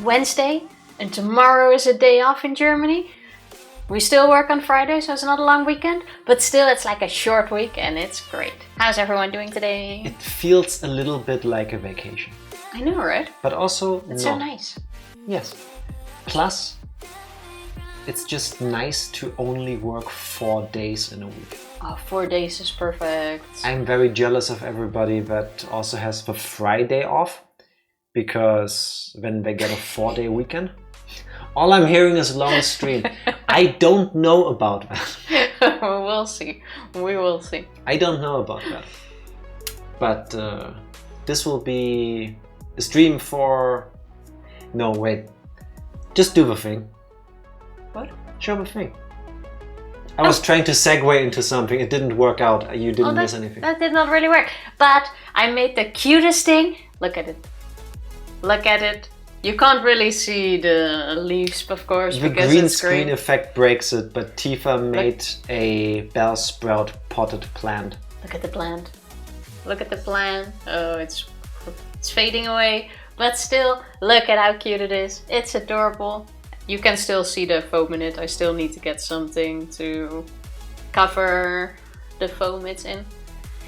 Wednesday and tomorrow is a day off in Germany. We still work on Friday, so it's not a long weekend, but still it's like a short week and it's great. How's everyone doing today? It feels a little bit like a vacation. I know, right? But also It's not. so nice. Yes. Plus, it's just nice to only work 4 days in a week. Oh, 4 days is perfect. I'm very jealous of everybody that also has the Friday off, because when they get a 4-day weekend, all I'm hearing is long stream. I don't know about that. We'll see. We will see. I don't know about that. But this will be a stream for... No, wait. Just do the thing. What? Show the thing. I was trying to segue into something. It didn't work out. You didn't miss anything. That did not really work. But I made the cutest thing. Look at it. Look at it. You can't really see the leaves, of course, the because green it's screen green. effect breaks it, but Tifa made a bell sprout potted plant. Look at the plant. Look at the plant. Oh, it's fading away. But still, look at how cute it is. It's adorable. You can still see the foam in it. I still need to get something to cover the foam it's in.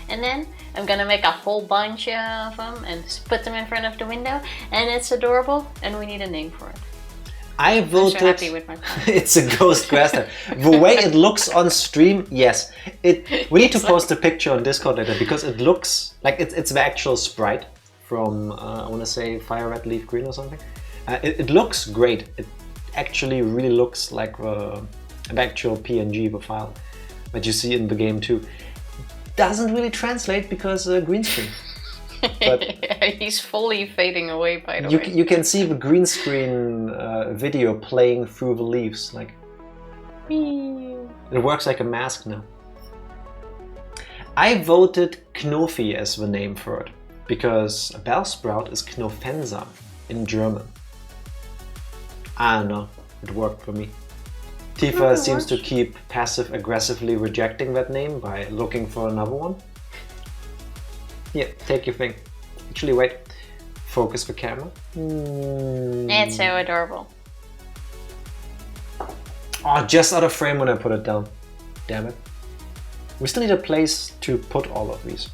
And then I'm gonna make a whole bunch of them and just put them in front of the window. And it's adorable and we need a name for it. I voted... I'm so happy with my plant. It's a ghost grass type. The way it looks on stream, yes. We need to post a picture on Discord later, because it looks like it's the actual sprite from, I want to say, Fire Red Leaf Green or something. It looks great. It actually really looks like an actual PNG, the file that you see in the game too. Doesn't really translate because green screen. But he's fully fading away, by the way. you can see the green screen video playing through the leaves. Like, it works like a mask now. I voted Knofi as the name for it, because a bell sprout is Knofensa in German. I don't know, it worked for me. Tifa seems to keep passive-aggressively rejecting that name by looking for another one. Yeah, take your thing. Actually, wait. Focus the camera. It's so adorable. Oh, just out of frame when I put it down. Damn it. We still need a place to put all of these.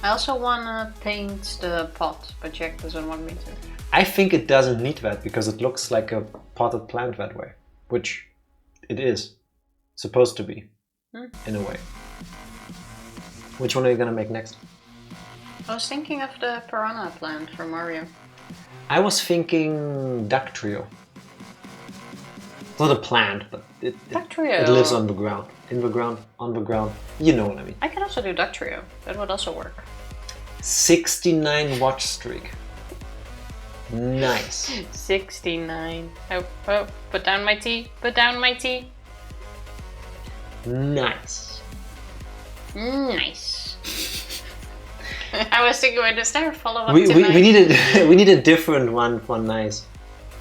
I also want to paint the pot, but Jack doesn't want me to. I think it doesn't need that, because it looks like a potted plant that way. Which it is. Supposed to be. In a way. Which one are you gonna make next? I was thinking of the piranha plant for Mario. I was thinking Duck Trio. It's not a plant, but it lives on the ground. In the ground, on the ground. You know what I mean. I can also do Duck Trio. That would also work. 69 watch streak. Nice. 69. Oh, put down my tea. Put down my tea. Nice. Nice. I was thinking, wait, is there a follow-up We tonight? we need a different one for nice.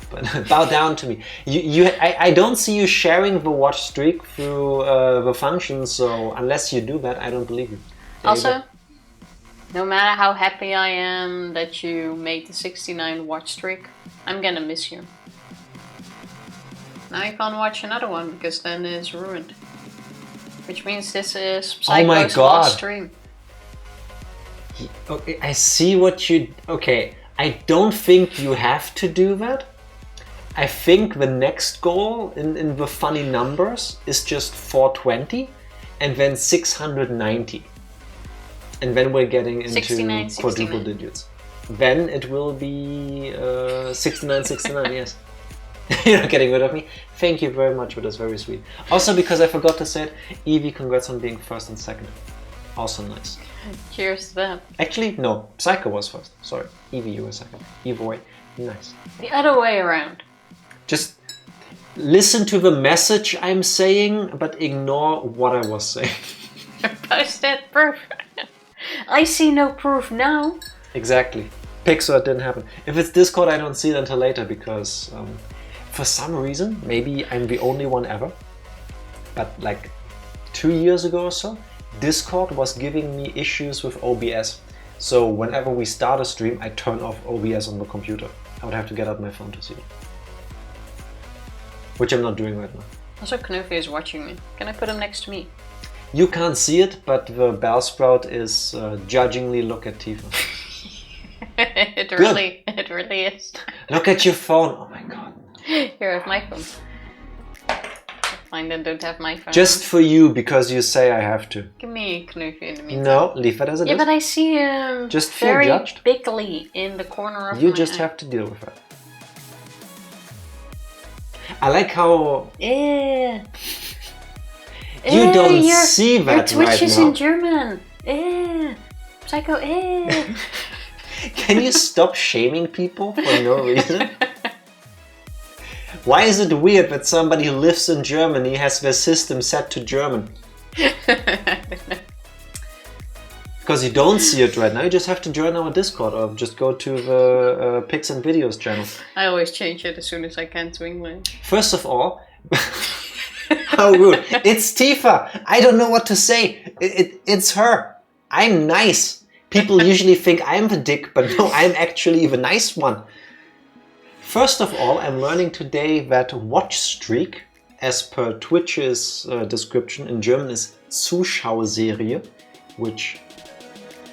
But bow down to me. I don't see you sharing the watch streak through the function, so unless you do that, I don't believe you. Also, no matter how happy I am that you made the 69 watch streak, I'm gonna miss you. Now you can't watch another one because then it's ruined. Which means this is Psycho's last stream. Okay, I see what you... Okay, I don't think you have to do that. I think the next goal in the funny numbers is just 420 and then 690. And then we're getting into 69. quadruple digits. Then it will be 69, yes. You're not getting rid of me. Thank you very much, but that's very sweet. Also, because I forgot to say it, Evie, congrats on being first and second. Also nice. Cheers to that. Actually, no, Psycho was first. Sorry, Evie, you were second. Either way, nice. The other way around. Just listen to the message I'm saying, but ignore what I was saying. Post that proof. I see no proof now. Exactly. Pixar, it didn't happen. If it's Discord, I don't see it until later, because for some reason, maybe I'm the only one ever, but like 2 years ago or so, Discord was giving me issues with OBS. So whenever we start a stream, I turn off OBS on the computer. I would have to get out my phone to see it. Which I'm not doing right now. Also, Knuffy is watching me. Can I put him next to me? You can't see it, but the bell sprout is judgingly look at Tifa. It really is. Look at your phone. Oh my god. Here, I have my phone. Fine, then don't have my phone. Just for you, because you say I have to. Give me Knuffy in the meantime. No, leave it as it is. Yeah, but I see him just feel very judged. bigly in the corner of You my just eye. have to deal with it. I like how Eh. you don't see that your right Twitch is now. in German. Psycho. Can you stop shaming people for no reason? Why is it weird that somebody who lives in Germany has their system set to German? Because you don't see it right now, you just have to join our Discord or just go to the Pics and Videos channel. I always change it as soon as I can to English. First of all, how rude. It's Tifa. I don't know what to say. It's her. I'm nice. People usually think I'm the dick, but no, I'm actually the nice one. First of all, I'm learning today that watch streak, as per Twitch's description in German, is Zuschauerserie, which,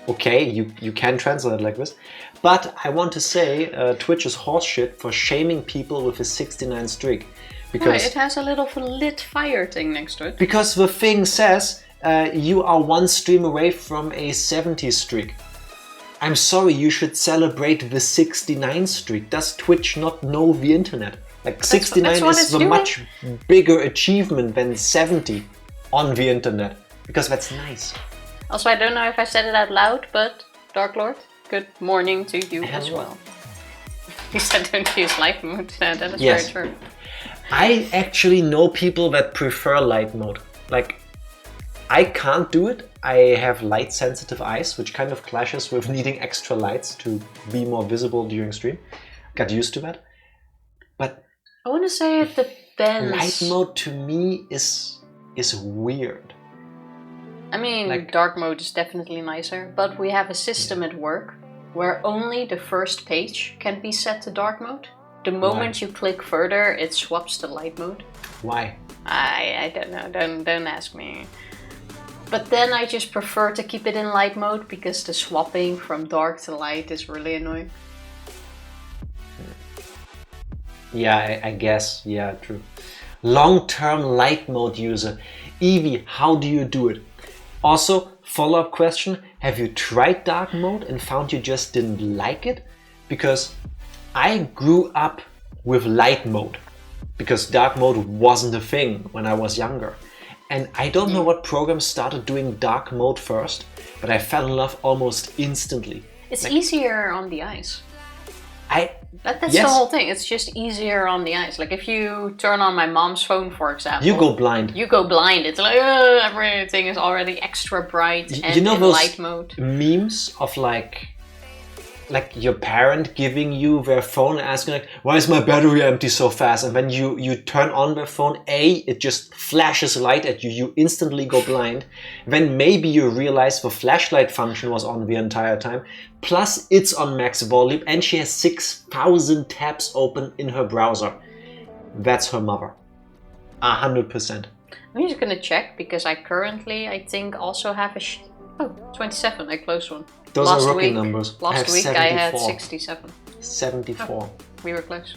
okay, you can translate it like this. But I want to say Twitch is horseshit for shaming people with a 69 streak. Because Right, it has a little lit fire thing next to it. Because the thing says you are one stream away from a 70 streak. I'm sorry, you should celebrate the 69 streak. Does Twitch not know the internet? Like 69 is the much bigger achievement than 70 on the internet. Because that's nice. Also, I don't know if I said it out loud, but Dark Lord, good morning to you as well. You said don't use light mode. That is Yes. very true. I actually know people that prefer light mode. Like, I can't do it. I have light sensitive eyes, which kind of clashes with needing extra lights to be more visible during stream. Got used to that. But I want to say it depends. light mode to me is weird. I mean, like- dark mode is definitely nicer, but we have a system at work where only the first page can be set to dark mode. The moment you click further, it swaps to light mode. Why? I don't know, don't ask me. But then I just prefer to keep it in light mode because the swapping from dark to light is really annoying. Yeah, I guess. Yeah, true. Long-term light mode user. Evie, how do you do it? Also, follow-up question. Have you tried dark mode and found you just didn't like it? Because I grew up with light mode. Because dark mode wasn't a thing when I was younger. And I don't know what program started doing dark mode first, but I fell in love almost instantly. It's easier on the eyes. That's Yes. the whole thing. It's just easier on the eyes. Like if you turn on my mom's phone, for example, You go blind. You go blind. It's like everything is already extra bright and You know in those light mode. memes of like your parent giving you their phone and asking like, why is my battery empty so fast? And when you turn on their phone, it just flashes light at you. You instantly go blind. Then maybe you realize the flashlight function was on the entire time. Plus it's on max volume and she has 6,000 tabs open in her browser. That's her mother. 100%. I'm just gonna check because I currently, I think, also have a 27. I closed one. Those are rookie numbers. I Last have week I had 74. 67. 74. We were close.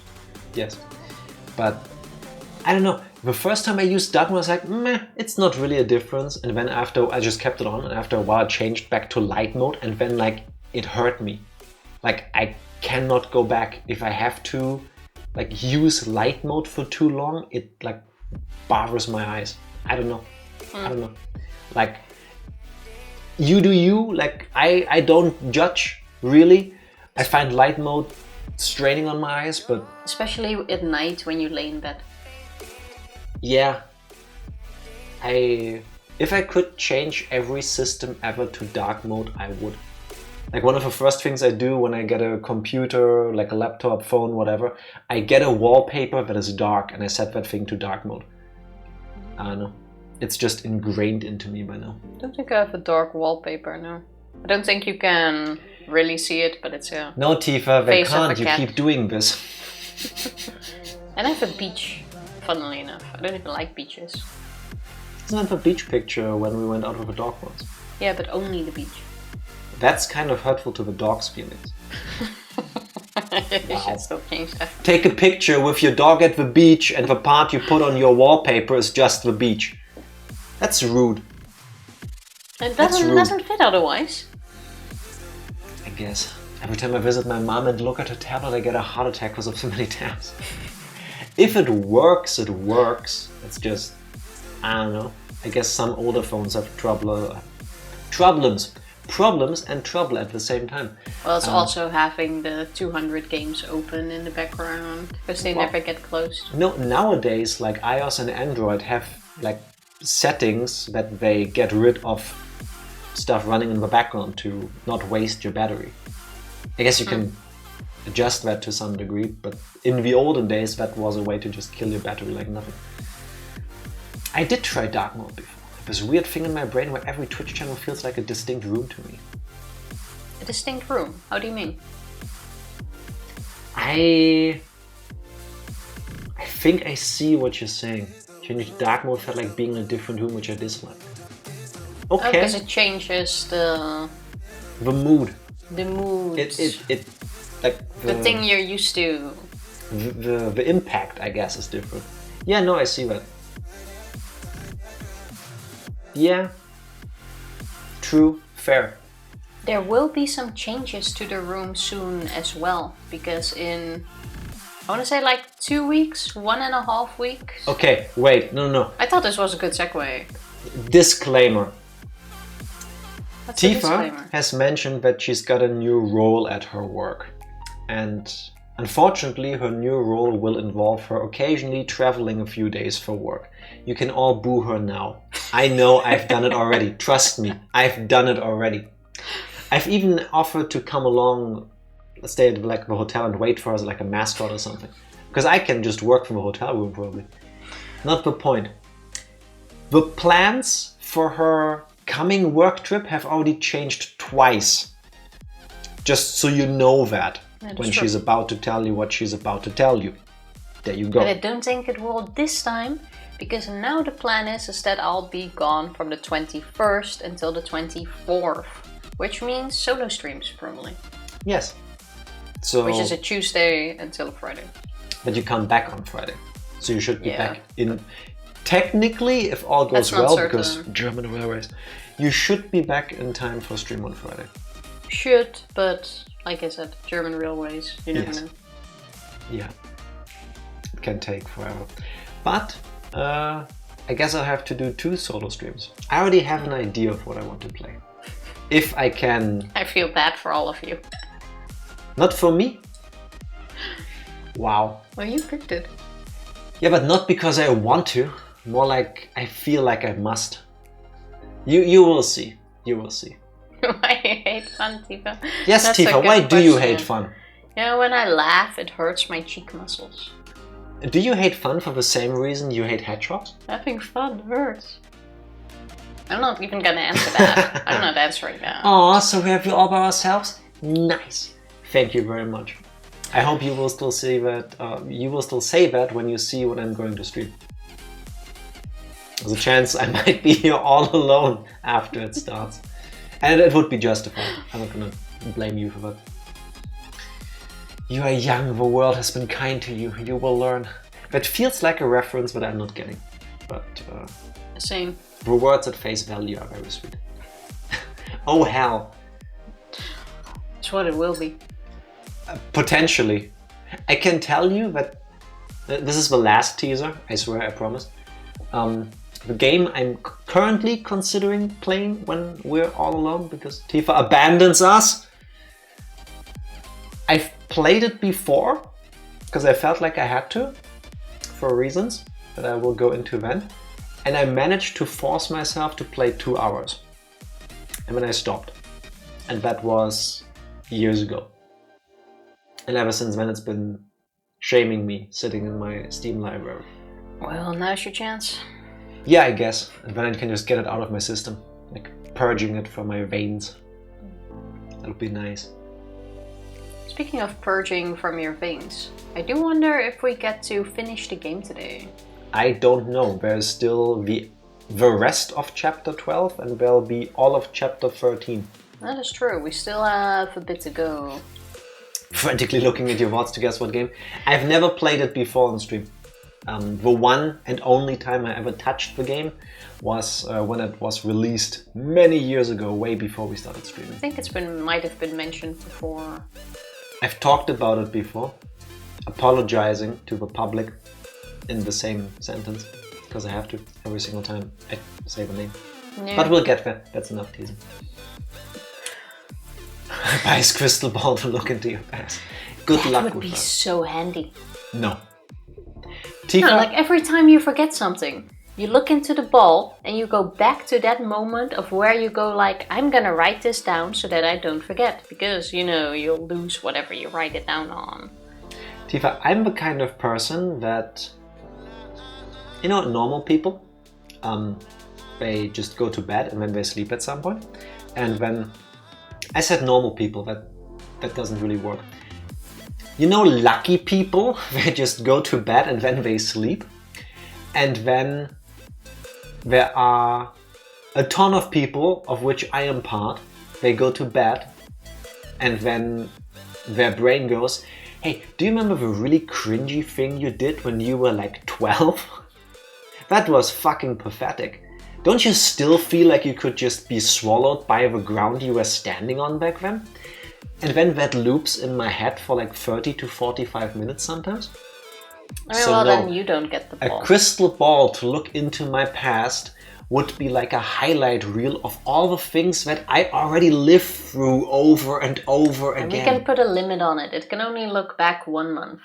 Yes. But I don't know. The first time I used dark mode, I was like, meh, it's not really a difference. And then after I just kept it on, and after a while I changed back to light mode, and then like it hurt me. Like I cannot go back. If I have to like use light mode for too long, it like bothers my eyes. I don't know. I don't know. Like you do you, like I don't judge really. I find light mode straining on my eyes, but Especially at night when you lay in bed. yeah, if I could change every system ever to dark mode, I would. Like one of the first things I do when I get a computer, like a laptop, phone, whatever, I get a wallpaper that is dark and I set that thing to dark mode. I don't know. It's just ingrained into me by now. I don't think I have a dark wallpaper, no. I don't think you can really see it, but it's a... No, Tifa, they Face of a can't. You cat. keep doing this. And I have a beach, funnily enough. I don't even like beaches. Isn't that the beach picture when we went out with the dog once? Yeah, but only the beach. That's kind of hurtful to the dog's feelings. You should still change that. Take a picture with your dog at the beach and the part you put on your wallpaper is just the beach. That's rude. It That's rude. doesn't fit otherwise. I guess. Every time I visit my mom and look at her tablet, I get a heart attack because of so many tabs. If it works, it works. It's just, I don't know. I guess some older phones have problems and trouble at the same time. Well, it's also having the 200 games open in the background because they never get closed. No, nowadays, like iOS and Android have like settings that they get rid of stuff running in the background to not waste your battery. I guess you can adjust that to some degree, but in the olden days, that was a way to just kill your battery like nothing. I did try dark mode before. This weird thing in my brain where every Twitch channel feels like a distinct room to me. A distinct room? How do you mean? I think I see what you're saying. Changing dark mode felt like being in a different room, which I dislike. Okay. Because it changes the mood. The mood. It like the thing you're used to. The impact, I guess, is different. Yeah, no, I see that. Yeah. True. Fair. There will be some changes to the room soon as well, because in, I want to say like 2 weeks, 1.5 weeks. Okay, wait, no. I thought this was a good segue. Disclaimer. What's the Tifa disclaimer? has mentioned that she's got a new role at her work. And unfortunately, her new role will involve her occasionally traveling a few days for work. You can all boo her now. I know I've done it already. Trust me, I've done it already. I've even offered to come along, stay at like the hotel and wait for her as like a mascot or something. Because I can just work from a hotel room probably. Not the point. The plans for her coming work trip have already changed twice. Just so you know that when she's about to tell you what she's about to tell you. There you go. But I don't think it will this time, because now the plan is that I'll be gone from the 21st until the 24th. Which means solo streams, probably. Yes. So, which is a Tuesday until a Friday. But you come back on Friday. So you should be back in... Technically, if all goes well, because German railways, you should be back in time for stream on Friday. Should, but like I said, German railways, you never know. Yeah. It can take forever. But I guess I'll have to do 2 solo streams. I already have an idea of what I want to play. If I can... I feel bad for all of you. Not for me? Wow. Well, you picked it. Yeah, but not because I want to. More like I feel like I must. You will see. You will see. Why you hate fun, Tifa? Yes, That's Tifa, why do you hate fun? You know, when I laugh, it hurts my cheek muscles. Do you hate fun for the same reason you hate hedgehogs? Having fun hurts. I'm not even gonna answer that. I'm not answering that. Aw, so we have you all by ourselves? Nice. Thank you very much. I hope you will still say that. You will still say that when you see what I'm going to stream. There's a chance I might be here all alone after it starts, and it would be justified. I'm not gonna blame you for that. You are young. The world has been kind to you. You will learn. That feels like a reference that I'm not getting, but same. The words at face value are very sweet. Oh hell. It's what it will be. Potentially. I can tell you that this is the last teaser, I swear, I promise. The game I'm currently considering playing when we're all alone because Tifa abandons us. I've played it before because I felt like I had to for reasons that I will go into then. And I managed to force myself to play 2 hours. And then I stopped. And that was years ago. And ever since then it's been shaming me sitting in my Steam library. Well, now's your chance. Yeah, I guess. And then I can just get it out of my system. Like purging it from my veins. That would be nice. Speaking of purging from your veins, I do wonder if we get to finish the game today. I don't know. There's still the rest of chapter 12 and there'll be all of chapter 13. That is true. We still have a bit to go. Frantically looking at your watch to guess what game. I've never played it before on stream. The one and only time I ever touched the game was when it was released many years ago, way before we started streaming. I think might have been mentioned before. I've talked about it before, apologizing to the public in the same sentence, because I have to every single time I say the name. Yeah. But we'll get there. That's enough teasing. Buy his crystal ball to look into your past. Good luck with that. That would be so handy. No. Tifa? No, like every time you forget something, you look into the ball and you go back to that moment of where you go like, I'm gonna write this down so that I don't forget. Because, you know, you'll lose whatever you write it down on. Tifa, I'm the kind of person that, you know, normal people, they just go to bed and then they sleep at some point. And when I said normal people, that doesn't really work. You know, lucky people, they just go to bed and then they sleep. And then there are a ton of people, of which I am part, they go to bed and then their brain goes, hey, do you remember the really cringy thing you did when you were like 12? That was fucking pathetic. Don't you still feel like you could just be swallowed by the ground you were standing on back then? And then that loops in my head for like 30 to 45 minutes sometimes. I mean, so well, then you don't get the ball. A crystal ball to look into my past would be like a highlight reel of all the things that I already lived through over and over again. And we can put a limit on it. It can only look back 1 month.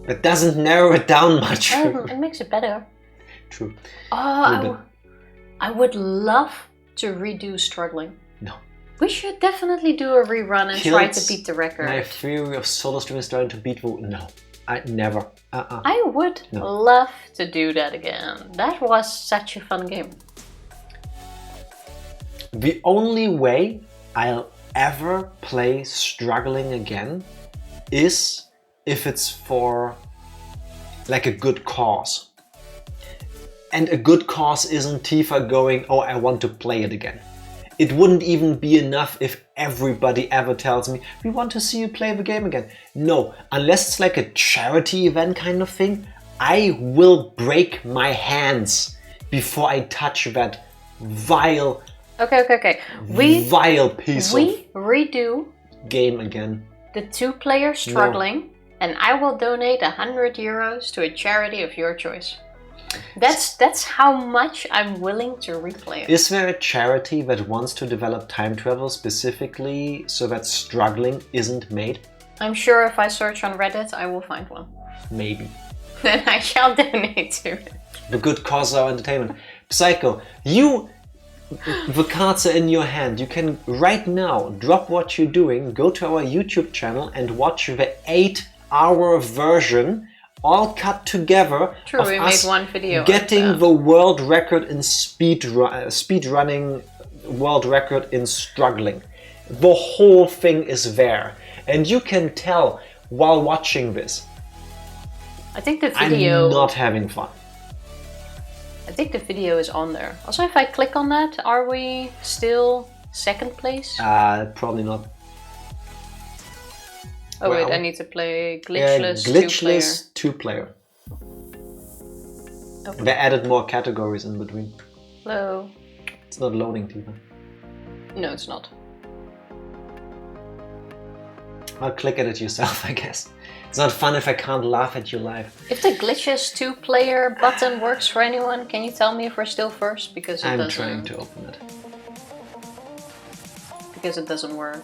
It doesn't narrow it down much. It makes it better. True. Oh, I would love to redo Struggling. No. We should definitely do a rerun and try to beat the record. My theory of solo streaming is trying to beat... No. I never. I would love to do that again. That was such a fun game. The only way I'll ever play Struggling again is if it's for like a good cause. And a good cause isn't Tifa going, oh, I want to play it again. It wouldn't even be enough if everybody ever tells me, we want to see you play the game again. No, unless it's like a charity event kind of thing, I will break my hands before I touch that vile, vile piece of redo game again. The 2-player Struggling, and I will donate €100 to a charity of your choice. That's how much I'm willing to replay it. Is there a charity that wants to develop time travel specifically so that Struggling isn't made? I'm sure if I search on Reddit, I will find one. Maybe. Then I shall donate to it. The good cause of entertainment. Psycho, the cards are in your hand. You can right now drop what you're doing, go to our YouTube channel and watch the 8-hour version all cut together. True, we made one video getting the world record in speed running world record in Struggling. The whole thing is there, and you can tell while watching this. I think the video. I'm not having fun. I think the video is on there. Also, if I click on that, are we still 2nd place? Probably not. Oh wait, I need to play glitchless 2-player. Okay. They added more categories in between. Hello. It's not loading, Tifa. No, it's not. I'll click at it yourself, I guess. It's not fun if I can't laugh at you live. If the glitches 2-player button works for anyone, can you tell me if we're still first? Because it I'm trying to open it. Because it doesn't work.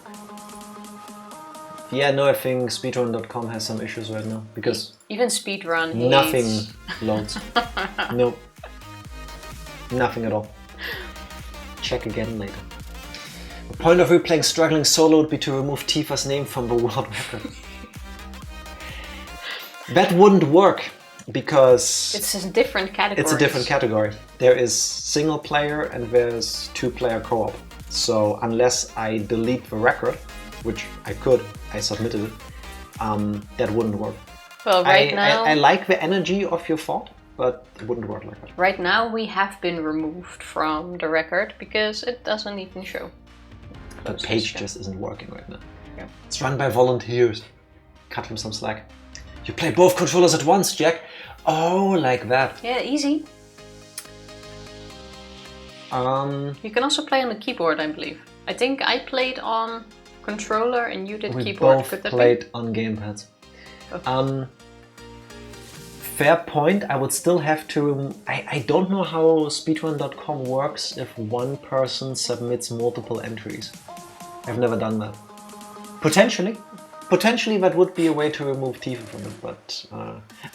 Yeah, no, I think speedrun.com has some issues right now because even speedrun nothing loads. Nope. Nothing at all. Check again later. The point of replaying Struggling solo would be to remove Tifa's name from the world record. That wouldn't work because it's a different category. It's a different category. There is single player and there's 2-player co-op. So unless I delete the record, which I could, I submitted it, that wouldn't work. Well, I like the energy of your thought, but it wouldn't work like that. Right now we have been removed from the record because it doesn't even show. The page just isn't working right now. Yeah. It's run by volunteers. Cut them some slack. You play both controllers at once, Jack. Oh, like that. Yeah, easy. You can also play on the keyboard, I believe. I think I played on controller and you did we keyboard. both Could that played be? on gamepads. Okay. Fair point. I would still have to... I don't know how speedrun.com works if one person submits multiple entries. I've never done that. Potentially that would be a way to remove Tifa from it, but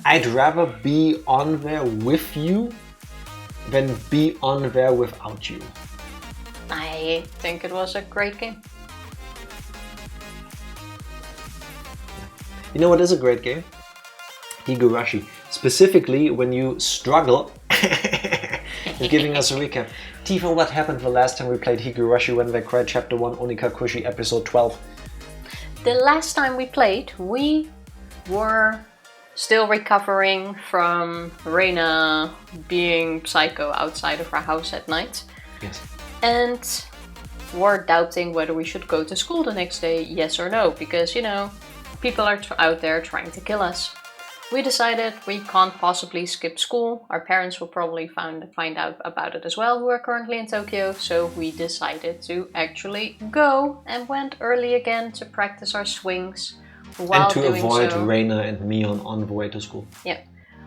I'd rather be on there with you than be on there without you. I think it was a great game. You know what is a great game? Higurashi. Specifically when you struggle. He's giving us a recap. Tifa, what happened the last time we played Higurashi when they cried Chapter 1 Onikakushi episode 12? The last time we played, we were still recovering from Reina being psycho outside of our house at night. Yes. And were doubting whether we should go to school the next day, yes or no, because, you know, people are out there trying to kill us. We decided we can't possibly skip school. Our parents will probably find out about it as well, who are currently in Tokyo. So we decided to actually go and went early again to practice our swings. And to avoid Reina and Mion on the way to school. Yeah.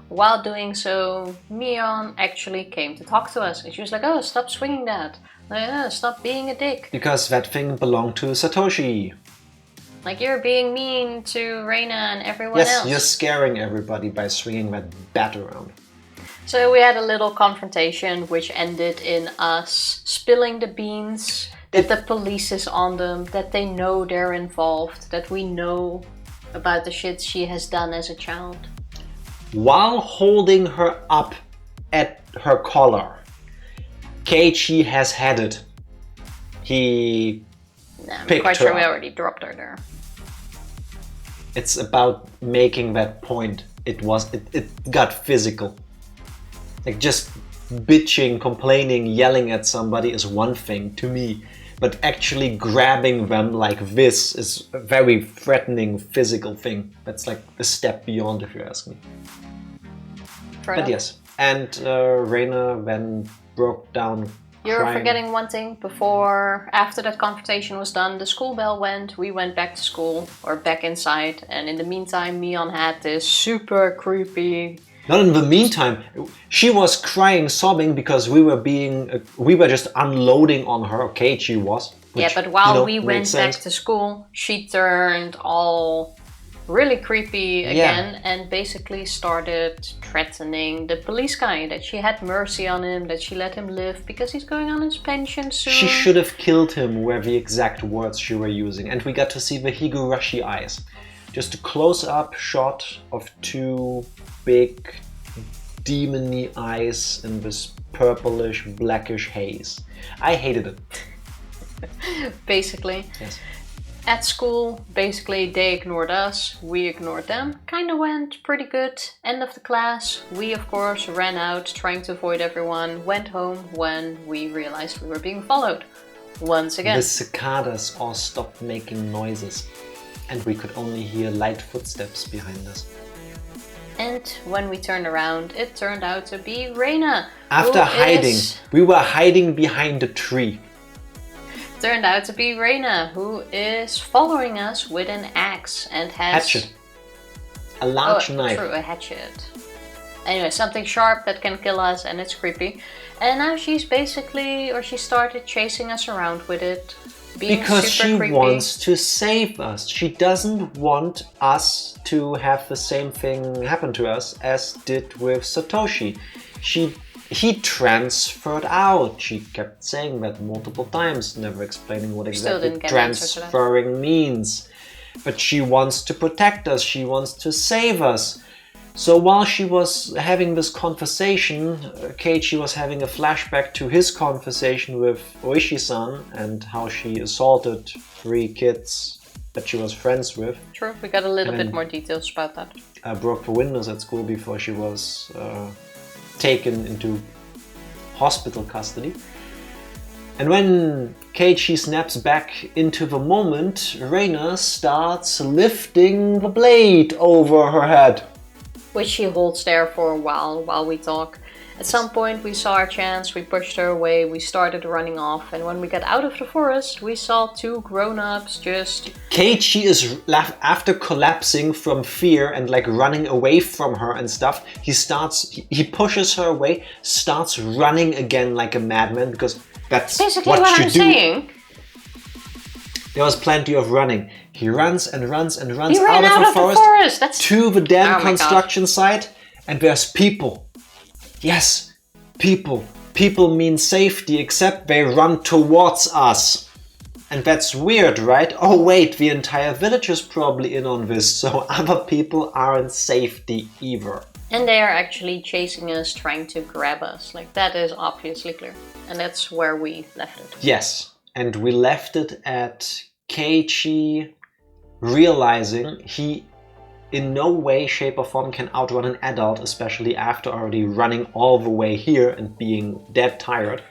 While doing so, Mion actually came to talk to us. And she was like, oh, stop swinging that. Stop being a dick. Because that thing belonged to Satoshi. Like, you're being mean to Reina and everyone else. Yes, you're scaring everybody by swinging that bat around. So we had a little confrontation, which ended in us spilling the beans, that the police is on them, that they know they're involved, that we know about the shit she has done as a child. While holding her up at her collar, Keiichi has had it. He I'm quite sure we already dropped her there. It's about making that point. It got physical. Like, just bitching, complaining, yelling at somebody is one thing to me. But actually grabbing them like this is a very threatening physical thing. That's like a step beyond, if you ask me. But yes. And Reina then broke down. You're crying. forgetting one thing. After that confrontation was done, the school bell went, we went back to school, or back inside, and in the meantime, Mion had this super creepy... Not in the meantime, she was crying, sobbing, because we were just unloading on her, Keiichi was. Which, yeah, but while we went back to school, she turned all really creepy again, and basically started threatening the police guy, that she had mercy on him, that she let him live because he's going on his pension soon. She should have killed him, were the exact words she were using, and we got to see the Higurashi eyes. Just a close-up shot of two big demon-y eyes in this purplish, blackish haze. I hated it. Basically. Yes. At school, basically they ignored us, we ignored them. Kinda went pretty good. End of the class, we of course ran out trying to avoid everyone, went home when we realized we were being followed. Once again. The cicadas all stopped making noises and we could only hear light footsteps behind us. And when we turned around, it turned out to be Reina. After hiding, we were hiding behind a tree. Turned out to be Reina, who is following us with an axe and has... Hatchet. A large knife. True, a hatchet. Anyway, something sharp that can kill us, and it's creepy. And now she's basically, or she started chasing us around with it. Because she wants to save us. She doesn't want us to have the same thing happen to us as did with Satoshi. He transferred out. She kept saying that multiple times, never explaining what exactly transferring means. But she wants to protect us. She wants to save us. So while she was having this conversation, Keiichi was having a flashback to his conversation with ooishi-san and how she assaulted 3 kids that she was friends with. True, we got a little bit more details about that. Broke the windows at school before she was taken into hospital custody. And when Keiichi snaps back into the moment, Reina starts lifting the blade over her head. Which she holds there for a while we talk. At some point we saw our chance, we pushed her away, we started running off, and when we got out of the forest, we saw 2 grown-ups just... Keiichi is, after collapsing from fear and like running away from her and stuff, he pushes her away, starts running again like a madman, because that's basically what what you I'm do. saying. There was plenty of running. He runs and runs and runs He ran out of the forest That's... to the damn Oh my construction site, and there's people. Yes, people. People mean safety, except they run towards us. And that's weird, right? Oh wait, the entire village is probably in on this, so other people aren't safety either. And they are actually chasing us, trying to grab us. Like, that is obviously clear. And that's where we left it. Yes, and we left it at Keiichi realizing he in no way, shape or form can outrun an adult, especially after already running all the way here and being dead tired.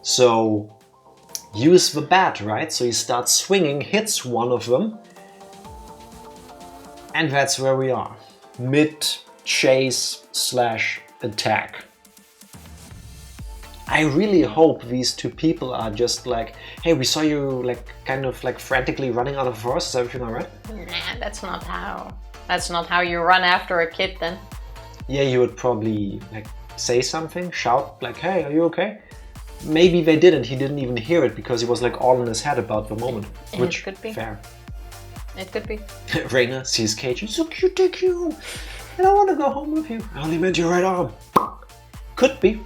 So use the bat, right? So he starts swinging, hits one of them, and that's where we are. Mid-chase / attack. I really hope these 2 people are just like, hey, we saw you like kind of like frantically running out of the forest. Is everything alright? Nah, that's not how. That's not how you run after a kid then. Yeah, you would probably like say something, shout like, hey, are you okay? Maybe they didn't. He didn't even hear it because he was like all in his head about the moment. Which could be. Fair. It could be. Reina sees Keiichi. So cute, take you. And I want to go home with you. I only meant your right arm. Could be.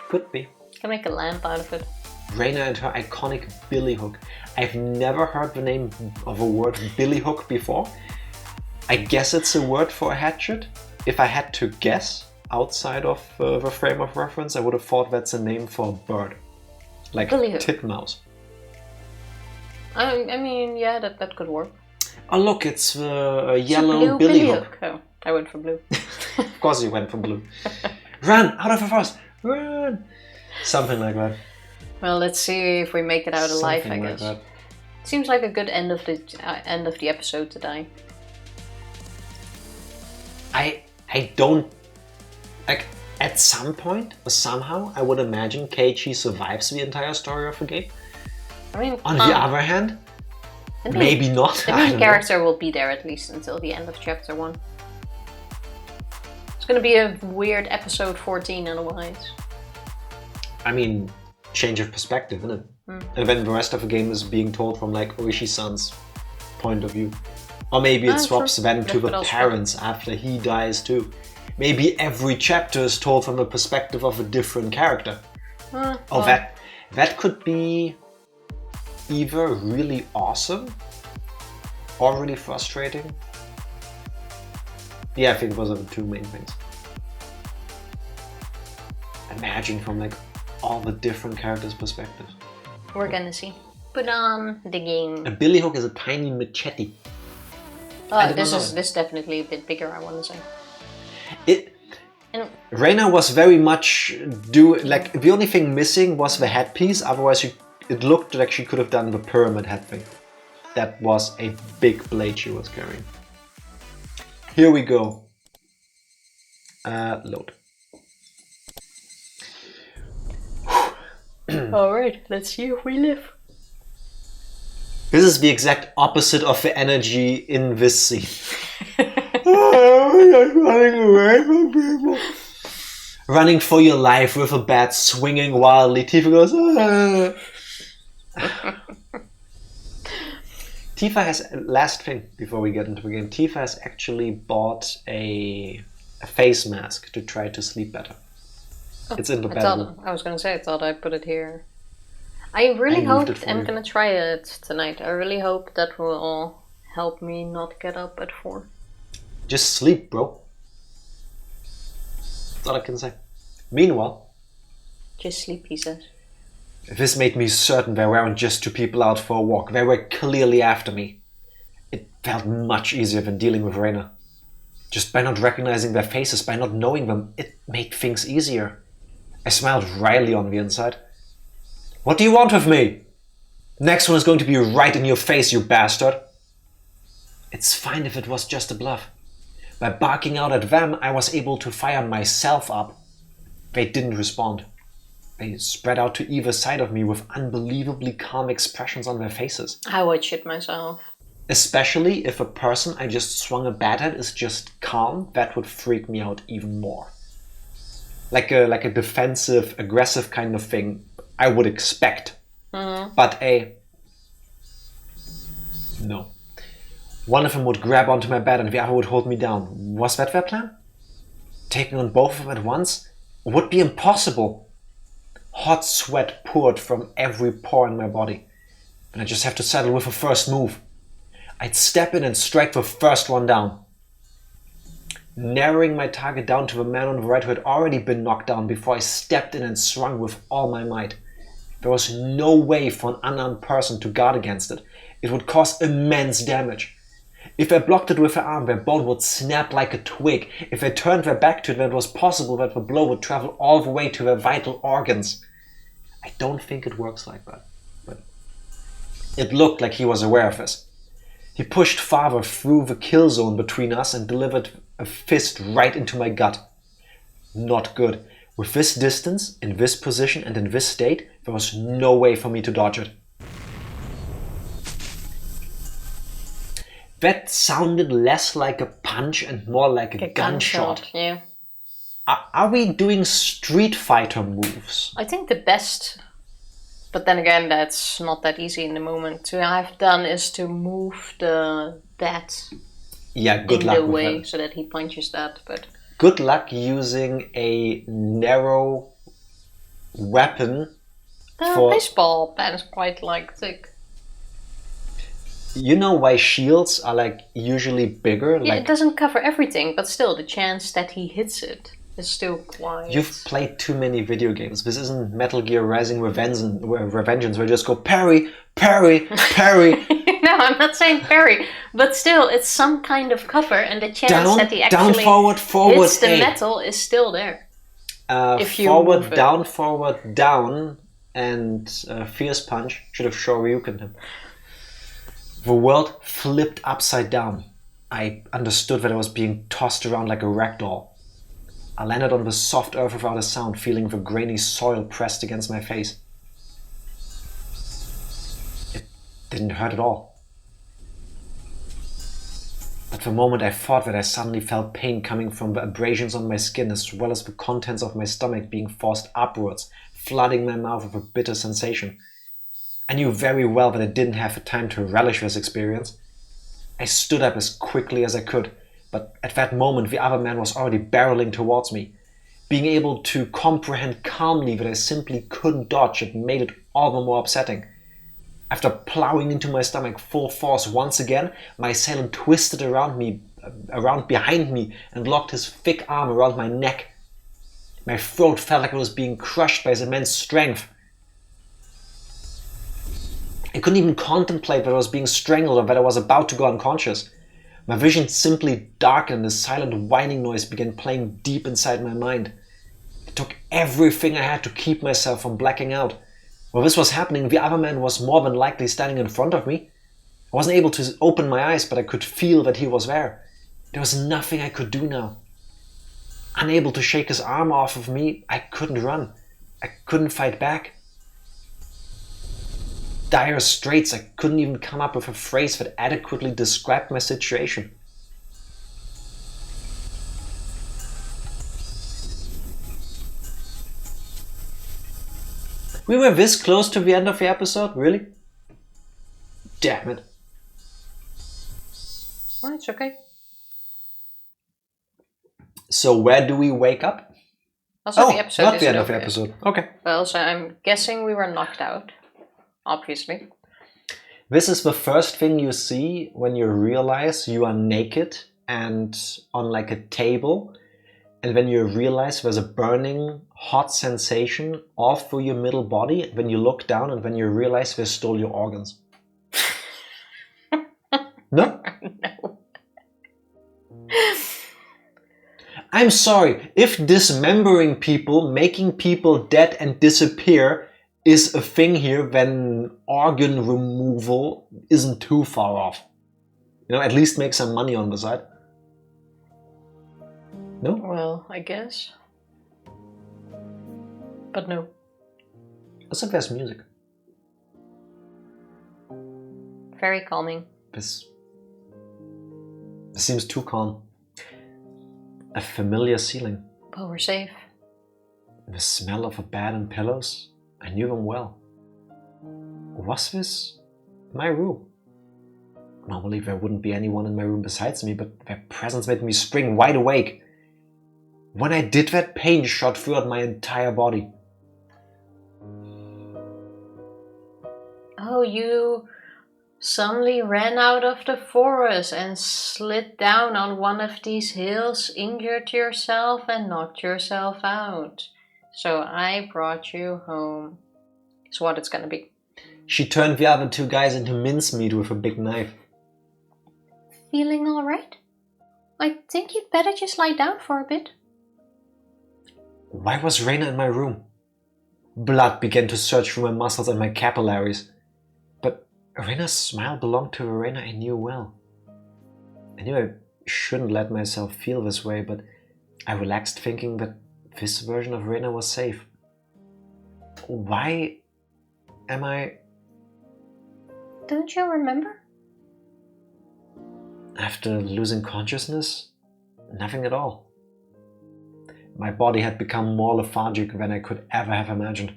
Could be. Can make a lamp out of it. Reina and her iconic billy hook. I've never heard the name of a word billy hook before. I guess it's a word for a hatchet. If I had to guess outside of the frame of reference, I would have thought that's a name for a bird. Like titmouse. I mean, yeah, that could work. Oh look, it's the yellow billy hook. Oh, I went for blue. Of course you went for blue. Run! Out of the forest! Run! Something like that. Well, let's see if we make it out alive, I guess. Like Seems like a good end of the episode to die. I don't... Like, at some point, or somehow, I would imagine Keiichi survives the entire story of the game. I mean, on the other hand, maybe not. The main character will be there at least until the end of chapter 1. It's gonna be a weird episode 14 otherwise. I mean, change of perspective, isn't it? And then the rest of the game is being told from like Ooishi-san's point of view. Or maybe it swaps then to the parents after he dies too. Maybe every chapter is told from the perspective of a different character. Oh, that could be either really awesome or really frustrating. Yeah, I think those are the 2 main things. Imagine from like all the different characters' perspectives. We're gonna see. Put on the game. A billy hook is a tiny machete. Oh, this is definitely a bit bigger, I want to say. Reina was very much like the only thing missing was the headpiece. Otherwise, it looked like she could have done the pyramid head thing. That was a big blade she was carrying. Here we go. Load. Alright, let's see if we live. This is the exact opposite of the energy in this scene. Running away from people. Running for your life with a bat swinging wildly. Tifa goes, Tifa has, last thing before we get into the game, Tifa has actually bought a face mask to try to sleep better. It's in the bedroom. I was gonna say, I thought I put it here. I really hope, I'm gonna try it tonight. I really hope that will all help me not get up at 4. Just sleep, bro. all I can say. Meanwhile, Just sleep, he says. this made me certain they weren't just two people out for a walk. They were clearly after me. It felt much easier than dealing with Reina. Just by not recognizing their faces, by not knowing them, it made things easier. I smiled wryly on the inside. What do you want with me? Next one is going to be right in your face, you bastard. It's fine if it was just a bluff. By barking out at them, I was able to fire myself up. They didn't respond. They spread out to either side of me with unbelievably calm expressions on their faces. I would shit myself. Especially if a person I just swung a bat at is just calm, that would freak me out even more. Like a defensive, aggressive kind of thing I would expect. Mm-hmm. But no. One of them would grab onto my bed and the other would hold me down. Was that their plan? Taking on both of them at once would be impossible. Hot sweat poured from every pore in my body. And I just have to settle with the first move. I'd step in and strike the first one down. Narrowing my target down to the man on the right who had already been knocked down before I stepped in and swung with all my might. There was no way for an unarmed person to guard against it. It would cause immense damage. If I blocked it with their arm, their bone would snap like a twig. If I turned their back to it, then it was possible that the blow would travel all the way to their vital organs. I don't think it works like that, but it looked like he was aware of this. He pushed farther through the kill zone between us and delivered a fist right into my gut. Not good. With this distance, in this position and in this state, there was no way for me to dodge it. That sounded less like a punch and more like a gunshot. Yeah. Are we doing Street Fighter moves? I think the best, but then again, that's not that easy in the moment. To have done is to move the bat Yeah, good in luck the with way that. so that he punches that. But Good luck using a narrow weapon. the For- baseball bat is quite thick. You know why shields are usually bigger? Yeah, it doesn't cover everything, but still, the chance that he hits it is still quite. You've played too many video games. This isn't Metal Gear Rising Revengeance where you just go parry, parry, parry. No, I'm not saying parry, but still, it's some kind of cover, and the chance that he actually down, forward, hits the metal is still there. If you move it. Forward, down, and fierce punch should have shoryukened him. The world flipped upside down. I understood that I was being tossed around like a ragdoll. I landed on the soft earth without a sound, feeling the grainy soil pressed against my face. It didn't hurt at all. But the moment I thought that, I suddenly felt pain coming from the abrasions on my skin, as well as the contents of my stomach being forced upwards, flooding my mouth with a bitter sensation. I knew very well that I didn't have the time to relish this experience. I stood up as quickly as I could, but at that moment the other man was already barreling towards me. Being able to comprehend calmly that I simply couldn't dodge, it made it all the more upsetting. After plowing into my stomach full force once again, my assailant twisted around behind me and locked his thick arm around my neck. My throat felt like it was being crushed by his immense strength. I couldn't even contemplate that I was being strangled or that I was about to go unconscious. My vision simply darkened and a silent whining noise began playing deep inside my mind. It took everything I had to keep myself from blacking out. While this was happening, the other man was more than likely standing in front of me. I wasn't able to open my eyes, but I could feel that he was there. There was nothing I could do now. Unable to shake his arm off of me, I couldn't run. I couldn't fight back. Dire straits, I couldn't even come up with a phrase that adequately described my situation. We were this close to the end of the episode, really? Damn it. Oh, it's okay. So where do we wake up? Also, the episode not is the end of over. the episode. Okay. Well, so I'm guessing we were knocked out. Obviously. This is the first thing you see when you realize you are naked and on a table and when you realize there's a burning, hot sensation all through your middle body, when you look down and when you realize they stole your organs. No? No. I'm sorry, if dismembering people, making people dead and disappear is a thing here, then organ removal isn't too far off. At least make some money on the side. No? Well, I guess. But no. Also, there's music. Very calming. This seems too calm. A familiar ceiling. But we're safe. The smell of a bed and pillows. I knew them well. Was this my room? Normally there wouldn't be anyone in my room besides me, but their presence made me spring wide awake. When I did that, pain shot throughout my entire body. Oh, you suddenly ran out of the forest and slid down on one of these hills, injured yourself and knocked yourself out. So I brought you home. Is what it's gonna be. She turned the other two guys into mincemeat with a big knife. Feeling alright? I think you'd better just lie down for a bit. Why was Reina in my room? Blood began to surge through my muscles and my capillaries. But Reina's smile belonged to a Reina I knew well. I knew I shouldn't let myself feel this way, but I relaxed thinking that this version of Reina was safe. Why am I... Don't you remember? After losing consciousness? Nothing at all. My body had become more lethargic than I could ever have imagined.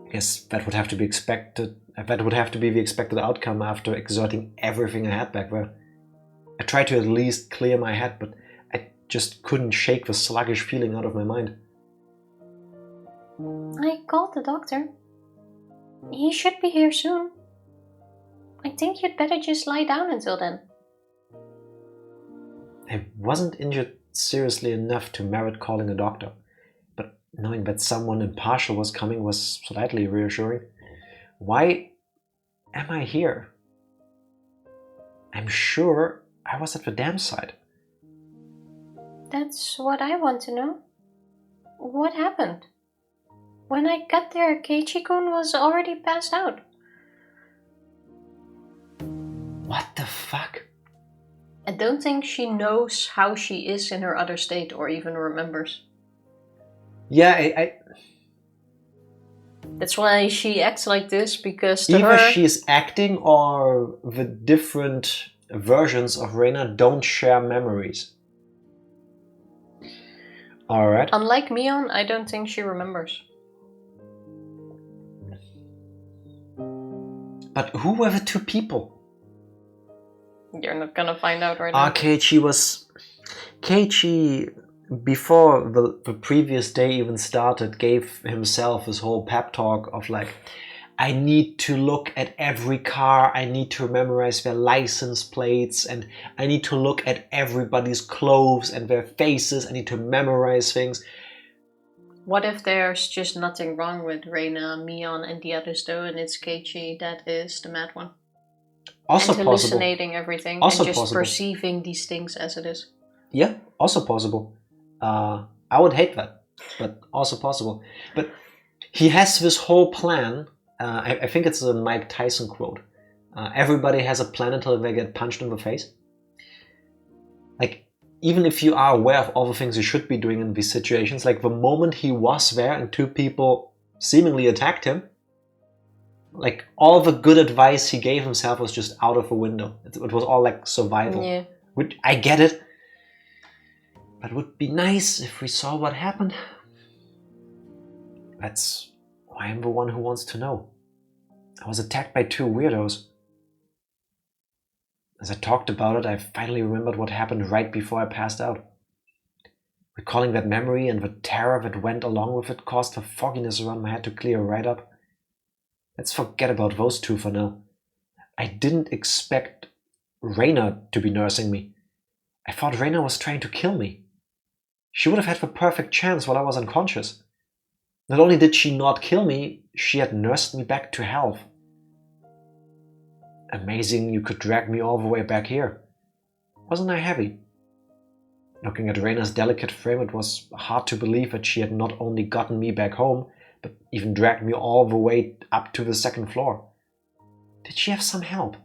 I guess that would have to be expected. That would have to be the expected outcome after exerting everything I had back there. I tried to at least clear my head, but I just couldn't shake the sluggish feeling out of my mind. I called the doctor. He should be here soon. I think you'd better just lie down until then. I wasn't injured seriously enough to merit calling a doctor, but knowing that someone impartial was coming was slightly reassuring. Why am I here? I'm sure I was at the dam site. That's what I want to know. What happened? When I got there, Keiichi-kun was already passed out. What the fuck? I don't think she knows how she is in her other state or even remembers. Yeah, I That's why she acts like this, because to either her... she's acting or the different versions of Reina don't share memories. Alright. Unlike Mion, I don't think she remembers. But who were the two people? You're not gonna find out right now. Keiichi, before the previous day even started, gave himself this whole pep talk of like, I need to look at every car, I need to memorize their license plates, and I need to look at everybody's clothes and their faces, I need to memorize things. What if there's just nothing wrong with Reina, Mion, and the others though, and it's Keiichi that is the mad one? Also and possible. Hallucinating everything Also and just possible. perceiving these things as it is. Yeah, also possible. I would hate that, but also possible. But he has this whole plan. I think it's a Mike Tyson quote. Everybody has a plan until they get punched in the face. Like, even if you are aware of all the things you should be doing in these situations, like the moment he was there and two people seemingly attacked him, like all the good advice he gave himself was just out of the window. It was all like survival. Yeah. Which, I get it. But it would be nice if we saw what happened. That's why I'm the one who wants to know. I was attacked by two weirdos. As I talked about it, I finally remembered what happened right before I passed out. Recalling that memory and the terror that went along with it caused the fogginess around my head to clear right up. Let's forget about those two for now. I didn't expect Reina to be nursing me. I thought Reina was trying to kill me. She would have had the perfect chance while I was unconscious. Not only did she not kill me, she had nursed me back to health. Amazing you could drag me all the way back here. Wasn't I heavy? Looking at Reina's delicate frame, it was hard to believe that she had not only gotten me back home, but even dragged me all the way up to the second floor. Did she have some help?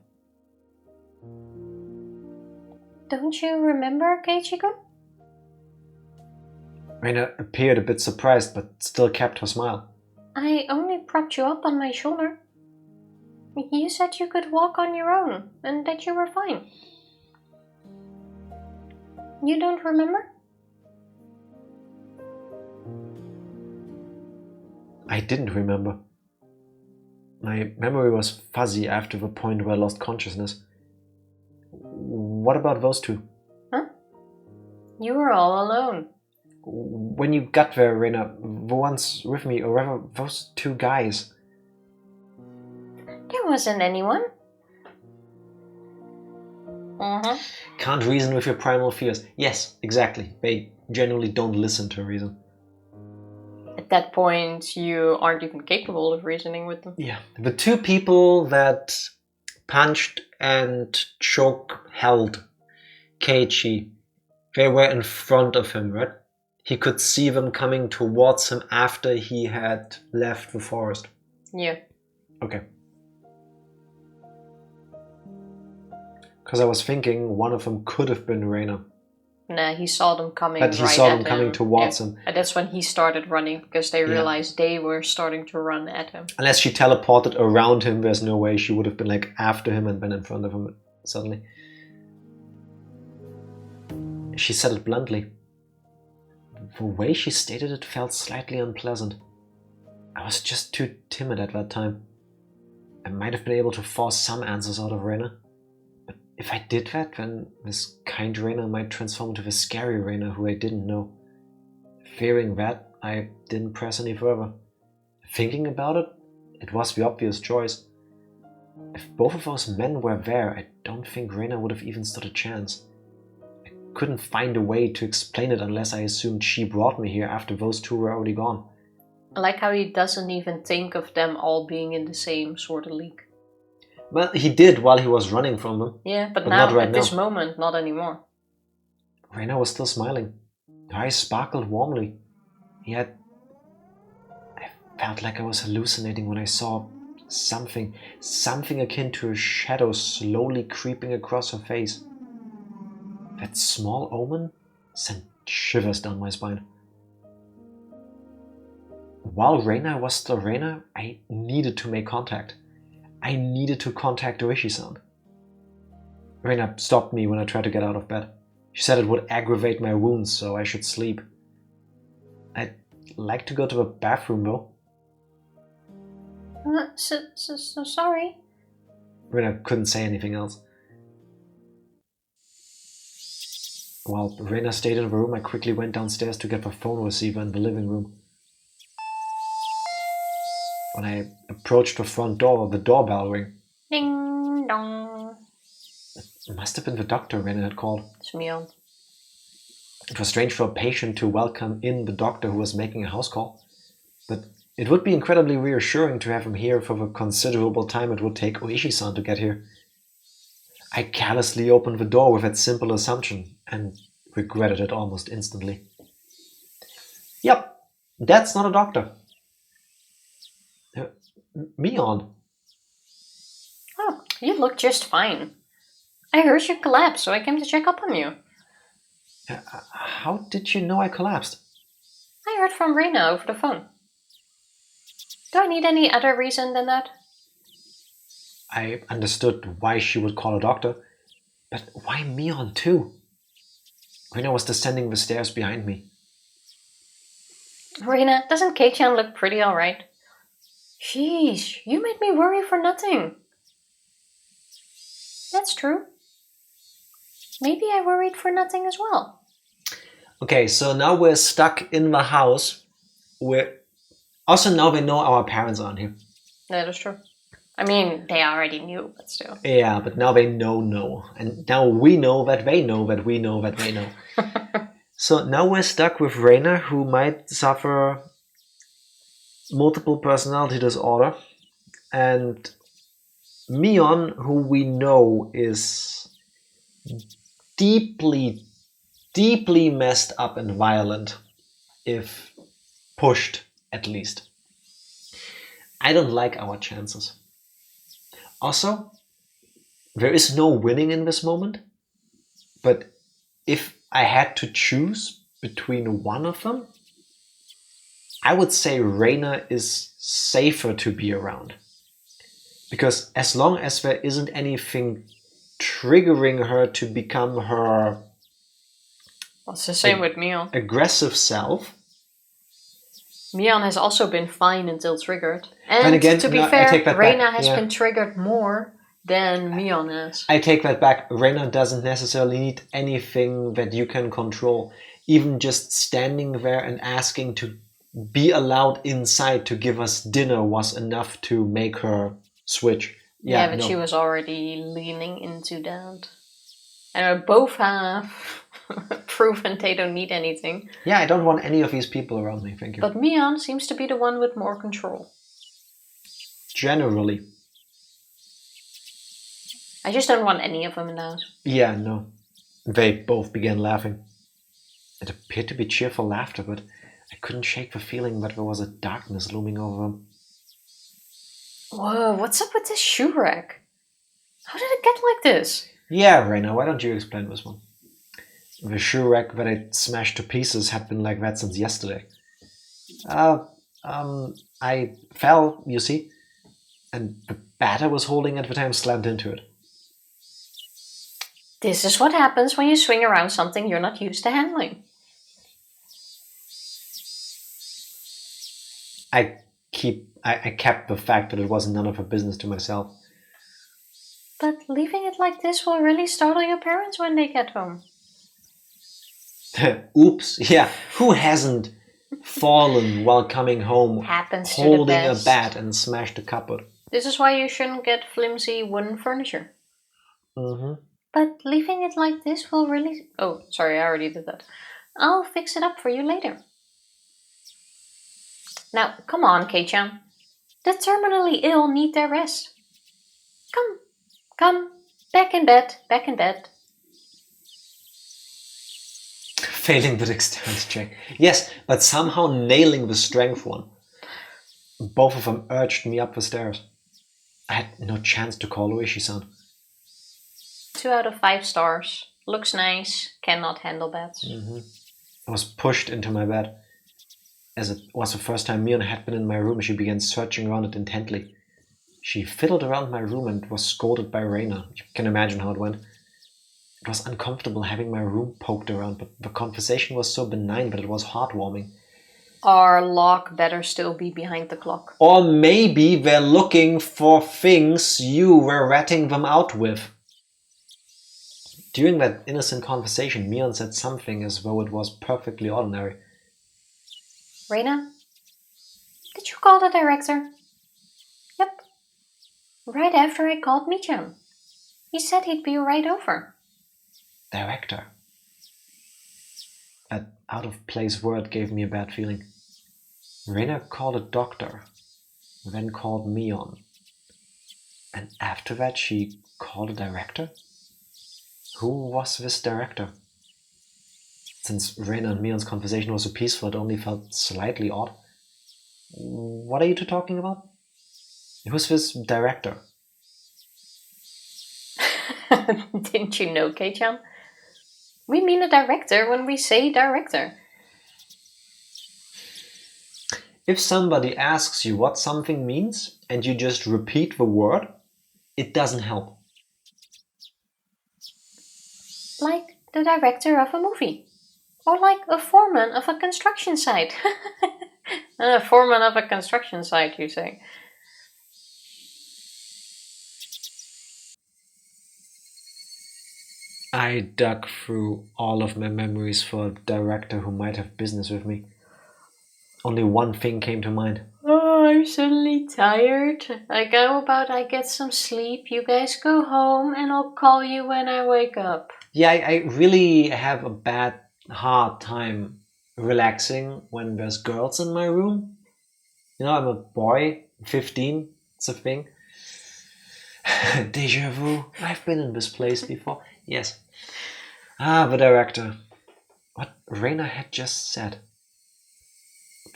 Don't you remember, Keiichi-kun? Reina appeared a bit surprised, but still kept her smile. I only propped you up on my shoulder. You said you could walk on your own, and that you were fine. You don't remember? I didn't remember. My memory was fuzzy after the point where I lost consciousness. What about those two? Huh? You were all alone. When you got there, Reina, the ones with me, or rather, those two guys. There wasn't anyone. Can't reason with your primal fears. Yes, exactly. They genuinely don't listen to reason. At that point, you aren't even capable of reasoning with them. Yeah. The two people that punched and choke-held Keiichi, they were in front of him, right? He could see them coming towards him after he had left the forest. Yeah. Okay. Because I was thinking one of them could have been Reina. Nah, he saw them coming. But he right saw at them coming him. towards him. And that's when he started running, because they realized they were starting to run at him. Unless she teleported around him, there's no way she would have been like after him and been in front of him suddenly. She said it bluntly. The way she stated it felt slightly unpleasant. I was just too timid at that time. I might have been able to force some answers out of Reina. But if I did that, then this kind Reina might transform into the scary Reina who I didn't know. Fearing that, I didn't press any further. Thinking about it, it was the obvious choice. If both of those men were there, I don't think Reina would have even stood a chance. I couldn't find a way to explain it unless I assumed she brought me here after those two were already gone. I like how he doesn't even think of them all being in the same sort of league. Well, he did while he was running from them. Yeah, but not now, right at now. this moment, not anymore. Reina was still smiling. Her eyes sparkled warmly. Yet, I felt like I was hallucinating when I saw something akin to a shadow slowly creeping across her face. That small omen sent shivers down my spine. While Reina was still Reina, I needed to make contact. I needed to contact ooishi-san. Reina stopped me when I tried to get out of bed. She said it would aggravate my wounds, so I should sleep. I'd like to go to the bathroom, though. So sorry. Reina couldn't say anything else. While Reina stayed in the room, I quickly went downstairs to get the phone receiver in the living room. When I approached the front door, the doorbell rang. Ding dong. It must have been the doctor Reina had called. It's Mion. It was strange for a patient to welcome in the doctor who was making a house call. But it would be incredibly reassuring to have him here for the considerable time it would take ooishi-san to get here. I carelessly opened the door with that simple assumption and regretted it almost instantly. Yep, that's not a doctor. Mion. Oh, you look just fine. I heard you collapse, so I came to check up on you. How did you know I collapsed? I heard from Reina over the phone. Do I need any other reason than that? I understood why she would call a doctor, but why Mion too? Reina was descending the stairs behind me. Reina, doesn't Kei-chan look pretty alright? Sheesh, you made me worry for nothing. That's true. Maybe I worried for nothing as well. Okay, so now we're stuck in the house. Also now we know our parents aren't here. That is true. I mean, they already knew, but still. Yeah, but now they know. And now we know that they know that we know that they know. So now we're stuck with Reina, who might suffer multiple personality disorder, and Mion, who we know is deeply, deeply messed up and violent, if pushed at least. I don't like our chances. Also, there is no winning in this moment, but if I had to choose between one of them, I would say Reina is safer to be around. Because as long as there isn't anything triggering her to become her Well, it's the same with Mion. aggressive self. Mion has also been fine until triggered. And Then again, to be no, I fair, take that Reina back. has Yeah. been triggered more than Mion has. I take that back. Reina doesn't necessarily need anything that you can control. Even just standing there and asking to be allowed inside to give us dinner was enough to make her switch. Yeah, but no. she was already leaning into that. And both have proven they don't need anything. Yeah, I don't want any of these people around me, thank you. But Mion seems to be the one with more control. Generally. I just don't want any of them in the house. Yeah, no. They both began laughing. It appeared to be cheerful laughter, but I couldn't shake the feeling that there was a darkness looming over them. Whoa, what's up with this shoe rack? How did it get like this? Yeah, Reina, why don't you explain this one? The shoe rack that I smashed to pieces had been like that since yesterday. I fell, you see, and the bat I was holding at the time slammed into it. This is what happens when you swing around something you're not used to handling. I kept the fact that it was none of her business to myself. But leaving it like this will really startle your parents when they get home. Oops, yeah, who hasn't fallen while coming home Happens to the holding a best. bat and smashed a cupboard? This is why you shouldn't get flimsy wooden furniture. Mm-hmm. But leaving it like this will really... Oh, sorry, I already did that. I'll fix it up for you later. Now, come on, Kei-chan. The terminally ill need their rest. Come, back in bed. Failing the dexterity check. Yes, but somehow nailing the strength one. Both of them urged me up the stairs. I had no chance to call ooishi-san. 2 out of 5 stars. Looks nice, cannot handle bats. I was pushed into my bed. As it was the first time Mion had been in my room, she began searching around it intently. She fiddled around my room and was scolded by Reina. You can imagine how it went. It was uncomfortable having my room poked around, but the conversation was so benign that it was heartwarming. Our lock better still be behind the clock. Or maybe they're looking for things you were ratting them out with. During that innocent conversation, Mion said something as though it was perfectly ordinary. Reina? Did you call the director? Yep. Right after I called Michan. He said he'd be right over. Director? That out-of-place word gave me a bad feeling. Reina called a doctor, then called Mion. And after that she called a director? Who was this director? Since Reina and Mion's conversation was so peaceful, it only felt slightly odd. What are you two talking about? Who's this director? Didn't you know, Kei-chan? We mean a director when we say director. If somebody asks you what something means and you just repeat the word, it doesn't help. Like the director of a movie. Or like a foreman of a construction site. A foreman of a construction site, you say. I dug through all of my memories for a director who might have business with me. Only one thing came to mind. Oh, I'm suddenly tired. How about I get some sleep, you guys go home, and I'll call you when I wake up. Yeah, I really have a bad hard time relaxing when there's girls in my room. You know, I'm a boy, 15, it's a thing. Deja vu, I've been in this place before. Yes. The director. What Raina had just said.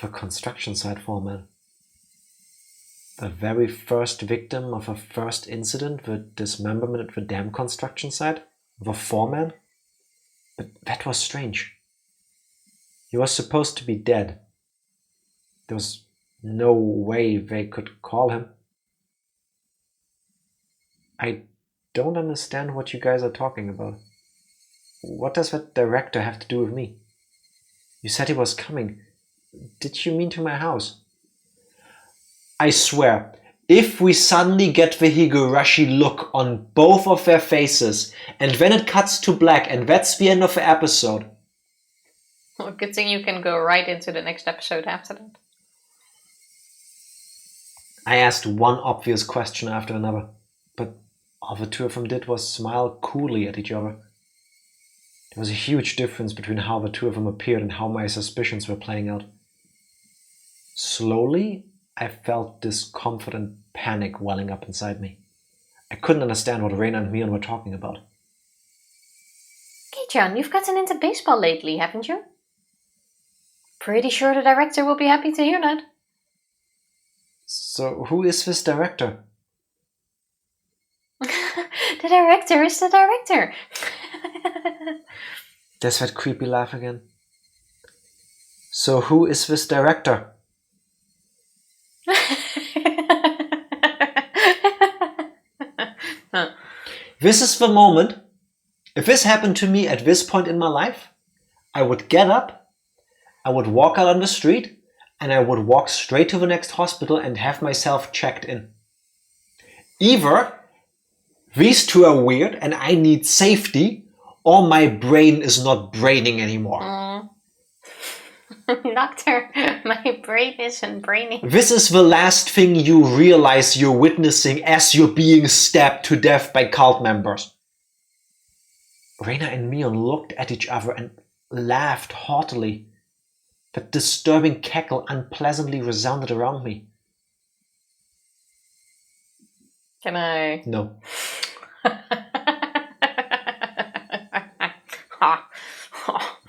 The construction site foreman. The very first victim of a first incident, the dismemberment at the dam construction site. The foreman. But that was strange. He was supposed to be dead. There was no way they could call him. I don't understand what you guys are talking about. What does that director have to do with me? You said he was coming. Did you mean to my house? I swear, if we suddenly get the Higurashi look on both of their faces, and then it cuts to black, and that's the end of the episode. Well, good thing you can go right into the next episode after that. I asked one obvious question after another, but all the two of them did was smile coolly at each other. There was a huge difference between how the two of them appeared and how my suspicions were playing out. Slowly, I felt discomfort and panic welling up inside me. I couldn't understand what Reina and Mion were talking about. Kei-chan, you've gotten into baseball lately, haven't you? Pretty sure the director will be happy to hear that. So, who is this director? The director is the director. There's that creepy laugh again. So, who is this director? This is the moment. If this happened to me at this point in my life, I would get up, I would walk out on the street, and I would walk straight to the next hospital and have myself checked in. Either these two are weird and I need safety, or my brain is not braining anymore. Doctor, my brain isn't braining. This is the last thing you realize you're witnessing as you're being stabbed to death by cult members. Reina and Mion looked at each other and laughed haughtily. That disturbing cackle unpleasantly resounded around me. Can I? No.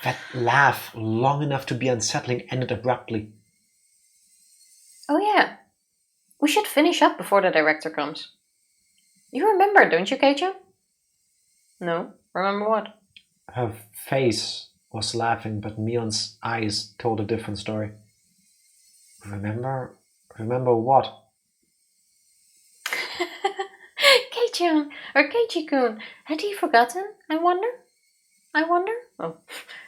That laugh, long enough to be unsettling, ended abruptly. Oh yeah. We should finish up before the director comes. You remember, don't you, Keiichi? No? Remember what? Her face was laughing, but Mion's eyes told a different story. Remember? Remember what? Keiichi-kun, or Keiichi-kun, had he forgotten, I wonder? Oh,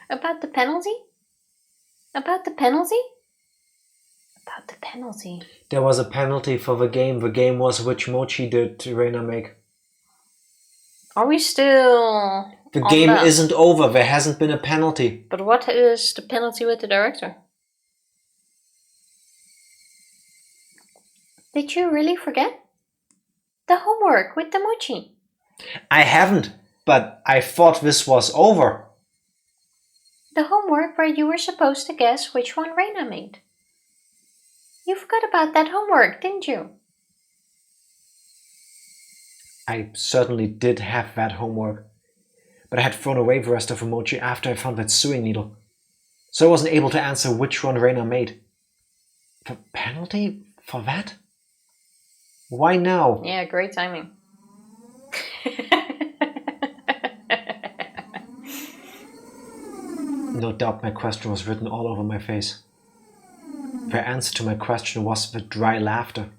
about the penalty? About the penalty? About the penalty. There was a penalty for the game. The game was which mochi did Reina make. Are we still... The game isn't over. There hasn't been a penalty. But what is the penalty with the director? Did you really forget? The homework with the mochi. I haven't, but I thought this was over. The homework where you were supposed to guess which one Reina made. You forgot about that homework, didn't you? I certainly did have that homework, but I had thrown away the rest of the mochi after I found that sewing needle, so I wasn't able to answer which one Reina made. The penalty for that? Why now? Yeah, great timing. No doubt my question was written all over my face. The answer to my question was the dry laughter.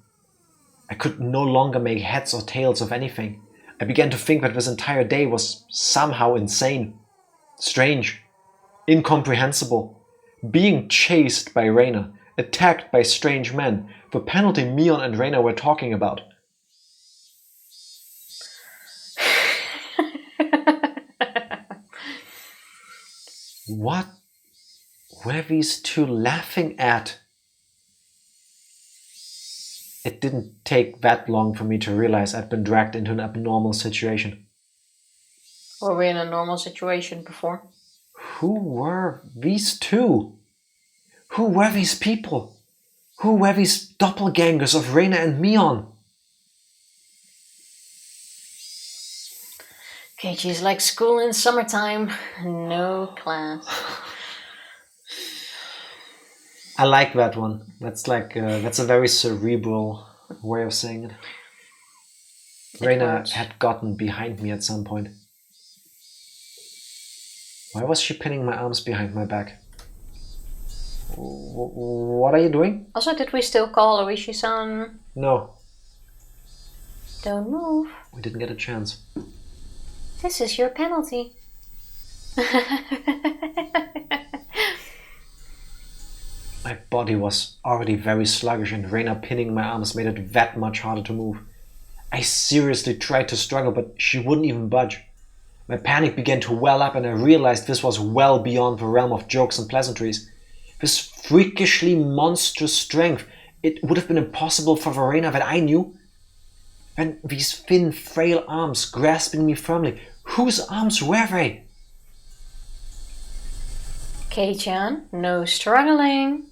I could no longer make heads or tails of anything. I began to think that this entire day was somehow insane, strange, incomprehensible. Being chased by Reina, attacked by strange men, the penalty Mion and Reina were talking about. What were these two laughing at? It didn't take that long for me to realize I'd been dragged into an abnormal situation. Were we in a normal situation before? Who were these two? Who were these people? Who were these doppelgangers of Reina and Mion? Keiichi is like school in summertime. No class. I like that one. That's like that's a very cerebral way of saying it. Reina had gotten behind me at some point. Why was she pinning my arms behind my back? What are you doing? Also, did we still call ooishi-san? No. Don't move. We didn't get a chance. This is your penalty. My body was already very sluggish and Reina pinning my arms made it that much harder to move. I seriously tried to struggle, but she wouldn't even budge. My panic began to well up and I realized this was well beyond the realm of jokes and pleasantries. This freakishly monstrous strength, it would have been impossible for Verena that I knew. And these thin, frail arms grasping me firmly, whose arms were they? Kei-chan, no struggling.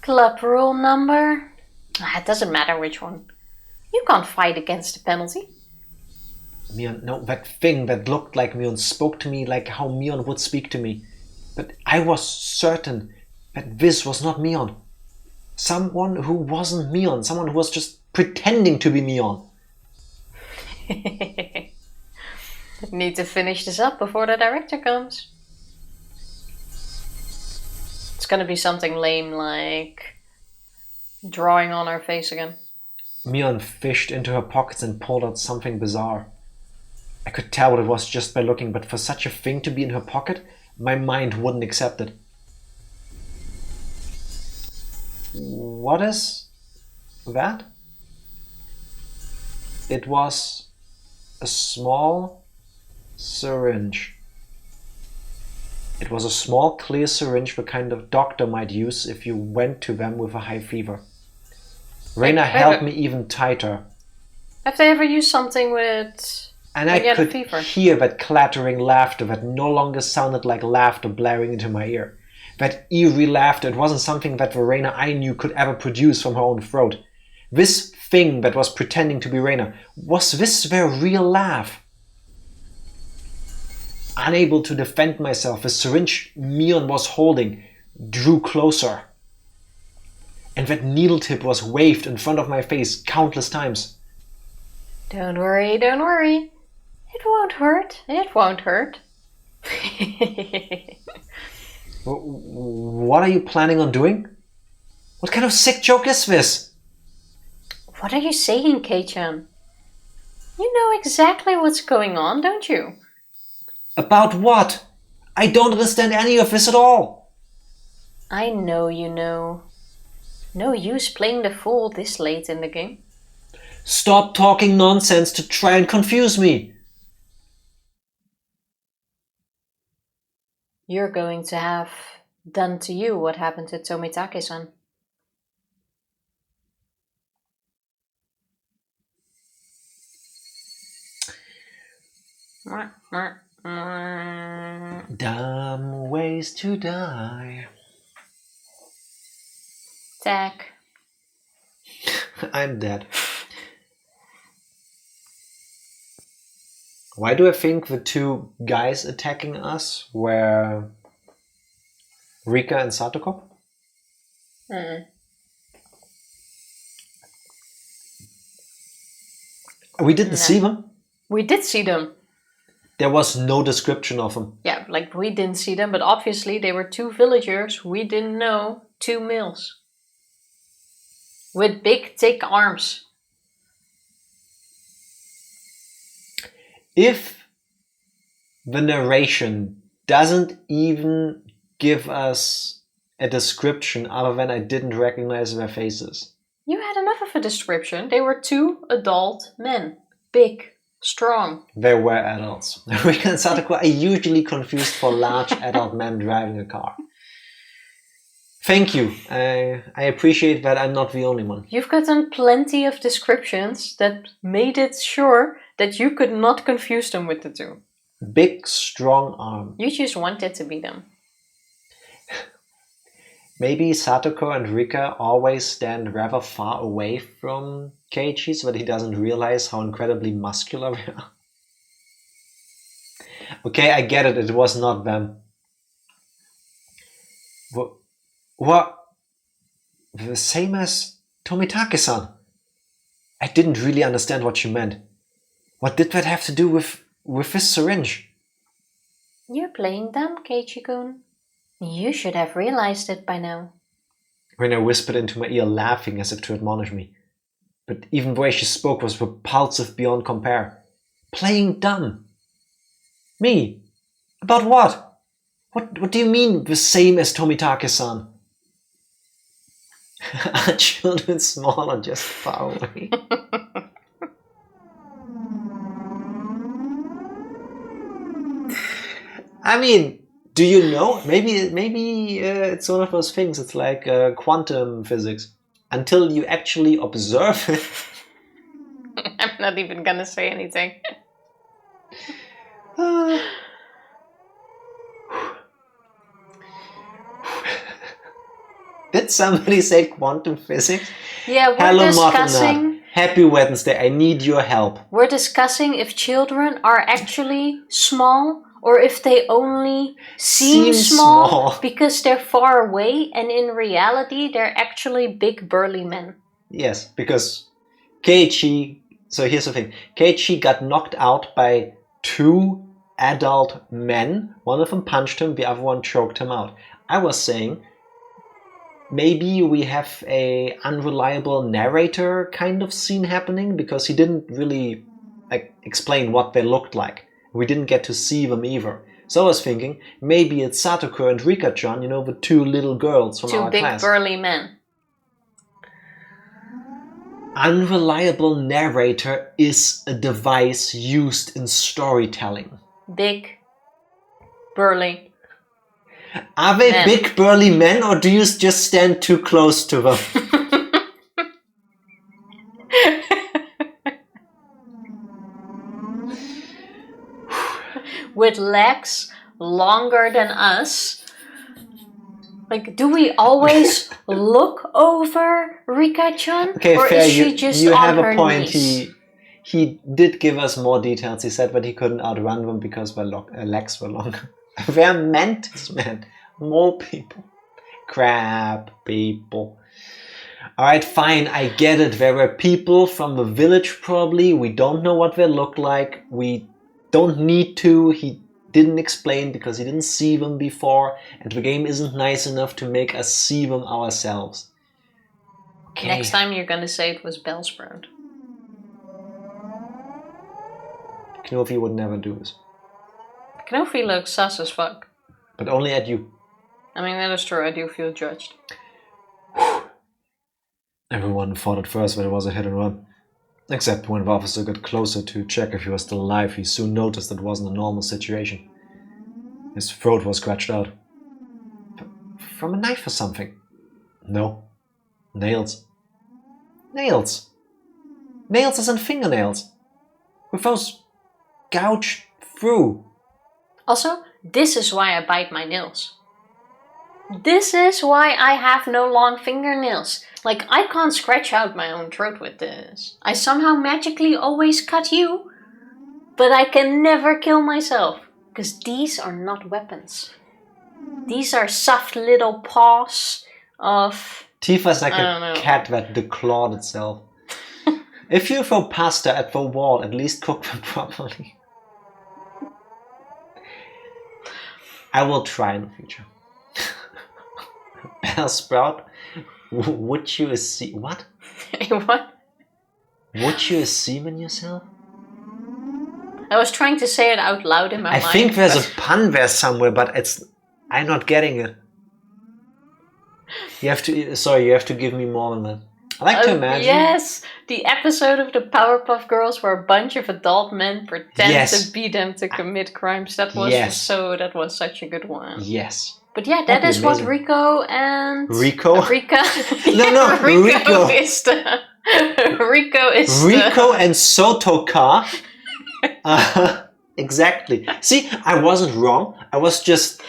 Club rule number? It doesn't matter which one. You can't fight against the penalty. Mion, no, that thing that looked like Mion spoke to me like how Mion would speak to me. But I was certain that this was not Mion. Someone who wasn't Mion. Someone who was just pretending to be Mion. Need to finish this up before the director comes. It's gonna be something lame like drawing on her face again. Mion fished into her pockets and pulled out something bizarre. I could tell what it was just by looking, but for such a thing to be in her pocket, my mind wouldn't accept it. What is that? It was a small syringe. It was a small clear syringe the kind of doctor might use if you went to them with a high fever. Reina held me even tighter. Have they ever used something with... And I could hear that clattering laughter that no longer sounded like laughter blaring into my ear. That eerie laughter, it wasn't something that the Reina I knew could ever produce from her own throat. This thing that was pretending to be Reina, was this their real laugh? Unable to defend myself, the syringe Mion was holding drew closer. And that needle tip was waved in front of my face countless times. Don't worry, don't worry. It won't hurt. It won't hurt. What are you planning on doing? What kind of sick joke is this? What are you saying, Kei-chan? You know exactly what's going on, don't you? About what? I don't understand any of this at all. I know you know. No use playing the fool this late in the game. Stop talking nonsense to try and confuse me. You're going to have done to you what happened to Tomitake-san. Dumb ways to die. Tack. I'm dead. Why do I think the two guys attacking us were Rika and Satoko? We didn't see them. We did see them. There was no description of them. Yeah, like we didn't see them, but obviously they were two villagers we didn't know, two males. With big, thick arms. If the narration doesn't even give us a description other than I didn't recognize their faces. You had enough of a description. They were two adult men. Big, strong. They were adults. Rika and Satoko are usually confused for large adult men driving a car. Thank you. I appreciate that I'm not the only one. You've gotten plenty of descriptions that made it sure that you could not confuse them with the two. Big, strong arm. You just wanted to be them. Maybe Satoko and Rika always stand rather far away from Keiichi so that he doesn't realize how incredibly muscular they are. Okay, I get it. It was not them. What? The same as Tomitake-san. I didn't really understand what you meant. What did that have to do with this syringe? You're playing dumb, Keiichi-kun. You should have realized it by now. Rena whispered into my ear, laughing as if to admonish me. But even the way she spoke was repulsive beyond compare. Playing dumb. Me? About what? What do you mean the same as Tomitake-san? Are children small or just far away? I mean, do you know? Maybe it's one of those things. It's like quantum physics. Until you actually observe it. I'm not even gonna say anything. Did somebody say quantum physics? Yeah, we're Hello, discussing... Martin. Happy Wednesday. I need your help. We're discussing if children are actually small or if they only seem small because they're far away and in reality they're actually big burly men. Yes, because Keiichi... So here's the thing. Keiichi got knocked out by 2 adult men. One of them punched him, the other one choked him out. I was saying... Maybe we have a unreliable narrator kind of scene happening because he didn't really explain what they looked like. We didn't get to see them either. So I was thinking, maybe it's Satoko and Rika-chan, you know, the 2 little girls from our class. 2 big burly men. Unreliable narrator is a device used in storytelling. Big, burly. Are they big burly men or do you just stand too close to them? With legs longer than us. Like, do we always look over Rika-chan? Okay, or fair. is she just you on have her a point. knees? He did give us more details. He said that he couldn't outrun them because their legs were longer. They're mantis, man. Mole people. Crab people. Alright, fine, I get it. There were people from the village probably. We don't know what they look like. We don't need to. He didn't explain because he didn't see them before. And the game isn't nice enough to make us see them ourselves. Okay. Next time you're gonna say it was Bellsprout. Knofi would never do this. Knofi looks sus as fuck. But only at you. I mean, that is true. I do feel judged. Everyone thought at first that it was a hit and run. Except when the officer got closer to check if he was still alive, he soon noticed that it wasn't a normal situation. His throat was scratched out. From a knife or something? No. Nails. Nails! Nails as in fingernails! With those gouged through. Also, this is why I bite my nails. This is why I have no long fingernails. Like, I can't scratch out my own throat with this. I somehow magically always cut you, but I can never kill myself. Because these are not weapons. These are soft little paws of... Tifa's like a cat that declawed itself. If you throw pasta at the wall, at least cook them properly. I will try in the future. Bellsprout, would you see what? What? Would you semen yourself? I was trying to say it out loud in my mind. I think there's a pun there somewhere, but I'm not getting it. You have to give me more than that. I like to imagine. Yes, the episode of the Powerpuff Girls where a bunch of adult men pretend to be them to commit crimes. That was such a good one. Yes. But yeah, that is what Rico and... Rico? Rika? No, Rico. Is the... Rico is Rico and Sotoka Exactly. See, I wasn't wrong. I was just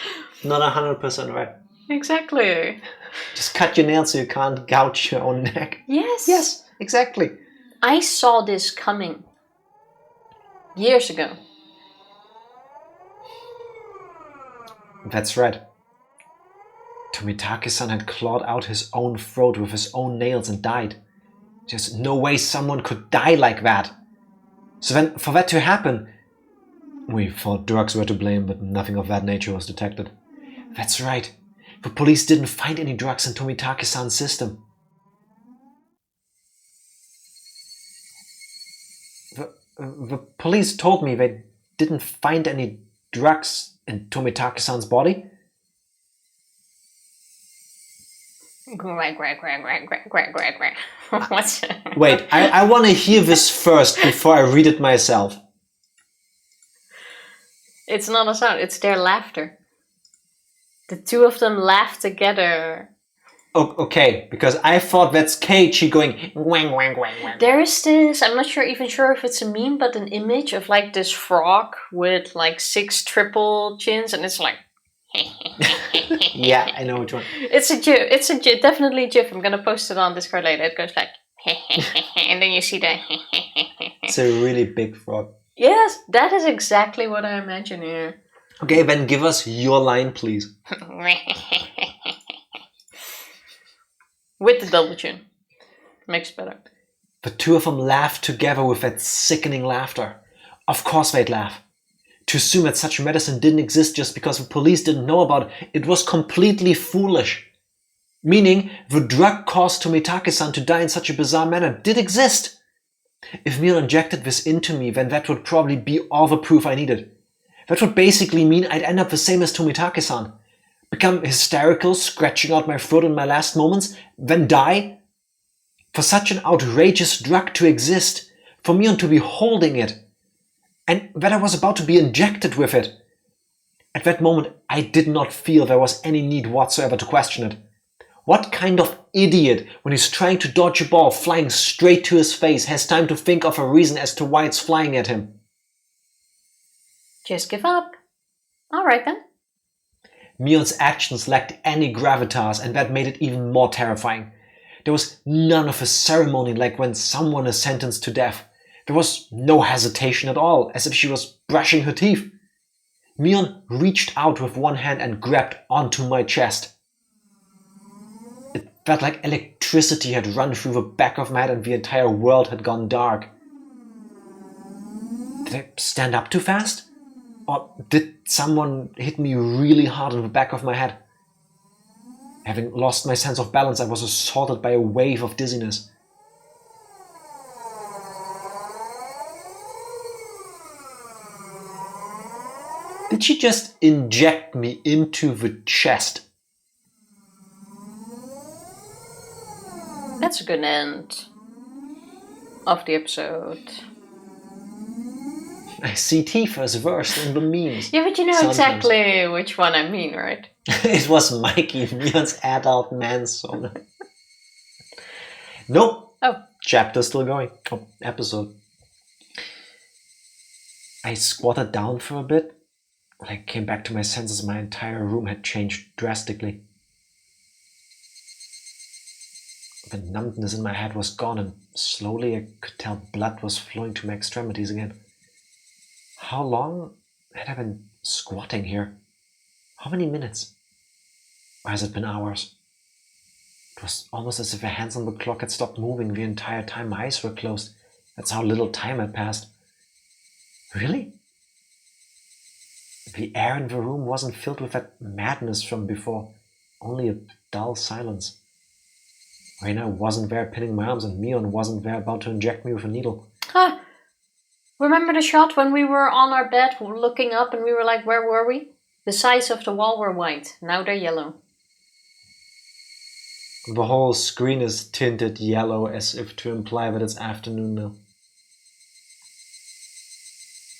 not 100% right. Exactly. Just cut your nails so you can't gouge your own neck. Yes. Yes, exactly. I saw this coming years ago. That's right. Tomitake-san had clawed out his own throat with his own nails and died. There's no way someone could die like that. So then, for that to happen, we thought drugs were to blame, but nothing of that nature was detected. That's right. The police didn't find any drugs in Tomitake-san's system. The police told me they didn't find any drugs in Tomitake-san's body. What's Wait, I want to hear this first before I read it myself. It's not a sound, it's their laughter. The two of them laugh together. Okay, because I thought that's Keiichi going wang wang wang wang. There is this, I'm not even sure if it's a meme, but an image of like this frog with like 6 triple chins, and it's like. Yeah, I know which one. It's a GIF. It's a GIF, definitely a GIF. I'm gonna post it on Discord later. It goes like, and then you see the. It's a really big frog. Yes, that is exactly what I imagine here. Okay, then give us your line, please. With the double chin. Makes it better. The two of them laughed together with that sickening laughter. Of course they'd laugh. To assume that such medicine didn't exist just because the police didn't know about it was completely foolish. Meaning, the drug caused Tomitake-san to die in such a bizarre manner did exist. If Mion injected this into me, then that would probably be all the proof I needed. That would basically mean I'd end up the same as Tomitake-san. Become hysterical, scratching out my throat in my last moments, then die? For such an outrageous drug to exist, for Mion to be holding it, and that I was about to be injected with it. At that moment, I did not feel there was any need whatsoever to question it. What kind of idiot, when he's trying to dodge a ball flying straight to his face, has time to think of a reason as to why it's flying at him? Just give up. Alright then. Mion's actions lacked any gravitas, and that made it even more terrifying. There was none of a ceremony like when someone is sentenced to death. There was no hesitation at all, as if she was brushing her teeth. Mion reached out with one hand and grabbed onto my chest. It felt like electricity had run through the back of my head and the entire world had gone dark. Did I stand up too fast? Or did someone hit me really hard on the back of my head? Having lost my sense of balance, I was assaulted by a wave of dizziness. Did she just inject me into the chest? That's a good end of the episode. I see teeth as worse in the memes. Yeah, but you know Sometimes. exactly which one I mean, right? It was Mikey, Mion's adult man-sona. Nope. Oh. Chapter's still going. Oh, episode. I squatted down for a bit. When I came back to my senses, my entire room had changed drastically. The numbness in my head was gone, and slowly I could tell blood was flowing to my extremities again. How long had I been squatting here? How many minutes? Or has it been hours? It was almost as if the hands on the clock had stopped moving the entire time my eyes were closed. That's how little time had passed. Really? The air in the room wasn't filled with that madness from before, only a dull silence. Reina wasn't there pinning my arms, and Mion wasn't there about to inject me with a needle. Huh. Remember the shot when we were on our bed looking up and we were like, where were we? The sides of the wall were white, now they're yellow. The whole screen is tinted yellow as if to imply that it's afternoon now.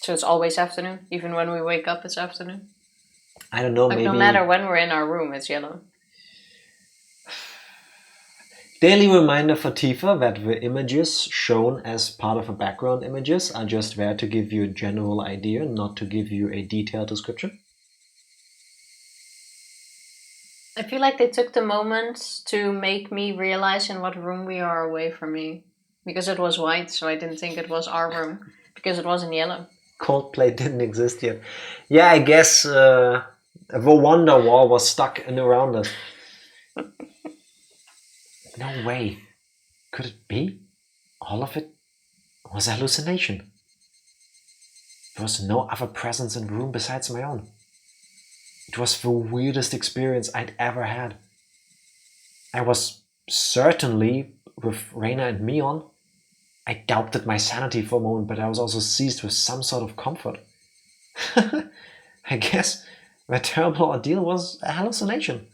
So it's always afternoon? Even when we wake up, it's afternoon? I don't know, like maybe... no matter when we're in our room, it's yellow. Daily reminder for Tifa that the images shown as part of the background images are just there to give you a general idea, not to give you a detailed description. I feel like they took the moment to make me realize in what room we are away from me. Because it was white, so I didn't think it was our room. Because it was in yellow. Coldplay didn't exist yet. Yeah, I guess the Wonder Wall was stuck in around us. No way. Could it be? All of it was a hallucination. There was no other presence in the room besides my own. It was the weirdest experience I'd ever had. I was certainly with Reina and Mion. I doubted my sanity for a moment, but I was also seized with some sort of comfort. I guess the terrible ordeal was a hallucination.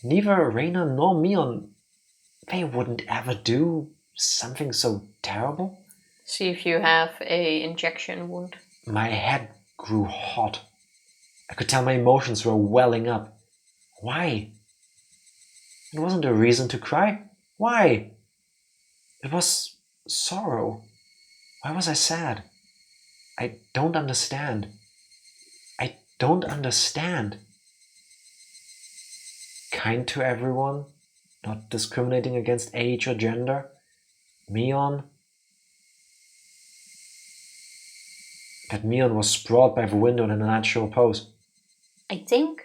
Neither Reina nor Mion, they wouldn't ever do something so terrible. See if you have a injection wound. My head grew hot. I could tell my emotions were welling up. Why? It wasn't a reason to cry. Why? It was sorrow. Why was I sad? I don't understand. I don't understand. Kind to everyone, not discriminating against age or gender. Mion. That Mion was sprawled by the window in a natural pose. I think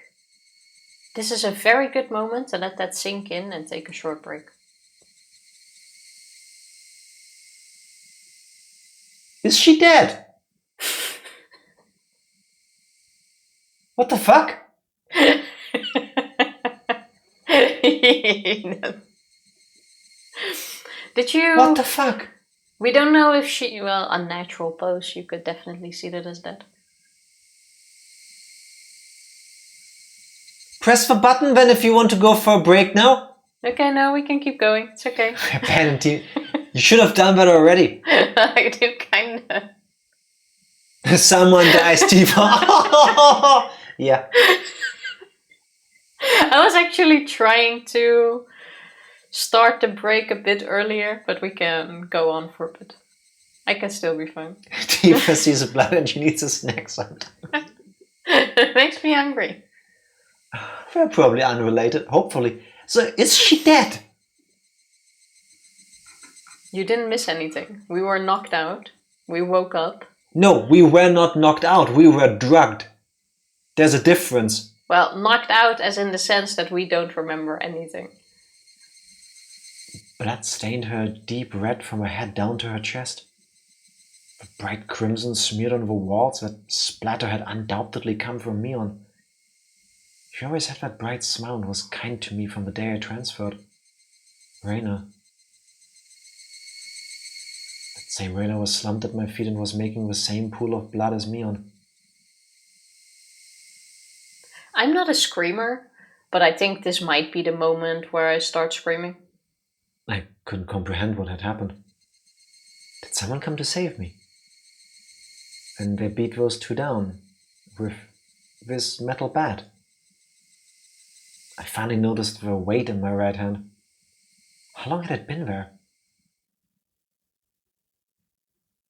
this is a very good moment to let that sink in and take a short break. Is she dead? What the fuck? Did you... What the fuck? We don't know if she... Well, unnatural pose, you could definitely see that as dead. Press the button then if you want to go for a break now. Okay, no, we can keep going. It's okay. Abandoned. You should have done that already. I do kinda. Someone dies, Tifa. Yeah. I was actually trying to start the break a bit earlier, but we can go on for a bit. I can still be fine. Tifa sees blood and she needs a snack sometime. It makes me hungry. They're probably unrelated, hopefully. So, is she dead? You didn't miss anything. We were knocked out. We woke up. No, we were not knocked out. We were drugged. There's a difference. Well, knocked out as in the sense that we don't remember anything. Blood stained her deep red from her head down to her chest. The bright crimson smeared on the walls. That splatter had undoubtedly come from Mion. She always had that bright smile and was kind to me from the day I transferred. Reina. That same Reina was slumped at my feet and was making the same pool of blood as Mion. I'm not a screamer, but I think this might be the moment where I start screaming. I couldn't comprehend what had happened. Did someone come to save me? And they beat those two down with this metal bat. I finally noticed the weight in my right hand. How long had it been there?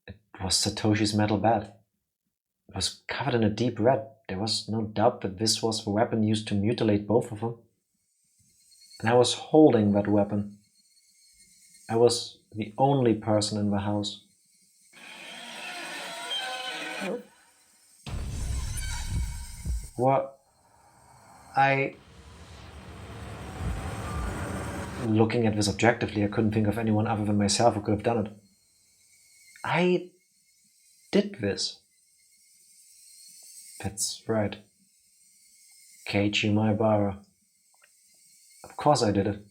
It was Satoshi's metal bat. It was covered in a deep red. There was no doubt that this was the weapon used to mutilate both of them. And I was holding that weapon. I was the only person in the house. Nope. What? Looking at this objectively, I couldn't think of anyone other than myself who could have done it. I did this. That's right. Keiichi Maebara. Of course I did it.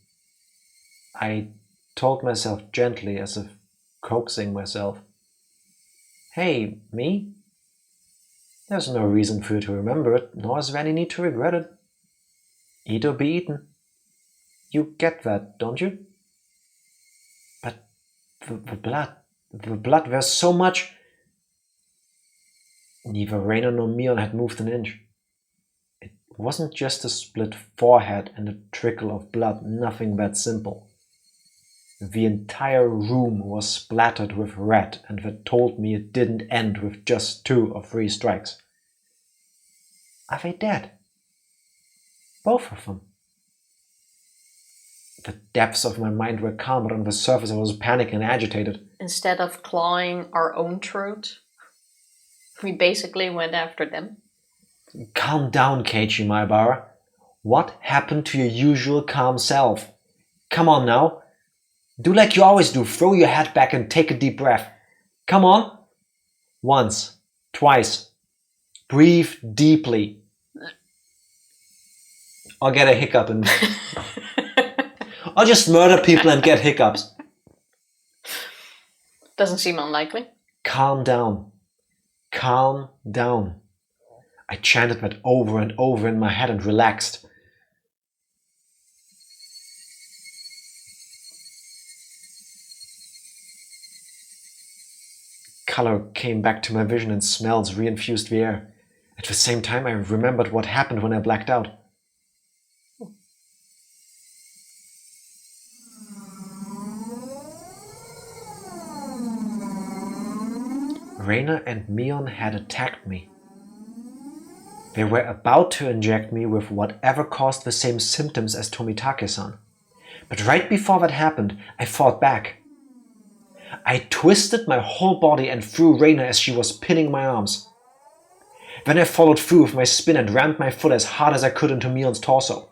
I told myself gently, as if coaxing myself. Hey, me? There's no reason for you to remember it, nor is there any need to regret it. Eat or be eaten. You get that, don't you? But the blood, there's so much. Neither Reina nor Mion had moved an inch. It wasn't just a split forehead and a trickle of blood, nothing that simple. The entire room was splattered with red, and that told me it didn't end with just 2 or 3 strikes. Are they dead? Both of them. The depths of my mind were calm, but on the surface I was panicked and agitated. Instead of clawing our own throat, we basically went after them. Calm down, Keiichi Maebara. What happened to your usual calm self? Come on now. Do like you always do. Throw your head back and take a deep breath. Come on. Once. Twice. Breathe deeply. Or get a hiccup and... or just murder people and get hiccups. Doesn't seem unlikely. Calm down. Calm down. I chanted that over and over in my head and relaxed. Color came back to my vision and smells reinfused the air. At the same time, I remembered what happened when I blacked out. Reina and Mion had attacked me. They were about to inject me with whatever caused the same symptoms as Tomitake-san. But right before that happened, I fought back. I twisted my whole body and threw Reina as she was pinning my arms. Then I followed through with my spin and rammed my foot as hard as I could into Mion's torso.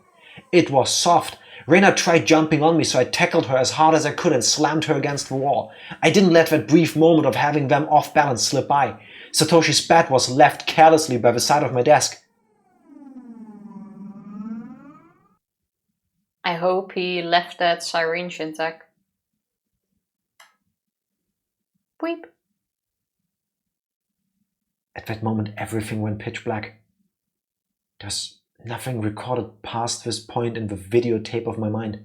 It was soft. Reina tried jumping on me, so I tackled her as hard as I could and slammed her against the wall. I didn't let that brief moment of having them off balance slip by. Satoshi's bat was left carelessly by the side of my desk. I hope he left that syringe intact. Weep. At that moment, everything went pitch black. There's nothing recorded past this point in the videotape of my mind.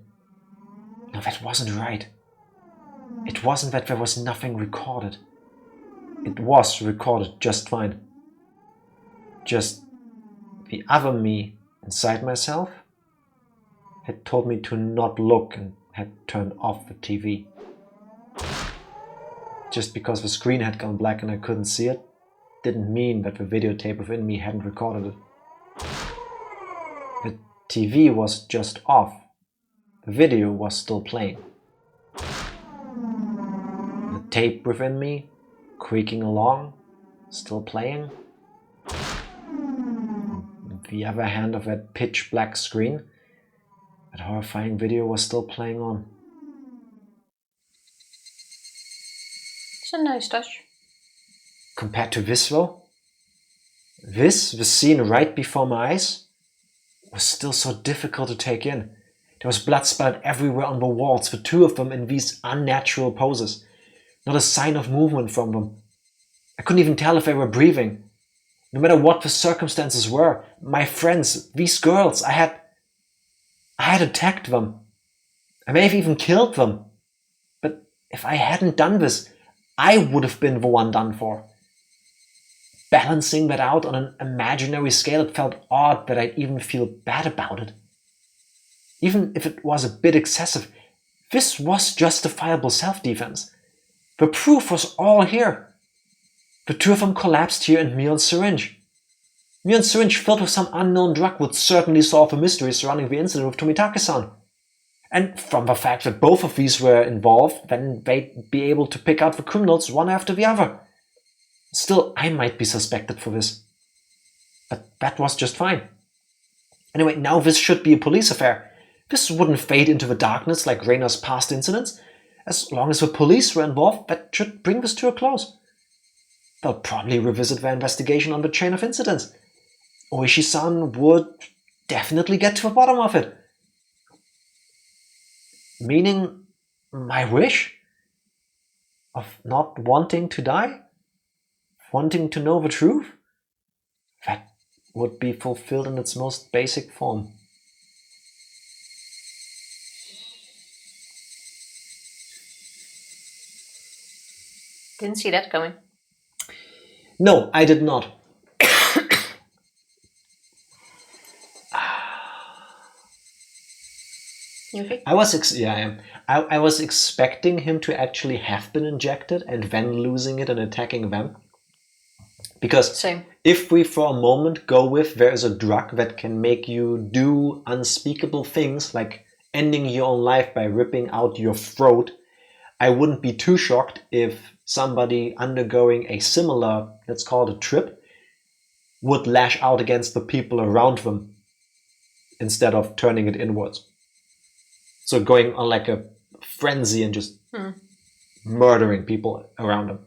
No, that wasn't right. It wasn't that there was nothing recorded. It was recorded just fine. Just the other me inside myself had told me to not look and had turned off the TV. Just because the screen had gone black and I couldn't see it, didn't mean that the videotape within me hadn't recorded it. The TV was just off. The video was still playing. The tape within me, creaking along, still playing. The other hand of that pitch black screen, that horrifying video was still playing on. It's a nice touch. Compared to this though, the scene right before my eyes, was still so difficult to take in. There was blood splattered everywhere on the walls, the 2 of them in these unnatural poses. Not a sign of movement from them. I couldn't even tell if they were breathing. No matter what the circumstances were, my friends, these girls, I had attacked them. I may have even killed them. But if I hadn't done this, I would have been the one done for. Balancing that out on an imaginary scale, it felt odd that I'd even feel bad about it. Even if it was a bit excessive, this was justifiable self-defense. The proof was all here. The 2 of them collapsed here in Mion's syringe. Mion's syringe filled with some unknown drug would certainly solve the mystery surrounding the incident with Tomitake-san. And from the fact that both of these were involved, then they'd be able to pick out the criminals one after the other. Still, I might be suspected for this. But that was just fine. Anyway, now this should be a police affair. This wouldn't fade into the darkness like Reina's past incidents. As long as the police were involved, that should bring this to a close. They'll probably revisit their investigation on the chain of incidents. Ooishi-san would definitely get to the bottom of it. Meaning, my wish? Of not wanting to die? Wanting to know the truth? That would be fulfilled in its most basic form. Didn't see that coming. No, I did not. You think? I am. I was expecting him to actually have been injected and then losing it and attacking them. Because Same. if we for a moment go with there is a drug that can make you do unspeakable things, like ending your own life by ripping out your throat, I wouldn't be too shocked if somebody undergoing a similar, let's call it a trip, would lash out against the people around them instead of turning it inwards. So going on like a frenzy and just murdering people around him.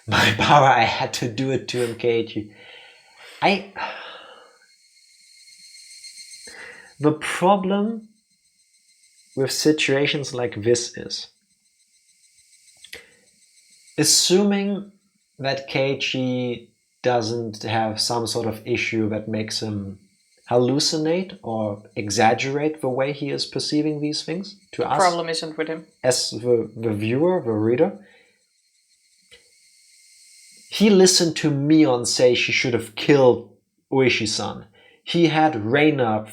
Maebara, I had to do it to him, Keiichi. The problem with situations like this is, assuming that Keiichi doesn't have some sort of issue that makes him hallucinate or exaggerate the way he is perceiving these things to us. The problem isn't with him. As the viewer, the reader. He listened to Mion say she should have killed ooishi-san. He had Reina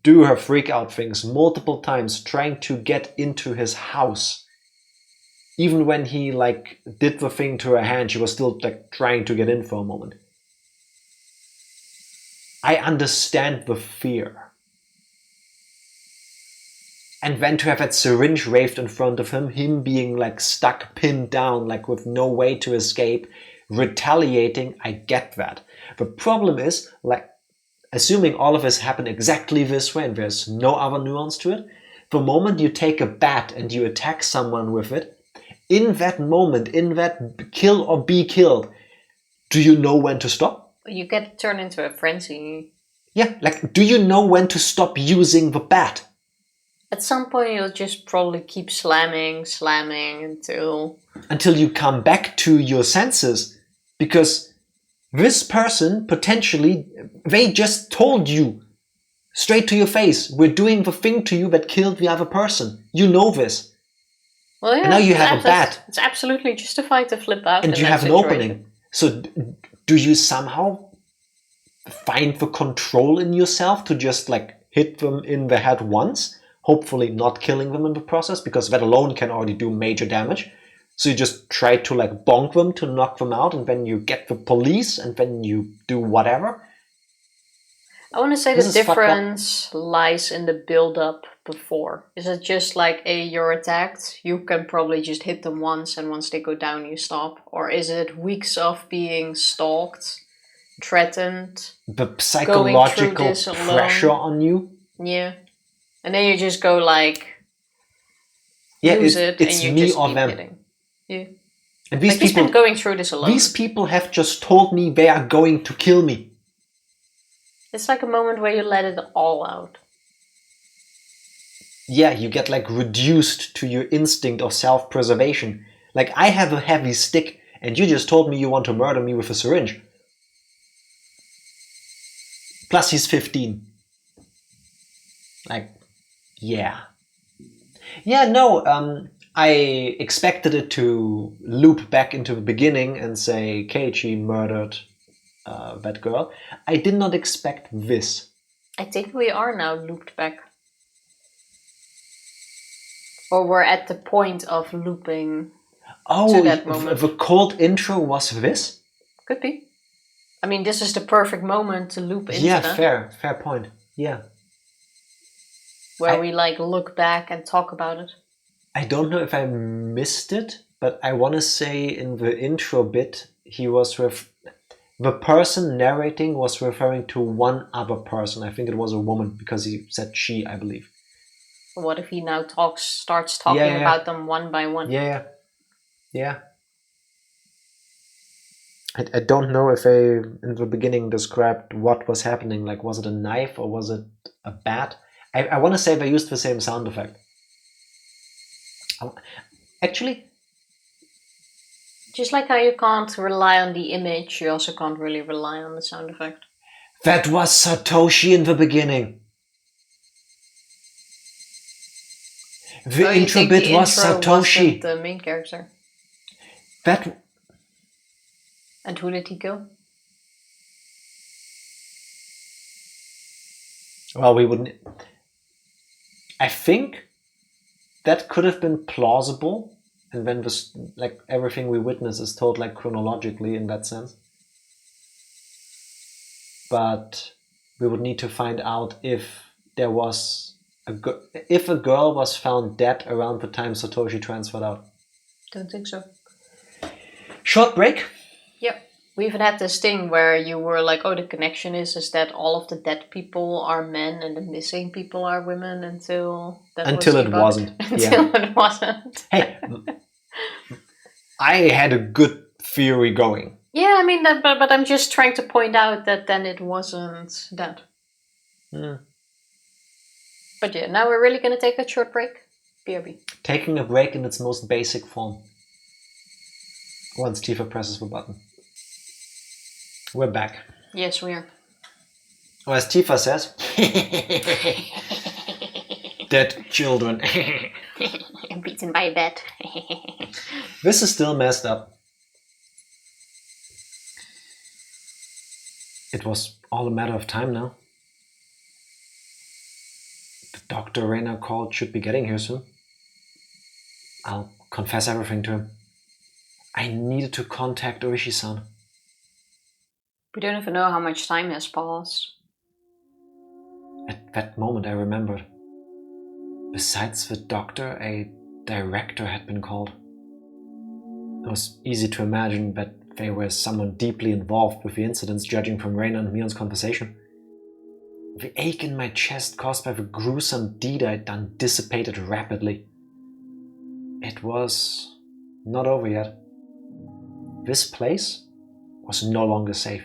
do her freak out things multiple times trying to get into his house. Even when he did the thing to her hand, she was still trying to get in for a moment. I understand the fear. And then to have that syringe waved in front of him being stuck, pinned down, with no way to escape, retaliating, I get that. The problem is, assuming all of this happened exactly this way and there's no other nuance to it, the moment you take a bat and you attack someone with it, in that moment, in that kill or be killed, do you know when to stop? You get turned into a frenzy. Yeah, do you know when to stop using the bat? At some point you'll just probably keep slamming until you come back to your senses, because this person potentially, they just told you straight to your face, we're doing the thing to you that killed the other person. You know this. Well, yeah, and now you have a bat. It's absolutely justified to flip out. And you have an opening. So do you somehow find the control in yourself to just hit them in the head once? Hopefully not killing them in the process, because that alone can already do major damage. So you just try to bonk them to knock them out, and then you get the police, and then you do whatever. I want to say the difference lies in the build-up before. Is it just you're attacked, you can probably just hit them once, and once they go down you stop? Or is it weeks of being stalked, threatened, the psychological pressure on you? Yeah. And then you just go it's and you me just or keep them. hitting. Yeah. And these he's been going through this alone. These people have just told me they are going to kill me. It's a moment where you let it all out. Yeah, you get reduced to your instinct of self-preservation. I have a heavy stick and you just told me you want to murder me with a syringe. Plus he's 15. Yeah. Yeah, no, I expected it to loop back into the beginning and say Keiichi murdered that girl. I did not expect this. I think we are now looped back. Or we're at the point of looping to that moment. The cold intro was this? Could be. I mean, this is the perfect moment to loop into that. Yeah, fair point. Yeah. Where we look back and talk about it. I don't know if I missed it, but I want to say in the intro bit, the person narrating was referring to one other person. I think it was a woman, because he said she, I believe. What if he now starts talking about them one by one? Yeah. I don't know if I, in the beginning, described what was happening. Was it a knife or was it a bat? I want to say they used the same sound effect. Actually, just like how you can't rely on the image, you also can't really rely on the sound effect. That was Satoshi in the beginning. The intro bit was Satoshi. The main character. And who did he kill? Well, we wouldn't. I think that could have been plausible, and when this, like, everything we witness is told like chronologically in that sense. But we would need to find out if there was if a girl was found dead around the time Satoshi transferred out. Don't think so. Short break. Yep. We even had this thing where you were like, oh, the connection is that all of the dead people are men and the missing people are women until it wasn't. Until it wasn't. Hey, I had a good theory going. Yeah, I mean, but I'm just trying to point out that then it wasn't that. But yeah, now we're really going to take a short break. BRB. Taking a break in its most basic form. Once Tifa presses the button. We're back. Yes, we are. Or as Tifa says, dead children. Beaten by a bat. This is still messed up. It was all a matter of time now. The doctor Reina called should be getting here soon. I'll confess everything to him. I needed to contact ooishi-san. We don't even know how much time has passed. At that moment I remembered. Besides the doctor, a director had been called. It was easy to imagine that they were someone deeply involved with the incidents, judging from Reina and Mion's conversation. The ache in my chest caused by the gruesome deed I'd done dissipated rapidly. It was not over yet. This place was no longer safe.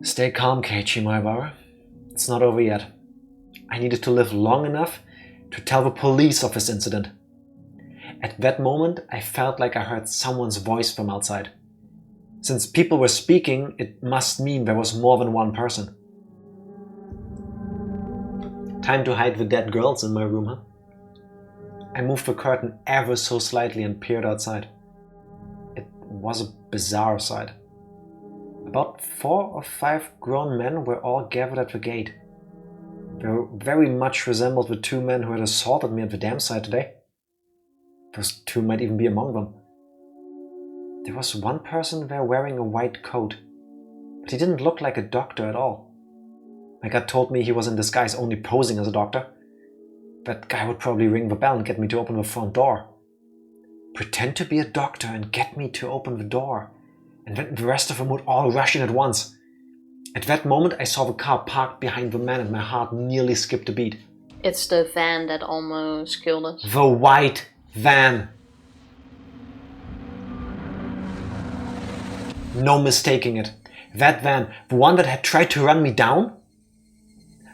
Stay calm, Keiichi Maebara. It's not over yet. I needed to live long enough to tell the police of this incident. At that moment, I felt like I heard someone's voice from outside. Since people were speaking, it must mean there was more than one person. Time to hide the dead girls in my room, huh? I moved the curtain ever so slightly and peered outside. It was a bizarre sight. About 4 or 5 grown men were all gathered at the gate. They very much resembled the 2 men who had assaulted me at the dam site today. Those 2 might even be among them. There was one person there wearing a white coat, but he didn't look like a doctor at all. My gut told me he was in disguise, only posing as a doctor. That guy would probably ring the bell and get me to open the front door. Pretend to be a doctor and get me to open the door. And then the rest of them would all rush in at once. At that moment I saw the car parked behind the man and my heart nearly skipped a beat. It's the van that almost killed us. The white van. No mistaking it. That van, the one that had tried to run me down?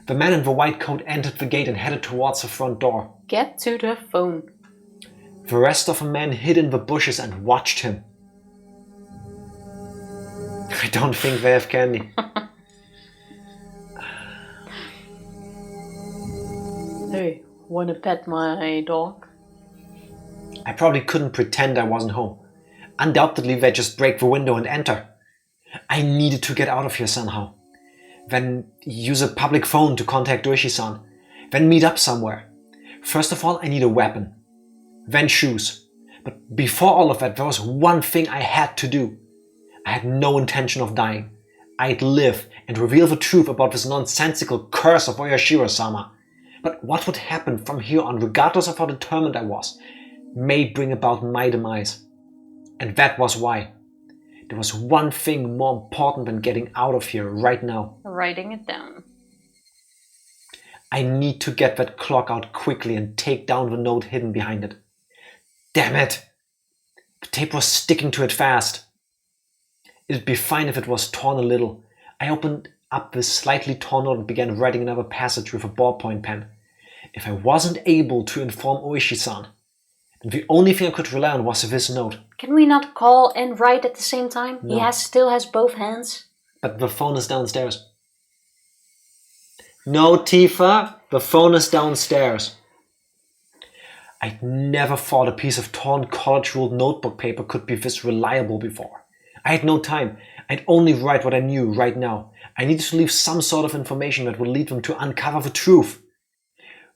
The man in the white coat entered the gate and headed towards the front door. Get to the phone. The rest of the men hid in the bushes and watched him. I don't think they have candy. Hey, wanna pet my dog? I probably couldn't pretend I wasn't home. Undoubtedly they'd just break the window and enter. I needed to get out of here somehow. Then use a public phone to contact ooishi-san. Then meet up somewhere. First of all, I need a weapon. Then shoes. But before all of that, there was one thing I had to do. I had no intention of dying. I'd live and reveal the truth about this nonsensical curse of Oyashiro-sama. But what would happen from here on, regardless of how determined I was, may bring about my demise. And that was why. There was one thing more important than getting out of here right now. Writing it down. I need to get that clock out quickly and take down the note hidden behind it. Damn it! The tape was sticking to it fast. It'd be fine if it was torn a little. I opened up the slightly torn note and began writing another passage with a ballpoint pen. If I wasn't able to inform ooishi-san, then the only thing I could rely on was this note. Can we not call and write at the same time? No. He still has both hands. But the phone is downstairs. No, Tifa, the phone is downstairs. I'd never thought a piece of torn college-ruled notebook paper could be this reliable before. I had no time. I'd only write what I knew right now. I needed to leave some sort of information that would lead them to uncover the truth.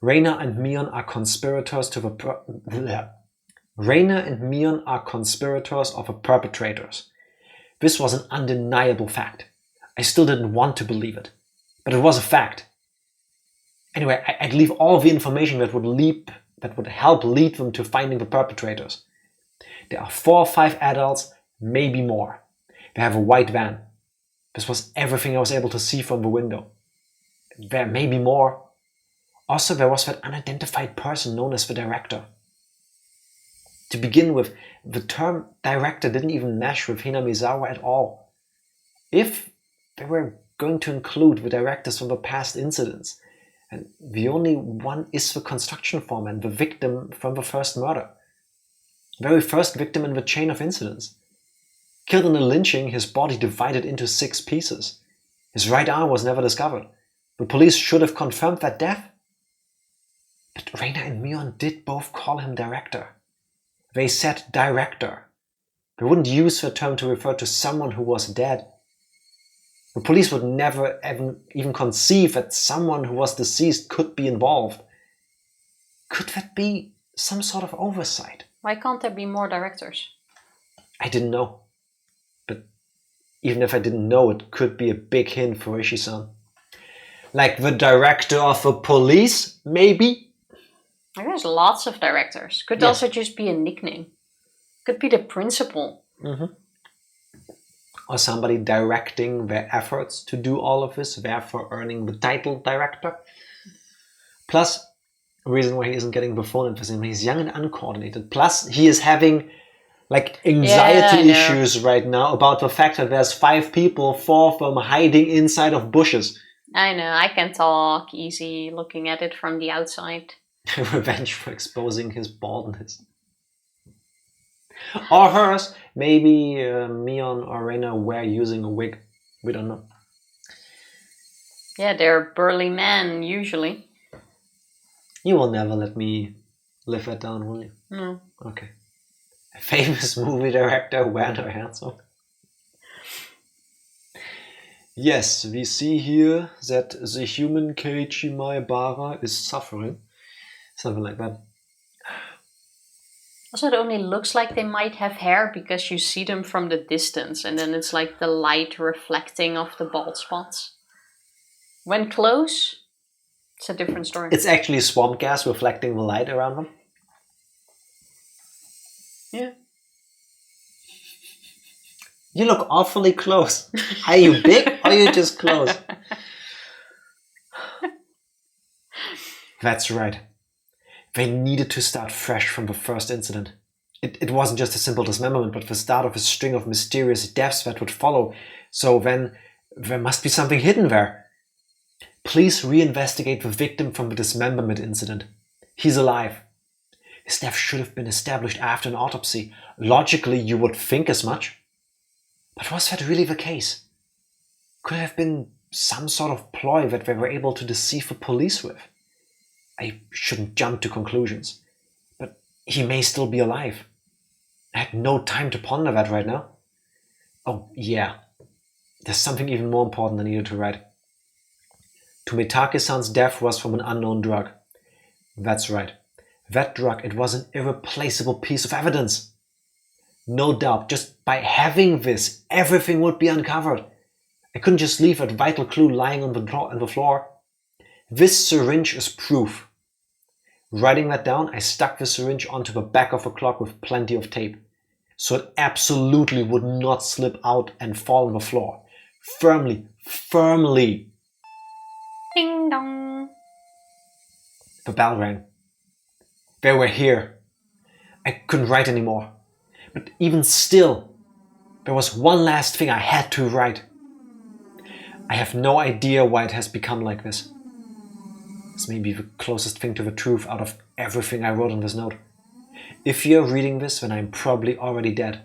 Reina and Mion are conspirators to the Reina and Mion are conspirators of the perpetrators. This was an undeniable fact. I still didn't want to believe it, but it was a fact. Anyway, I'd leave all the information that would help lead them to finding the perpetrators. There are 4 or 5 adults, maybe more. They have a white van. This was everything I was able to see from the window. There may be more. Also, there was that unidentified person known as the director. To begin with, the term director didn't even mesh with Hinamizawa at all. If they were going to include the directors from the past incidents, and the only one is the construction foreman, the victim from the first murder. Very first victim in the chain of incidents. Killed in a lynching, his body divided into 6 pieces. His right arm was never discovered. The police should have confirmed that death. But Reina and Mion did both call him director. They said director. They wouldn't use the term to refer to someone who was dead. The police would never even conceive that someone who was deceased could be involved. Could that be some sort of oversight? Why can't there be more directors? I didn't know. But even if I didn't know, it could be a big hint for ooishi-san. Like the director of the police, maybe? There's lots of directors. Could also just be a nickname. Could be the principal. Mm-hmm. Or somebody directing their efforts to do all of this, therefore earning the title director. Plus, the reason why he isn't getting the phone in for him, he's young and uncoordinated. Plus, he is having like anxiety issues right now about the fact that there's 5 people, 4 of them hiding inside of bushes. I know, I can talk easy looking at it from the outside. Revenge for exposing his baldness. Or hers. Maybe Mion or Reina were using a wig. We don't know. Yeah, they're burly men, usually. You will never let me live that down, will you? No. Okay. A famous movie director, Werner Herzog. Yes, we see here that the human Keiichi Maebara is suffering. Something like that. Also, it only looks like they might have hair because you see them from the distance and then it's like the light reflecting off the bald spots. When close, it's a different story. It's actually swamp gas reflecting the light around them. Yeah. You look awfully close. Are you big or are you just close? That's right. They needed to start fresh from the first incident. It wasn't just a simple dismemberment, but the start of a string of mysterious deaths that would follow. So then, there must be something hidden there. Please reinvestigate the victim from the dismemberment incident. He's alive. His death should have been established after an autopsy. Logically, you would think as much. But was that really the case? Could it have been some sort of ploy that they were able to deceive the police with? I shouldn't jump to conclusions, but he may still be alive. I had no time to ponder that right now. Oh, yeah. There's something even more important I needed to write. Tumitake-san's death was from an unknown drug. That's right. That drug, it was an irreplaceable piece of evidence. No doubt, just by having this, everything would be uncovered. I couldn't just leave that vital clue lying on the floor. This syringe is proof. Writing that down, I stuck the syringe onto the back of the clock with plenty of tape, so it absolutely would not slip out and fall on the floor. Firmly, firmly. Ding dong. The bell rang. They were here. I couldn't write anymore. But even still, there was one last thing I had to write. I have no idea why it has become like this. This may be the closest thing to the truth out of everything I wrote on this note. If you're reading this, then I'm probably already dead.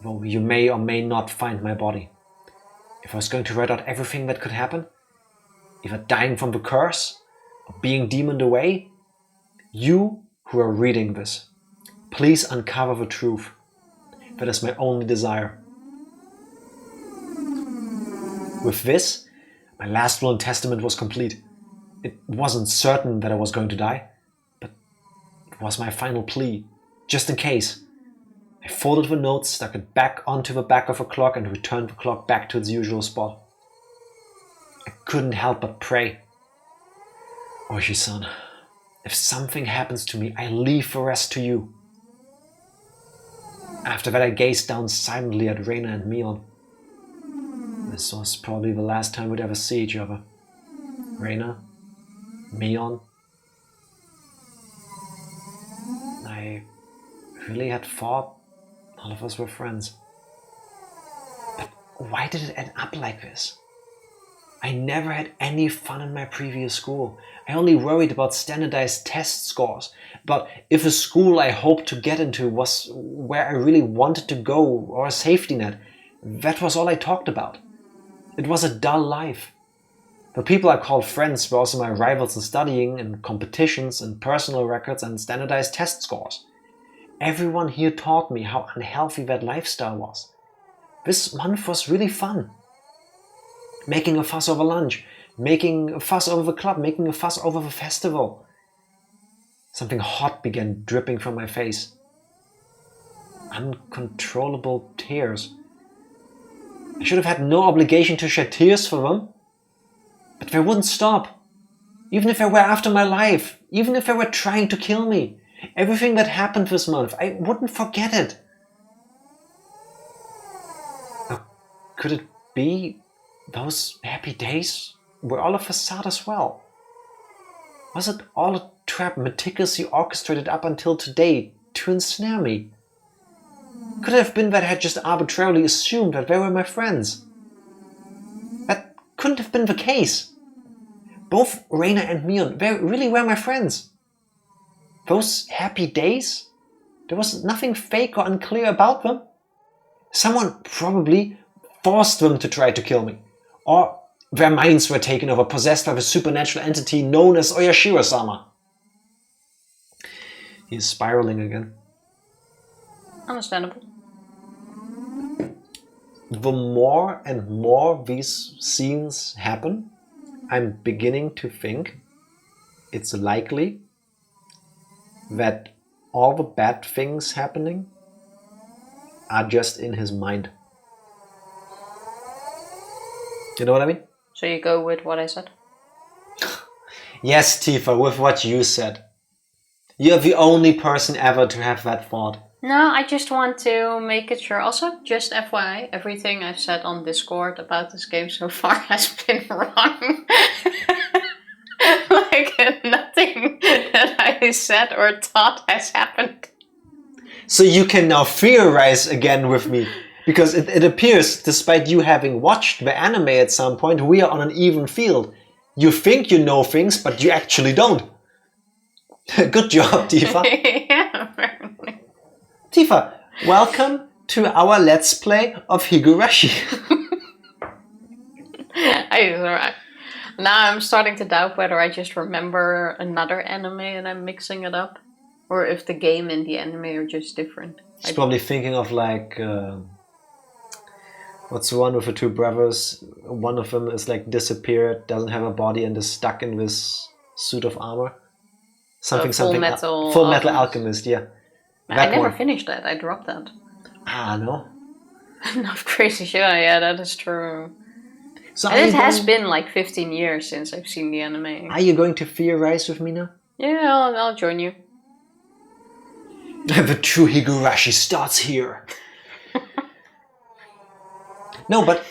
Though you may or may not find my body. If I was going to write out everything that could happen, either dying from the curse, or being demoned away, you who are reading this, please uncover the truth. That is my only desire. With this, my last will and testament was complete. It wasn't certain that I was going to die, but it was my final plea, just in case. I folded the note, stuck it back onto the back of a clock and returned the clock back to its usual spot. I couldn't help but pray. Ooishi-san, if something happens to me, I leave the rest to you. After that I gazed down silently at Reina and Mion. This was probably the last time we'd ever see each other. Reina, Mion. I really had thought all of us were friends. But why did it end up like this? I never had any fun in my previous school. I only worried about standardized test scores. But if a school I hoped to get into was where I really wanted to go, or a safety net, that was all I talked about. It was a dull life. The people I called friends were also my rivals in studying, in competitions, in personal records and standardized test scores. Everyone here taught me how unhealthy that lifestyle was. This month was really fun. Making a fuss over lunch, making a fuss over the club, making a fuss over the festival. Something hot began dripping from my face. Uncontrollable tears. I should have had no obligation to shed tears for them. But they wouldn't stop. Even if they were after my life, even if they were trying to kill me. Everything that happened this month, I wouldn't forget it. Could it be those happy days were all a facade as well? Was it all a trap meticulously orchestrated up until today to ensnare me? Could it have been that I had just arbitrarily assumed that they were my friends? That couldn't have been the case. Both Reina and Mion, they really were my friends. Those happy days? There was nothing fake or unclear about them. Someone probably forced them to try to kill me. Or their minds were taken over, possessed by the supernatural entity known as oyashiro-sama. He is spiraling again. Understandable. The more and more these scenes happen, I'm beginning to think it's likely that all the bad things happening are just in his mind. You know what I mean? So you go with what I said? Yes, Tifa, with what you said. You're the only person ever to have that thought. No, I just want to make it sure. Also, just FYI, everything I've said on Discord about this game so far has been wrong. Like, nothing that I said or thought has happened. So you can now theorize again with me. Because it appears, despite you having watched the anime at some point, we are on an even field. You think you know things, but you actually don't. Good job, Tifa. Yeah. Tifa, welcome to our Let's Play of Higurashi. Now I'm starting to doubt whether I just remember another anime and I'm mixing it up. Or if the game and the anime are just different. He's probably thinking of like... what's the one with the two brothers? One of them is like disappeared, doesn't have a body and is stuck in this suit of armor. Full Metal Alchemist, yeah. I never finished that, I dropped that. Ah, no? I'm not crazy sure, yeah, that is true. So and it has been like 15 years since I've seen the anime. Are you going to theorize with me now? Yeah, I'll join you. The true Higurashi starts here. No, but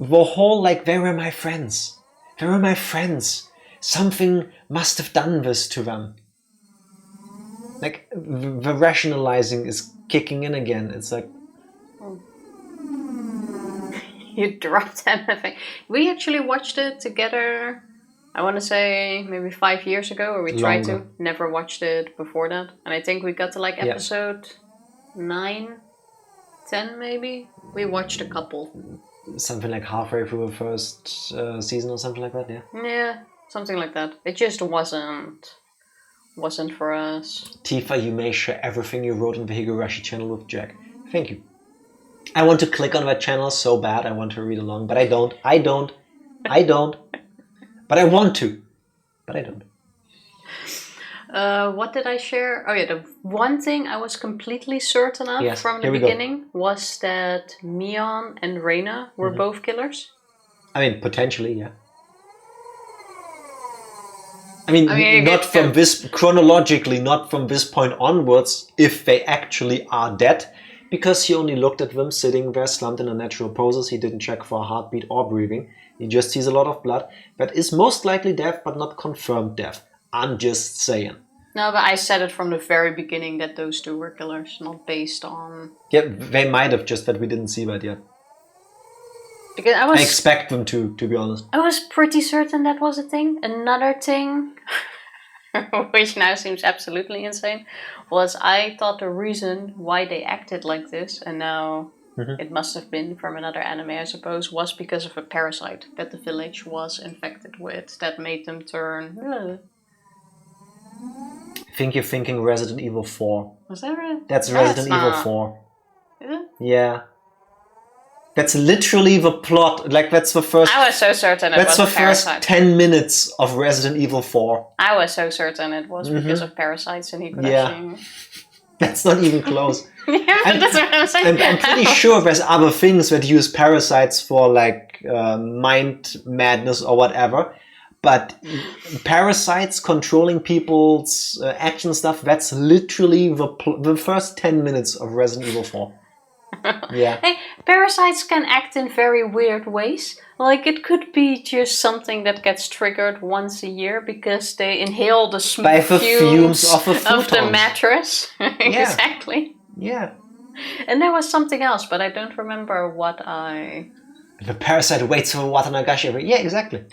the whole, like, they were my friends. They were my friends. Something must have done this to them. Like, the rationalizing is kicking in again. It's like... You dropped anything. We actually watched it together, I want to say maybe 5 years ago, or we tried to. Never watched it before that. And I think we got to like episode 9, 10 maybe. We watched a couple. Something like halfway through the first season or something like that, yeah? Yeah, something like that. It just wasn't for us. Tifa, you may share everything you wrote on the Higurashi channel with Jack. Thank you. I want to click on that channel so bad I want to read along, but I don't. But I want to. But I don't. What did I share? Oh yeah, the one thing I was completely certain of from the beginning was that Mion and Reina were both killers. I mean, potentially, yeah. I mean not from this, chronologically, not from this point onwards, if they actually are dead, because he only looked at them sitting there slumped in a natural poses. He didn't check for a heartbeat or breathing. He just sees a lot of blood. That is most likely death, but not confirmed death. I'm just saying. No, but I said it from the very beginning that those two were killers, not based on... Yeah, they might have, just that we didn't see that yet. Because I expect them to be honest. I was pretty certain that was a thing. Another thing, which now seems absolutely insane, was I thought the reason why they acted like this, and now it must have been from another anime, I suppose, was because of a parasite that the village was infected with that made them turn... I think you're thinking Resident Evil 4. Was that right? That's Resident Evil 4. Is it? Yeah. That's literally the plot. Like, that's the first... I was so certain it was a parasite. That's the first 10 minutes of Resident Evil 4. I was so certain it was because of parasites in Higurashi. Yeah. That's not even close. Yeah, but that's what I'm saying. I'm pretty sure there's other things that use parasites for, like, mind madness or whatever. But parasites controlling people's action stuff, that's literally the first 10 minutes of Resident Evil 4. Yeah. Hey, parasites can act in very weird ways. Like, it could be just something that gets triggered once a year because they inhale the fumes of the mattress. Exactly. Yeah. And there was something else, but I don't remember what I... The parasite waits for Watanagashi. Yeah, exactly.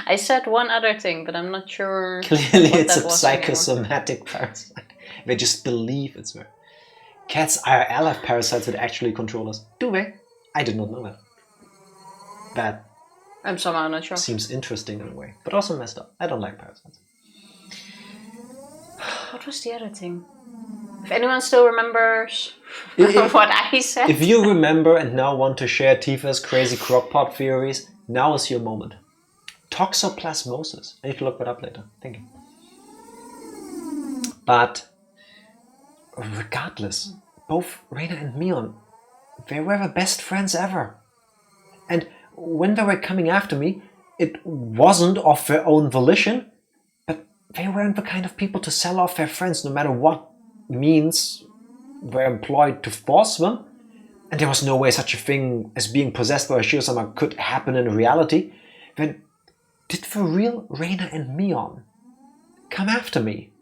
I said one other thing, but I'm not sure. Clearly it's a psychosomatic parasite. They just believe it's there. Cats IRL have parasites that actually control us. Do they? I did not know that. That I'm somehow not sure. Seems interesting in a way, but also messed up. I don't like parasites. What was the other thing? If anyone still remembers what I said. If you remember and now want to share Tifa's crazy crockpot theories, now is your moment. Toxoplasmosis. I need to look that up later. Thank you. But regardless, both Reina and Mion, they were the best friends ever. And when they were coming after me, it wasn't of their own volition, but they weren't the kind of people to sell off their friends no matter what means were employed to force them. And there was no way such a thing as being possessed by oyashiro-sama could happen in reality. Then did the real Reina and Mion come after me?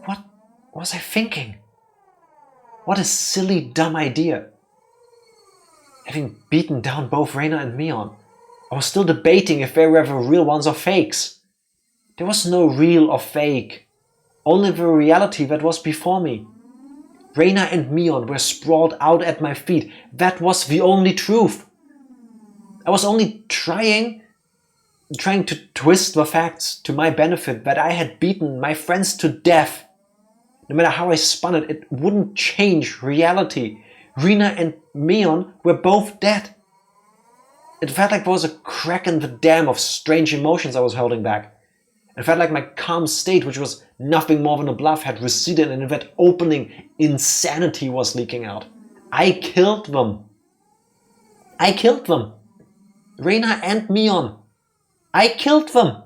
What was I thinking? What a silly, dumb idea. Having beaten down both Reina and Mion, I was still debating if they were the real ones or fakes. There was no real or fake, only the reality that was before me. Reina and Mion were sprawled out at my feet. That was the only truth. I was only trying to twist the facts to my benefit that I had beaten my friends to death. No matter how I spun it, it wouldn't change reality. Reina and Mion were both dead. It felt like there was a crack in the dam of strange emotions I was holding back. It felt like my calm state, which was nothing more than a bluff, had receded, and in that opening, insanity was leaking out. I killed them. I killed them. Reina and Mion. I killed them.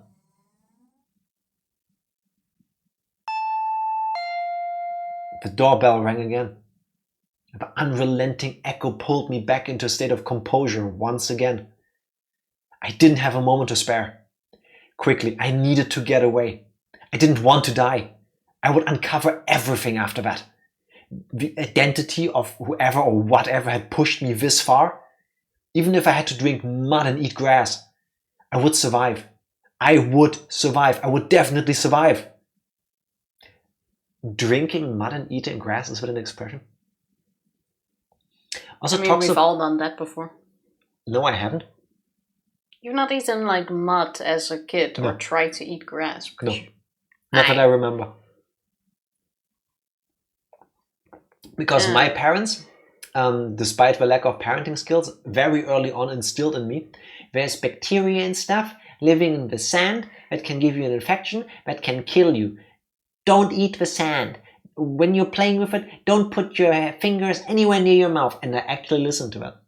The doorbell rang again. The unrelenting echo pulled me back into a state of composure once again. I didn't have a moment to spare. Quickly, I needed to get away. I didn't want to die. I would uncover everything after that. The identity of whoever or whatever had pushed me this far. Even if I had to drink mud and eat grass, I would survive. I would survive. I would definitely survive. Drinking mud and eating grass, is that an expression? Also, we've all done that before. No, I haven't. You've not eaten like mud as a kid or tried to eat grass? No, not that I remember. Because my parents despite the lack of parenting skills, very early on instilled in me, there's bacteria and stuff living in the sand that can give you an infection that can kill you. Don't eat the sand. When you're playing with it, don't put your fingers anywhere near your mouth. And I actually listened to that.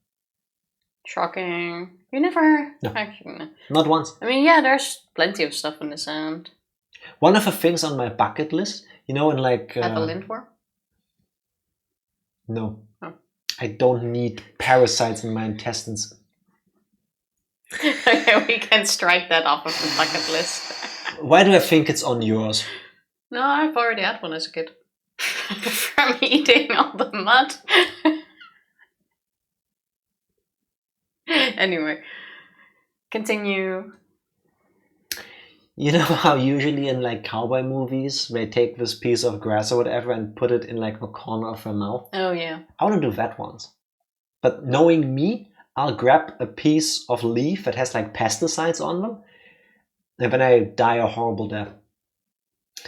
Shocking. You never... No. Actually, no. Not once. I mean, yeah, there's plenty of stuff in the sand. One of the things on my bucket list, in like... Have a lintworm? No. Oh. I don't need parasites in my intestines. Okay, we can strike that off of the bucket list. Why do I think it's on yours? No, I've already had one as a kid. From eating all the mud. Anyway, continue. You know how usually in cowboy movies they take this piece of grass or whatever and put it in the corner of their mouth? Oh yeah. I want to do that once. But knowing me, I'll grab a piece of leaf that has pesticides on them, and then I die a horrible death.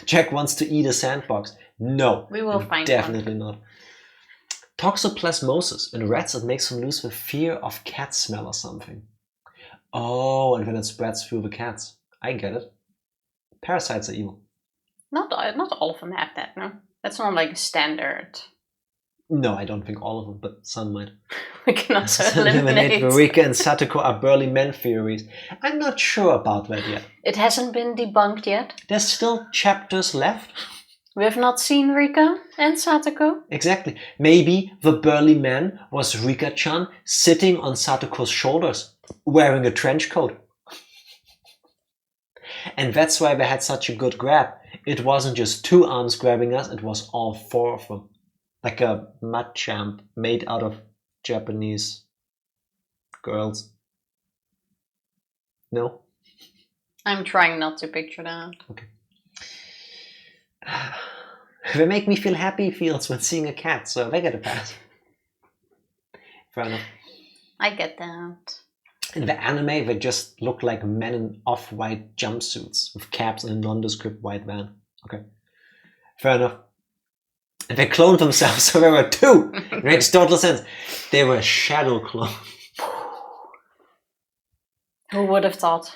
Jack wants to eat a sandbox. No, we will find definitely not. Toxoplasmosis. In rats, it makes them lose the fear of cat smell or something. Oh, and then it spreads through the cats. I get it. Parasites are evil. Not all of them have that, no? That's not a standard. No, I don't think all of them, but some might. We can also eliminate. Rika and Satoko are burly men theories. I'm not sure about that yet. It hasn't been debunked yet. There's still chapters left. We have not seen Rika and Satoko. Exactly. Maybe the burly man was Rika-chan sitting on Satoko's shoulders, wearing a trench coat. And that's why they had such a good grab. It wasn't just two arms grabbing us, it was all four of them. Like a mud champ made out of Japanese girls. No? I'm trying not to picture that. Okay. They make me feel happy feels when seeing a cat, so they get a pass. Fair enough. I get that. In the anime, they just look like men in off-white jumpsuits with caps and a nondescript white van. Okay. Fair enough. And they cloned themselves, so there were two. It makes total sense. They were shadow clones. Who would have thought?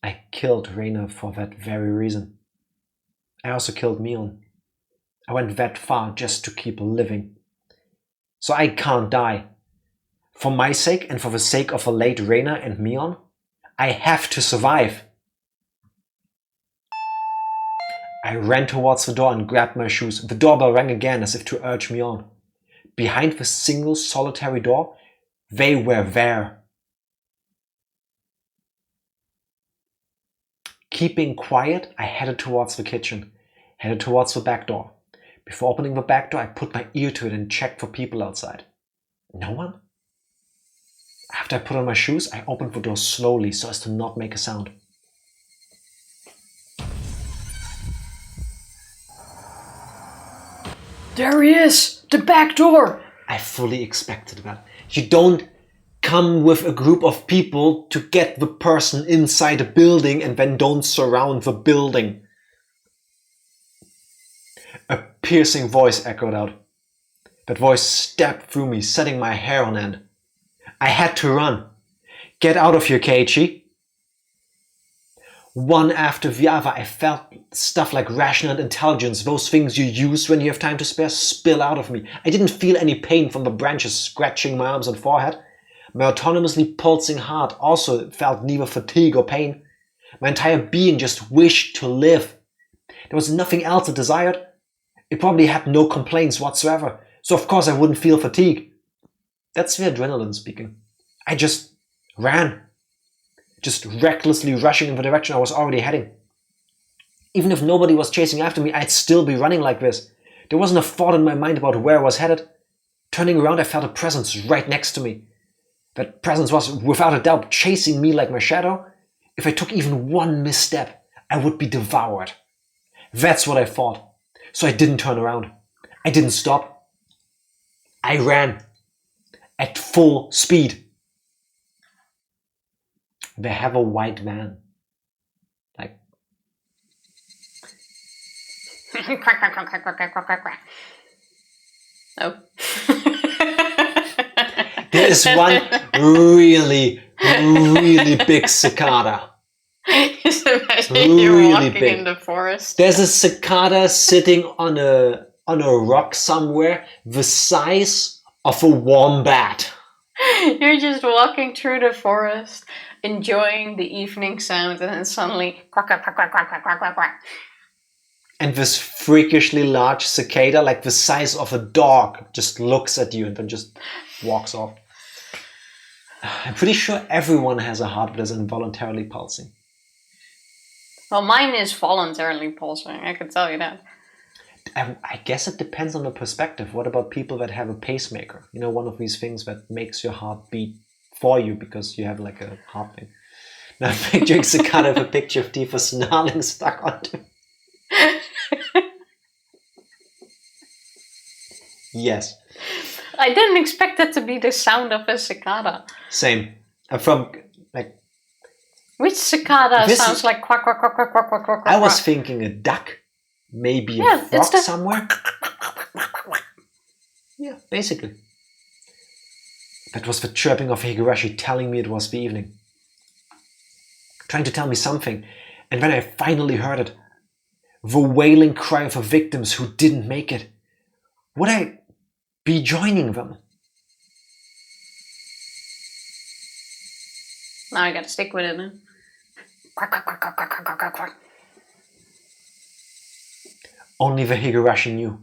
I killed Reina for that very reason. I also killed Mion. I went that far just to keep living. So I can't die. For my sake and for the sake of the late Reina and Mion, I have to survive. I ran towards the door and grabbed my shoes. The doorbell rang again as if to urge me on. Behind the single solitary door, they were there. Keeping quiet, I headed towards the kitchen, headed towards the back door. Before opening the back door, I put my ear to it and checked for people outside. No one? After I put on my shoes, I opened the door slowly so as to not make a sound. There he is! The back door! I fully expected that. You don't come with a group of people to get the person inside a building and then don't surround the building. A piercing voice echoed out. That voice stabbed through me, setting my hair on end. I had to run. Get out of here, Keiichi. One after the other, I felt stuff like rational intelligence, those things you use when you have time to spare, spill out of me. I didn't feel any pain from the branches scratching my arms and forehead. My autonomously pulsing heart also felt neither fatigue or pain. My entire being just wished to live. There was nothing else it desired. It probably had no complaints whatsoever, so of course I wouldn't feel fatigue. That's the adrenaline speaking. I just ran. Just recklessly rushing in the direction I was already heading. Even if nobody was chasing after me, I'd still be running like this. There wasn't a thought in my mind about where I was headed. Turning around, I felt a presence right next to me. That presence was, without a doubt, chasing me like my shadow. If I took even one misstep, I would be devoured. That's what I thought. So I didn't turn around. I didn't stop. I ran. At full speed. They have a white van. Like. Oh. There is one really, really big cicada. Just imagine you're Really walking big. in the forest. There's a cicada sitting on a rock somewhere the size of a wombat. You're just walking through the forest, enjoying the evening sound, and then suddenly quack, quack, quack, quack, quack, quack, quack, quack, quack. And this freakishly large cicada, like the size of a dog, just looks at you and then just walks off. I'm pretty sure everyone has a heart that is involuntarily pulsing. Well, mine is voluntarily pulsing, I can tell you that. I guess it depends on the perspective. What about people that have a pacemaker? You know, one of these things that makes your heart beat for you because you have like a heart thing. Now I'm picturing cicada with a picture of Tifa snarling stuck onto. Yes. I didn't expect that to be the sound of a cicada. Same. I'm from like. Which cicada sounds like quack, quack, quack, quack, quack, quack, quack, I was quack? thinking a duck, maybe a Yeah, frog it's the- somewhere. Yeah, basically. That was the chirping of Higurashi telling me it was the evening. Trying to tell me something. And when I finally heard it, the wailing cry of the victims who didn't make it, would I be joining them? Now I gotta stick with it then. Quack, quack, quack, quack, quack, quack, quack, quack. Only the Higurashi knew.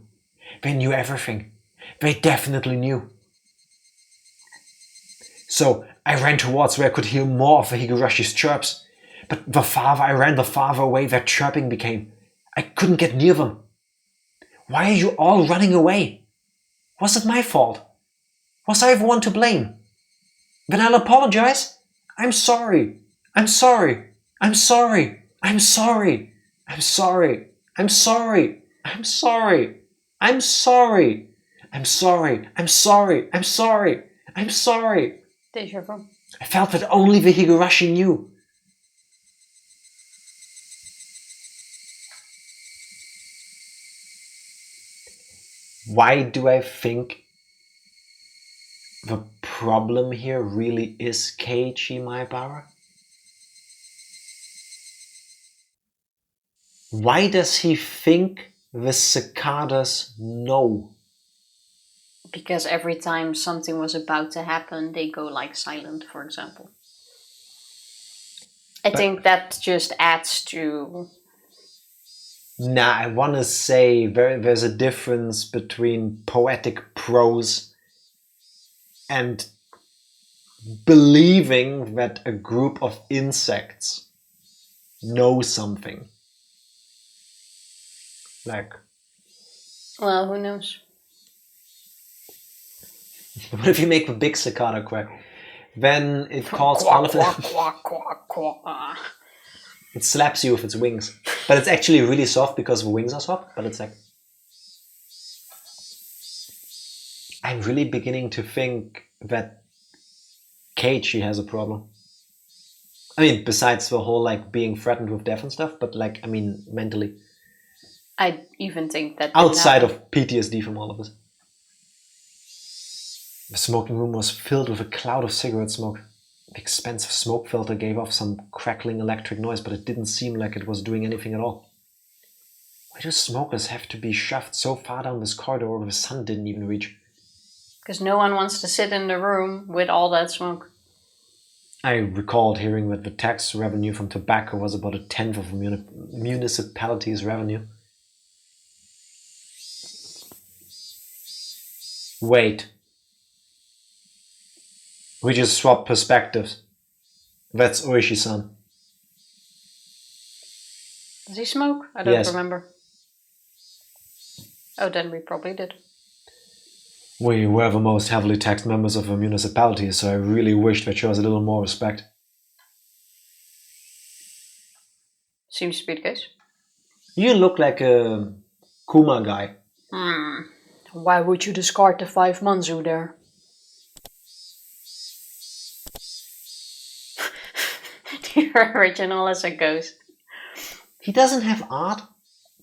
They knew everything. They definitely knew. So I ran towards where I could hear more of the Higurashi's chirps. But the farther I ran, the farther away their chirping became. I couldn't get near them. Why are you all running away? Was it my fault? Was I the one to blame? Then I'll apologize. I'm sorry. I'm sorry. I'm sorry. I'm sorry. I'm sorry. I'm sorry. I'm sorry. I'm sorry. I'm sorry. I'm sorry. I'm sorry. I'm sorry. Deja vu. I felt that only the Higurashi knew. Why do I think the problem here really is Keiichi Maebara? Why does he think the cicadas know? Because every time something was about to happen, they go like silent, for example. I think that just adds to... Nah, I want to say there's a difference between poetic prose and believing that a group of insects know something. Like, Well, who knows? what if you make the big cicada quack? Then it calls Quack, all of quack, them. quack, quack, quack. It slaps you with its wings. But it's actually really soft because the wings are soft. But it's like... I'm really beginning to think that Keiichi has a problem. I mean, besides the whole like being threatened with death and stuff, but like, I mean, mentally. I even think that... Outside of PTSD from all of this. The smoking room was filled with a cloud of cigarette smoke. The expensive smoke filter gave off some crackling electric noise, but it didn't seem like it was doing anything at all. Why do smokers have to be shoved so far down this corridor where the sun didn't even reach? Because no one wants to sit in the room with all that smoke. I recalled hearing that the tax revenue from tobacco was about 1/10 of a municipality's revenue. Wait. We just swapped perspectives. That's ooishi-san. Does he smoke? I don't Yes. remember. Oh, then we probably did. We were the most heavily taxed members of a municipality, so I really wish they'd show us a little more respect. Seems to be the case. You look like a Kuma guy. Why would you discard the 5 manzu there? You're original as a ghost. He doesn't have art,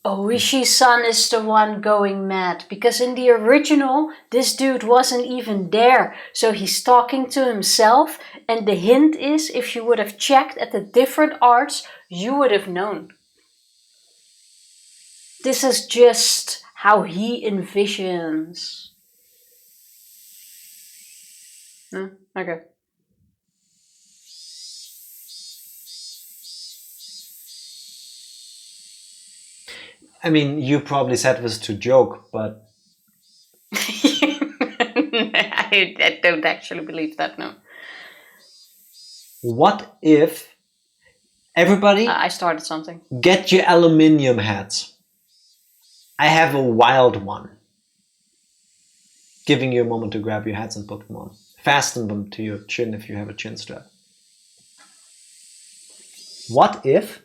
Ooishi-san is the one going mad, because in the original, this dude wasn't even there. So he's talking to himself, and the hint is, if you would have checked at the different arts, you would have known. This is just how he envisions. No? Okay. I mean, you probably said this to joke, but I don't actually believe that, no. what if everybody I started something. get your aluminium hats? I have a wild one. Giving you a moment to grab your hats and put them on. Fasten them to your chin if you have a chin strap. What if?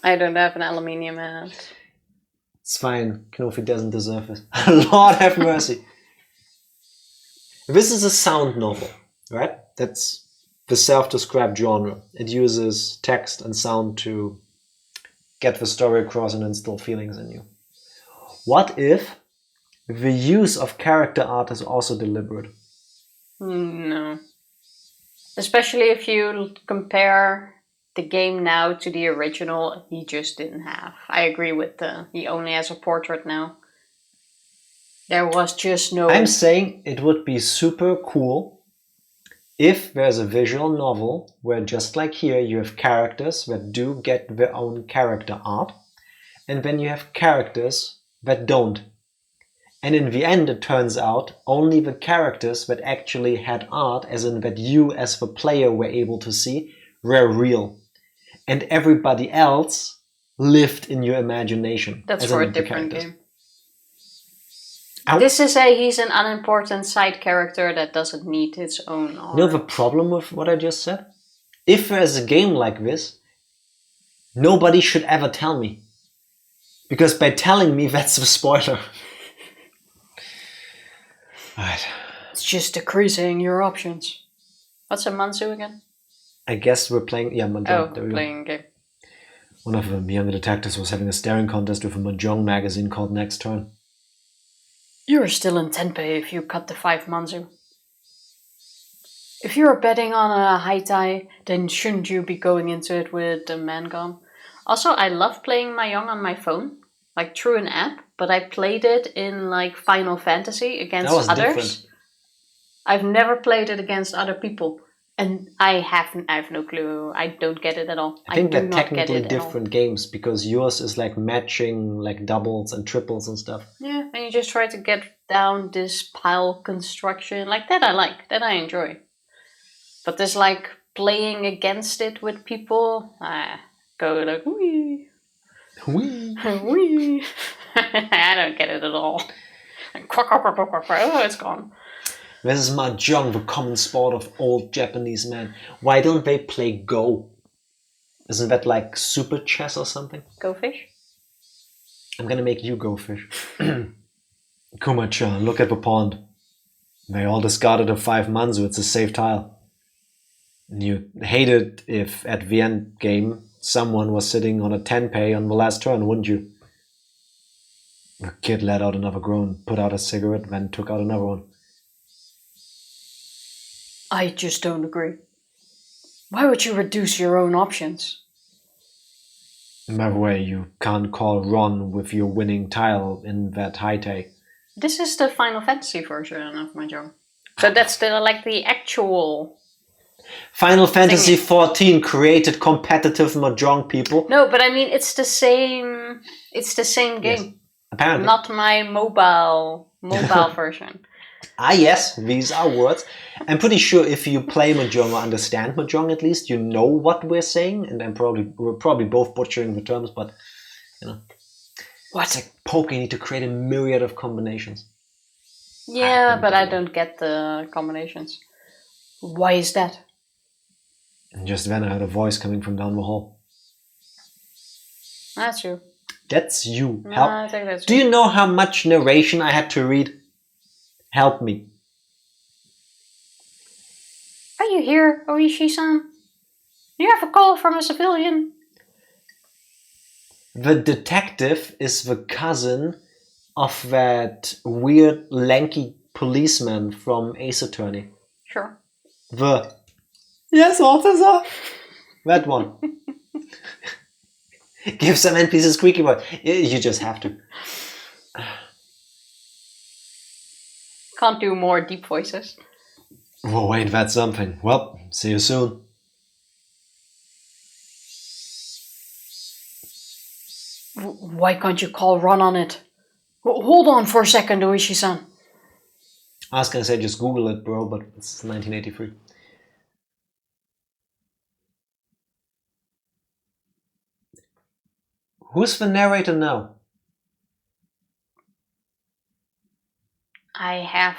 I don't have an aluminium hat. It's fine. Knofi doesn't deserve it. Lord have mercy. This is a sound novel, right? That's the self-described genre. It uses text and sound to get the story across and instill feelings in you. What if the use of character art is also deliberate? No. Especially if you compare the game now to the original, he just didn't have. I agree with he only has a portrait now. There was just no... I'm saying it would be super cool if there's a visual novel where, just like here, you have characters that do get their own character art, and then you have characters that don't. And in the end, it turns out only the characters that actually had art, as in that you as the player were able to see, were real. And everybody else lived in your imagination. That's as for in a the different characters. game. This is he's an unimportant side character that doesn't need its own art. You know the problem with what I just said? If there's a game like this, nobody should ever tell me. Because by telling me, that's the spoiler. Right. It's just decreasing your options. What's a manzu again? I guess we're playing... Yeah, Mahjong. Oh, playing a game. One of the younger detectives was having a staring contest with a Mahjong magazine called Next Turn. You're still in tenpei if you cut the 5 manzu. If you're betting on a high tie, then shouldn't you be going into it with a man gun? Also, I love playing Mahjong on my phone, like through an app, but I played it in like Final Fantasy against others. Different. I've never played it against other people, and I have no clue. I don't get it at all. I think they're technically different games because yours is like matching like doubles and triples and stuff. Yeah, and you just try to get down this pile construction. Like that I like, that I enjoy. But this like playing against it with people, go like wee. Wee. Wee. I don't get it at all. Oh, it's gone. This is Mahjong, the common sport of old Japanese men. Why don't they play Go? Isn't that like super chess or something? Go fish? I'm gonna make you go fish. Kuma-chan, look at the pond. They all discarded a 5 manzu, it's a safe tile. You hate it if at the end game someone was sitting on a tenpei on the last turn, wouldn't you? The kid let out another groan, put out a cigarette, then took out another one. I just don't agree. Why would you reduce your own options? By the way, you can't call Ron with your winning tile in that high take. This is the Final Fantasy version of Mahjong. So that's the like the actual... Final Fantasy XIV created competitive Mahjong people. No, but I mean it's the same game. Yes, apparently. Not my mobile version. Ah yes, these are words. I'm pretty sure if you play Mahjong or understand Mahjong at least, you know what we're saying, and we're probably both butchering the terms, but you know. What? It's like poker, you need to create a myriad of combinations. Yeah, but I don't get the combinations. Why is that? And just then I heard a voice coming from down the hall. That's you. That's you. No, Help. I think that's Do you know how much narration I had to read? Help me. Are you here, Ooishi-san? You have a call from a civilian. The detective is the cousin of that weird, lanky policeman from Ace Attorney. Sure. The yes, officer. That one. Give some NPCs a squeaky voice. You just have to. Can't do more deep voices. Whoa, ain't that something? Well, see you soon. Why can't you call run on it? Hold on for a second, ooishi-san. I was gonna say just Google it, bro, but it's 1983. Who's the narrator now? I have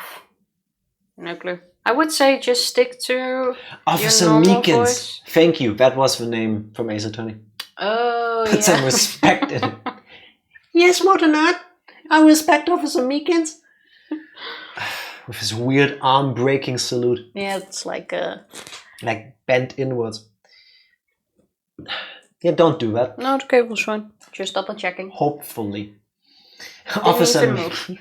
no clue. I would say just stick to Officer your normal Meekins. voice. Thank you. That was the name from Ace Attorney. Oh, Put some respect in it. Yes, Motornut. I respect Officer Meekins. With his weird arm-breaking salute. Yeah, it's like bent inwards. Yeah, don't do that. No, the cable's fine. Just double checking. Hopefully. Didn't Officer even move.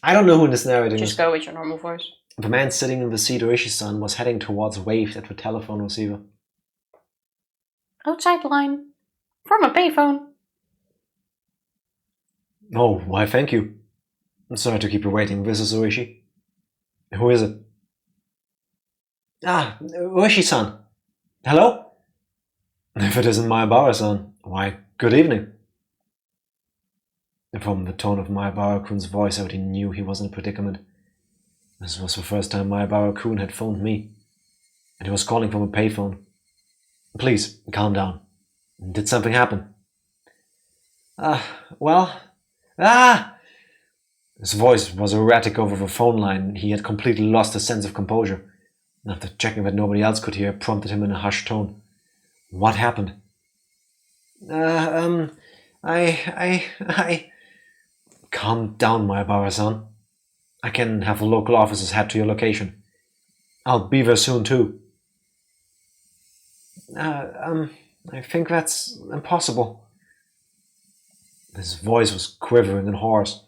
I don't know who this narrator is. Just go with your normal voice. The man sitting in the seat, ooishi-san, was heading towards Wave at the telephone receiver. Outside line. From a payphone. Oh, why thank you. I'm sorry to keep you waiting. This is Ooishi. Who is it? Ah, Ooishi-san. Hello? If it isn't Maebara-san, why, good evening. From the tone of Maebara-kun's voice, I already knew he was in a predicament. This was the first time Maebara-kun had phoned me, and he was calling from a payphone. Please, calm down. Did something happen? His voice was erratic over the phone line. He had completely lost his sense of composure. After checking that nobody else could hear, prompted him in a hushed tone. What happened? I... Calm down, Maebara-san. I can have the local officers head to your location. I'll be there soon, too. I think that's impossible. His voice was quivering and hoarse.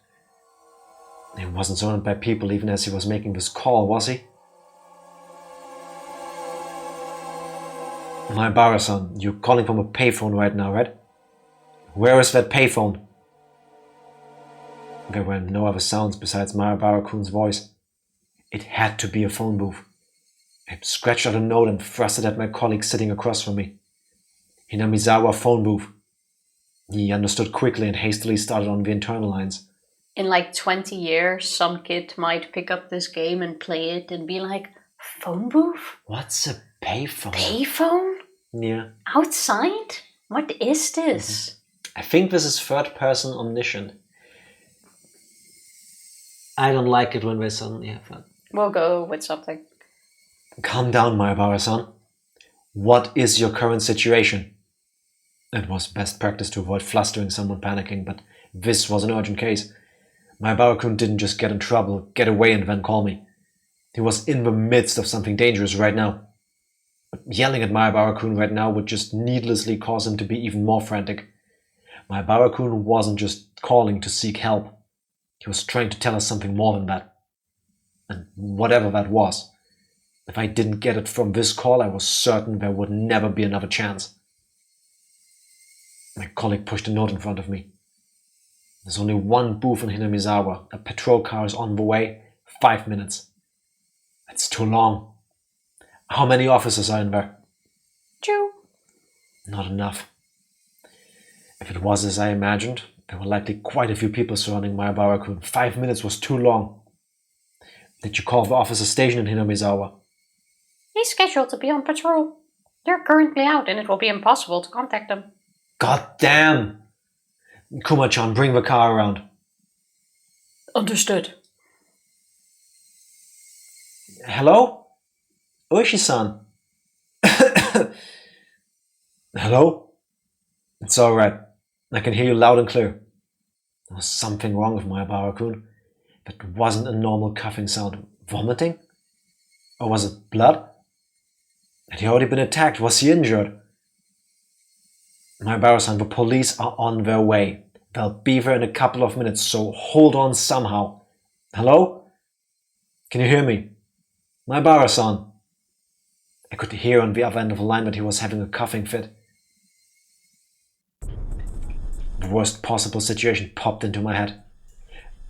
He wasn't surrounded by people even as he was making this call, was he? Maebara-san, you're calling from a payphone right now, right? Where is that payphone? There were no other sounds besides Maebara-kun's voice. It had to be a phone booth. I scratched out a note and thrust it at my colleague sitting across from me. Hinamizawa phone booth. He understood quickly and hastily started on the internal lines. In like 20 years, some kid might pick up this game and play it and be like, phone booth? What's a payphone? Payphone? Yeah. Outside? What is this? I think this is third person omniscient. I don't like it when they suddenly have that. We'll go with something. Calm down, Maebara-san. What is your current situation? It was best practice to avoid flustering someone panicking, but this was an urgent case. Maebara-kun didn't just get in trouble, get away and then call me. He was in the midst of something dangerous right now. But yelling at Maebara-kun right now would just needlessly cause him to be even more frantic. Maebara-kun wasn't just calling to seek help. He was trying to tell us something more than that. And whatever that was, if I didn't get it from this call, I was certain there would never be another chance. My colleague pushed a note in front of me. There's only one booth in Hinamizawa. A patrol car is on the way. 5 minutes. That's too long. How many officers are in there? 2. Not enough. If it was as I imagined, there were likely quite a few people surrounding Maebara-kun. 5 minutes was too long. Did you call the officer station in Hinamizawa? He's scheduled to be on patrol. They're currently out and it will be impossible to contact them. God damn! Kuma-chan, bring the car around. Understood. Hello? Ooishi-san. Hello? It's alright. I can hear you loud and clear. There was something wrong with Maebara-kun. That wasn't a normal coughing sound. Vomiting? Or was it blood? Had he already been attacked? Was he injured? Maebara-san, the police are on their way. They'll be there in a couple of minutes, so hold on somehow. Hello? Can you hear me? Maebara-san. I could hear on the other end of the line that he was having a coughing fit. The worst possible situation popped into my head.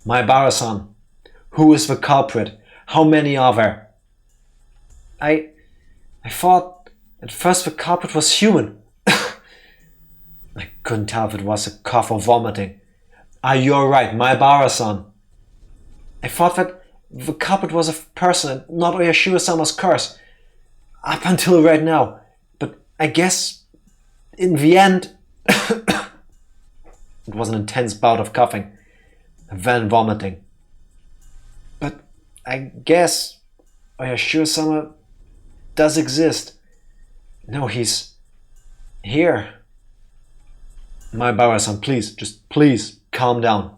Maebara-san, who is the culprit? How many are there? I thought at first the culprit was human. I couldn't tell if it was a cough or vomiting. Are you alright, Maebara-san? I thought that the culprit was a person and not Oyashiro-sama's curse. Up until right now. But I guess in the end it was an intense bout of coughing, then vomiting. But I guess Oyashiro-sama does exist. No, he's here. Maebara-san, please, just please calm down.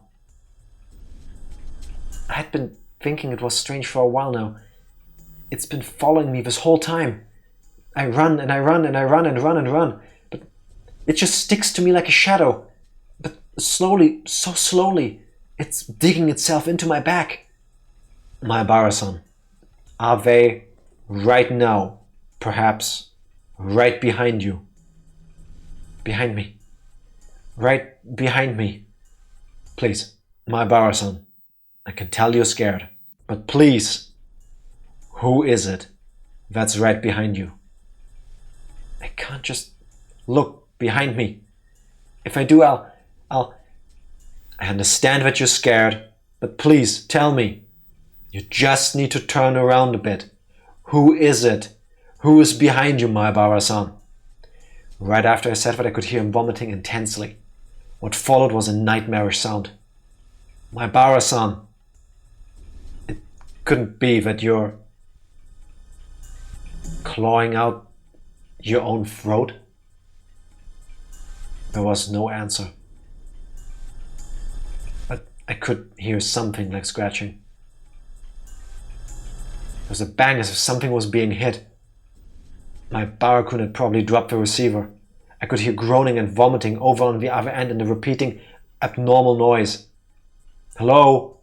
I had been thinking it was strange for a while now. It's been following me this whole time. I run and I run and I run and run and run, but it just sticks to me like a shadow. But slowly, so slowly, it's digging itself into my back. Maebara-san, are they right now, perhaps right behind you? Behind me. Right behind me. Please, Maebara-san, I can tell you're scared, but please, who is it that's right behind you? I can't just look behind me. If I do, I understand that you're scared, but please tell me. You just need to turn around a bit. Who is it? Who is behind you, Maebara-san? Right after I said that, I could hear him vomiting intensely. What followed was a nightmarish sound. Maebara-san, it couldn't be that you're clawing out your own throat? There was no answer. But I could hear something like scratching. There was a bang as if something was being hit. Maebara-kun had probably dropped the receiver. I could hear groaning and vomiting over on the other end and a repeating abnormal noise. Hello?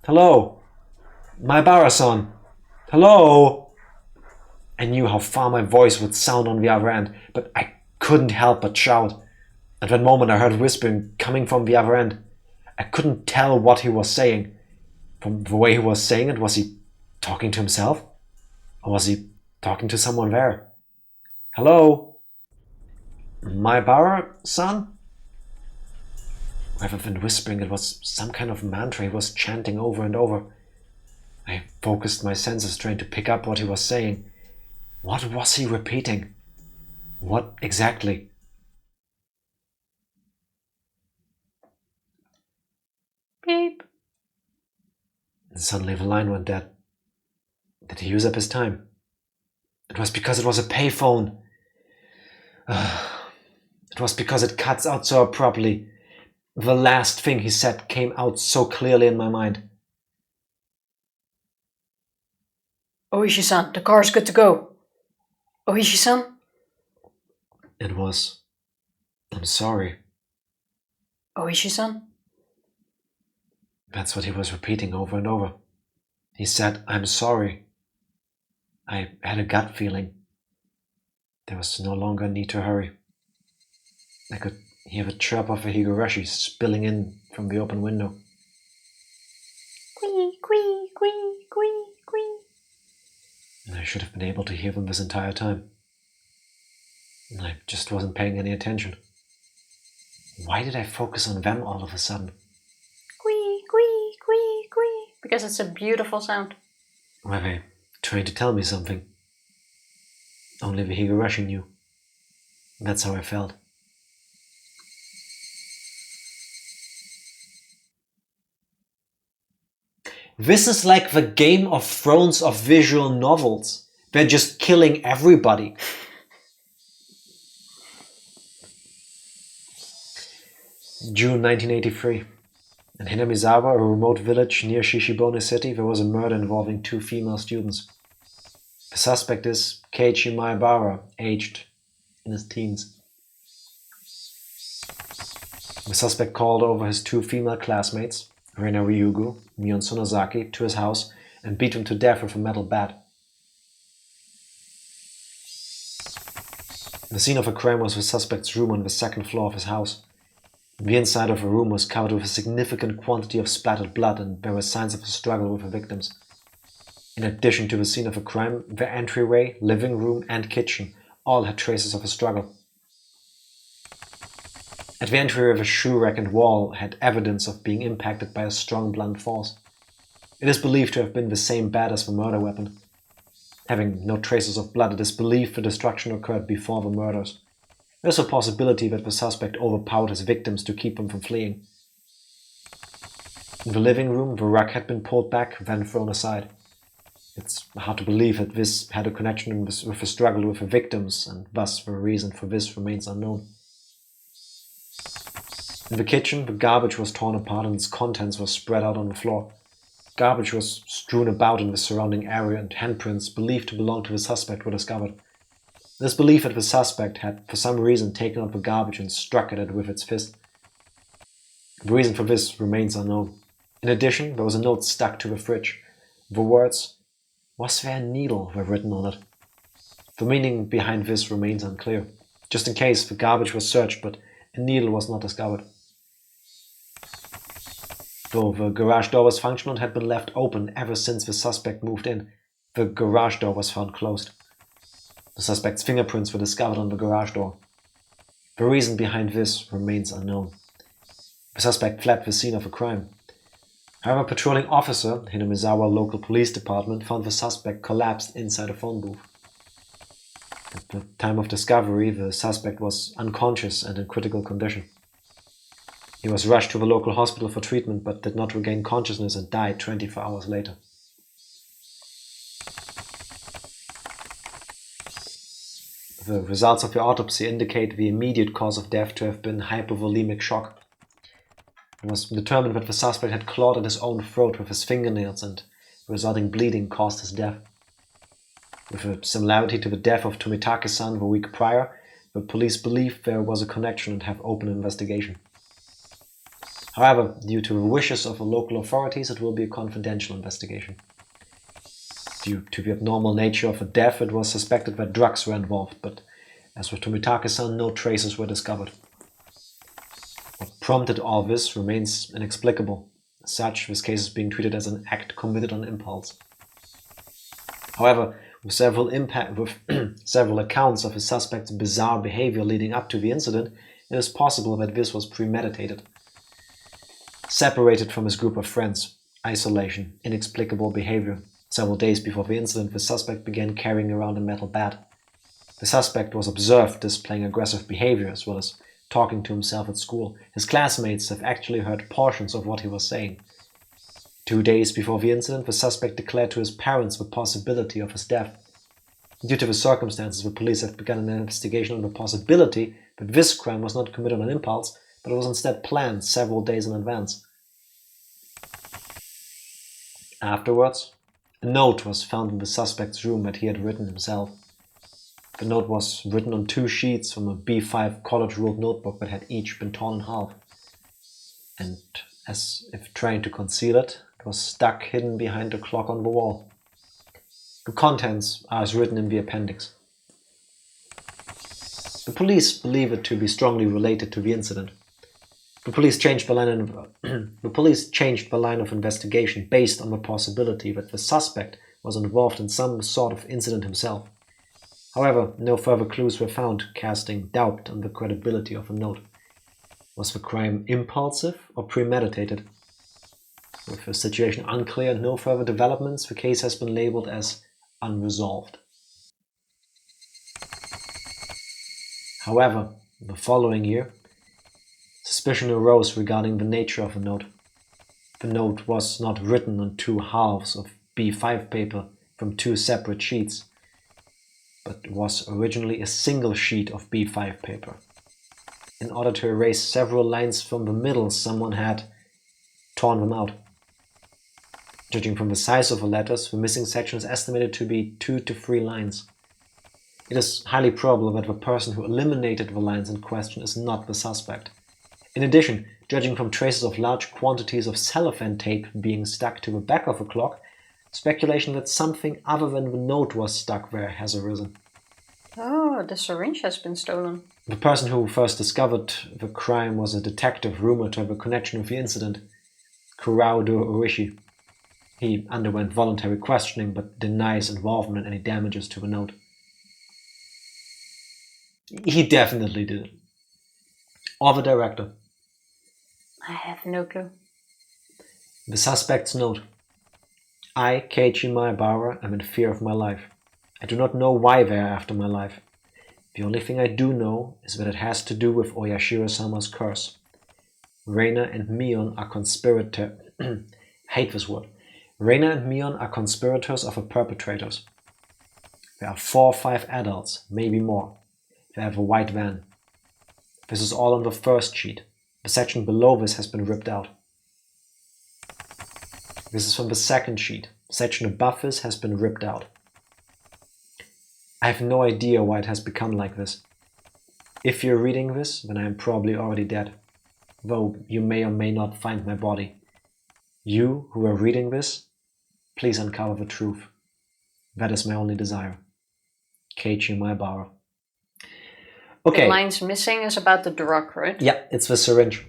Hello? Maebara-san? Hello? I knew how far my voice would sound on the other end, but I couldn't help but shout. At that moment I heard whispering coming from the other end. I couldn't tell what he was saying. From the way he was saying it, was he talking to himself? Or was he talking to someone there? Hello? Maebara-san? Rather than whispering, it was some kind of mantra he was chanting over and over. I focused my senses trying to pick up what he was saying. What was he repeating? What exactly? Beep. And suddenly the line went dead. Did he use up his time? It was because it was a payphone. It was because it cuts out so abruptly. The last thing he said came out so clearly in my mind. Ooishi-san, the car is good to go. Ooishi-san? It was, I'm sorry. Ooishi-san? That's what he was repeating over and over. He said, I'm sorry. I had a gut feeling. There was no longer need to hurry. I could hear the chirp of a Higurashi spilling in from the open window. Quee, quee, quee, quee, quee. And I should have been able to hear them this entire time. And I just wasn't paying any attention. Why did I focus on them all of a sudden? Quee, quee, quee, quee. Because it's a beautiful sound. Were they trying to tell me something? Only the Higurashi knew. That's how I felt. This is like the Game of Thrones of visual novels. They're just killing everybody. June 1983. In Hinamizawa, a remote village near Shishibone City, there was a murder involving 2 female students. The suspect is Keiichi Maebara, aged in his teens. The suspect called over his 2 female classmates, Reina Ryugu, Mion Sonosaki, to his house and beat them to death with a metal bat. The scene of a crime was the suspect's room on the 2nd floor of his house. The inside of the room was covered with a significant quantity of splattered blood, and there were signs of a struggle with the victims. In addition to the scene of a crime, the entryway, living room and kitchen all had traces of a struggle. At the entryway, the shoe rack and wall had evidence of being impacted by a strong blunt force. It is believed to have been the same bat as the murder weapon. Having no traces of blood, it is believed the destruction occurred before the murders. There is a possibility that the suspect overpowered his victims to keep them from fleeing. In the living room, the rug had been pulled back, then thrown aside. It's hard to believe that this had a connection with the struggle with the victims, and thus the reason for this remains unknown. In the kitchen, the garbage was torn apart and its contents were spread out on the floor. Garbage was strewn about in the surrounding area, and handprints believed to belong to the suspect were discovered. It is believed that the suspect had, for some reason, taken up the garbage and struck at it with its fist. The reason for this remains unknown. In addition, there was a note stuck to the fridge. The words, "Was there a needle?" were written on it. The meaning behind this remains unclear. Just in case, the garbage was searched, but a needle was not discovered. Though the garage door was functional and had been left open ever since the suspect moved in, the garage door was found closed. The suspect's fingerprints were discovered on the garage door. The reason behind this remains unknown. The suspect fled the scene of the crime. However, a patrolling officer, Hinamizawa local police department, found the suspect collapsed inside a phone booth. At the time of discovery, the suspect was unconscious and in critical condition. He was rushed to the local hospital for treatment but did not regain consciousness and died 24 hours later. The results of the autopsy indicate the immediate cause of death to have been hypovolemic shock. It was determined that the suspect had clawed at his own throat with his fingernails, and the resulting bleeding caused his death. With a similarity to the death of Tomitake-san the week prior, the police believed there was a connection and have opened an investigation. However, due to the wishes of the local authorities, it will be a confidential investigation. Due to the abnormal nature of the death, it was suspected that drugs were involved, but as with Tomitake-san, no traces were discovered. What prompted all this remains inexplicable. As such, this case is being treated as an act committed on impulse. However, with several accounts of the suspect's bizarre behavior leading up to the incident, it is possible that this was premeditated. Separated from his group of friends, isolation, inexplicable behavior. Several days before the incident, the suspect began carrying around a metal bat. The suspect was observed displaying aggressive behavior as well as talking to himself at school. His classmates have actually heard portions of what he was saying. 2 days before the incident, the suspect declared to his parents the possibility of his death. Due to the circumstances, the police have begun an investigation on the possibility that this crime was not committed on impulse, but it was instead planned several days in advance. Afterwards, a note was found in the suspect's room that he had written himself. The note was written on 2 sheets from a B5 college-ruled notebook that had each been torn in half. And as if trying to conceal it, it was stuck hidden behind a clock on the wall. The contents are as written in the appendix. The police believe it to be strongly related to the incident. The police changed the line of investigation based on the possibility that the suspect was involved in some sort of incident himself. However, no further clues were found, casting doubt on the credibility of the note. Was the crime impulsive or premeditated? With the situation unclear and no further developments, the case has been labeled as unresolved. However, the following year, suspicion arose regarding the nature of the note. The note was not written on 2 halves of B5 paper from 2 separate sheets, but was originally a single sheet of B5 paper. In order to erase several lines from the middle, someone had torn them out. Judging from the size of the letters, the missing section is estimated to be 2 to 3 lines. It is highly probable that the person who eliminated the lines in question is not the suspect. In addition, judging from traces of large quantities of cellophane tape being stuck to the back of a clock, speculation that something other than the note was stuck there has arisen. Oh, the syringe has been stolen. The person who first discovered the crime was a detective rumored to have a connection with the incident, ooishi. He underwent voluntary questioning but denies involvement in any damages to the note. He definitely did it. Or the director. I have no clue. The suspect's note. I, Keiichi Maebara, am in fear of my life. I do not know why they are after my life. The only thing I do know is that it has to do with Oyashiro-sama's curse. Reina and Mion are conspirators. Hate this word. Reina and Mion are conspirators of the perpetrators. There are 4 or 5 adults, maybe more. They have a white van. This is all on the first sheet. The section below this has been ripped out. This is from the second sheet. The section above this has been ripped out. I have no idea why it has become like this. If you're reading this, then I am probably already dead. Though you may or may not find my body. You who are reading this, please uncover the truth. That is my only desire. Keiichi Maebara. Okay. The lines missing is about the drug, right? Yeah, it's the syringe.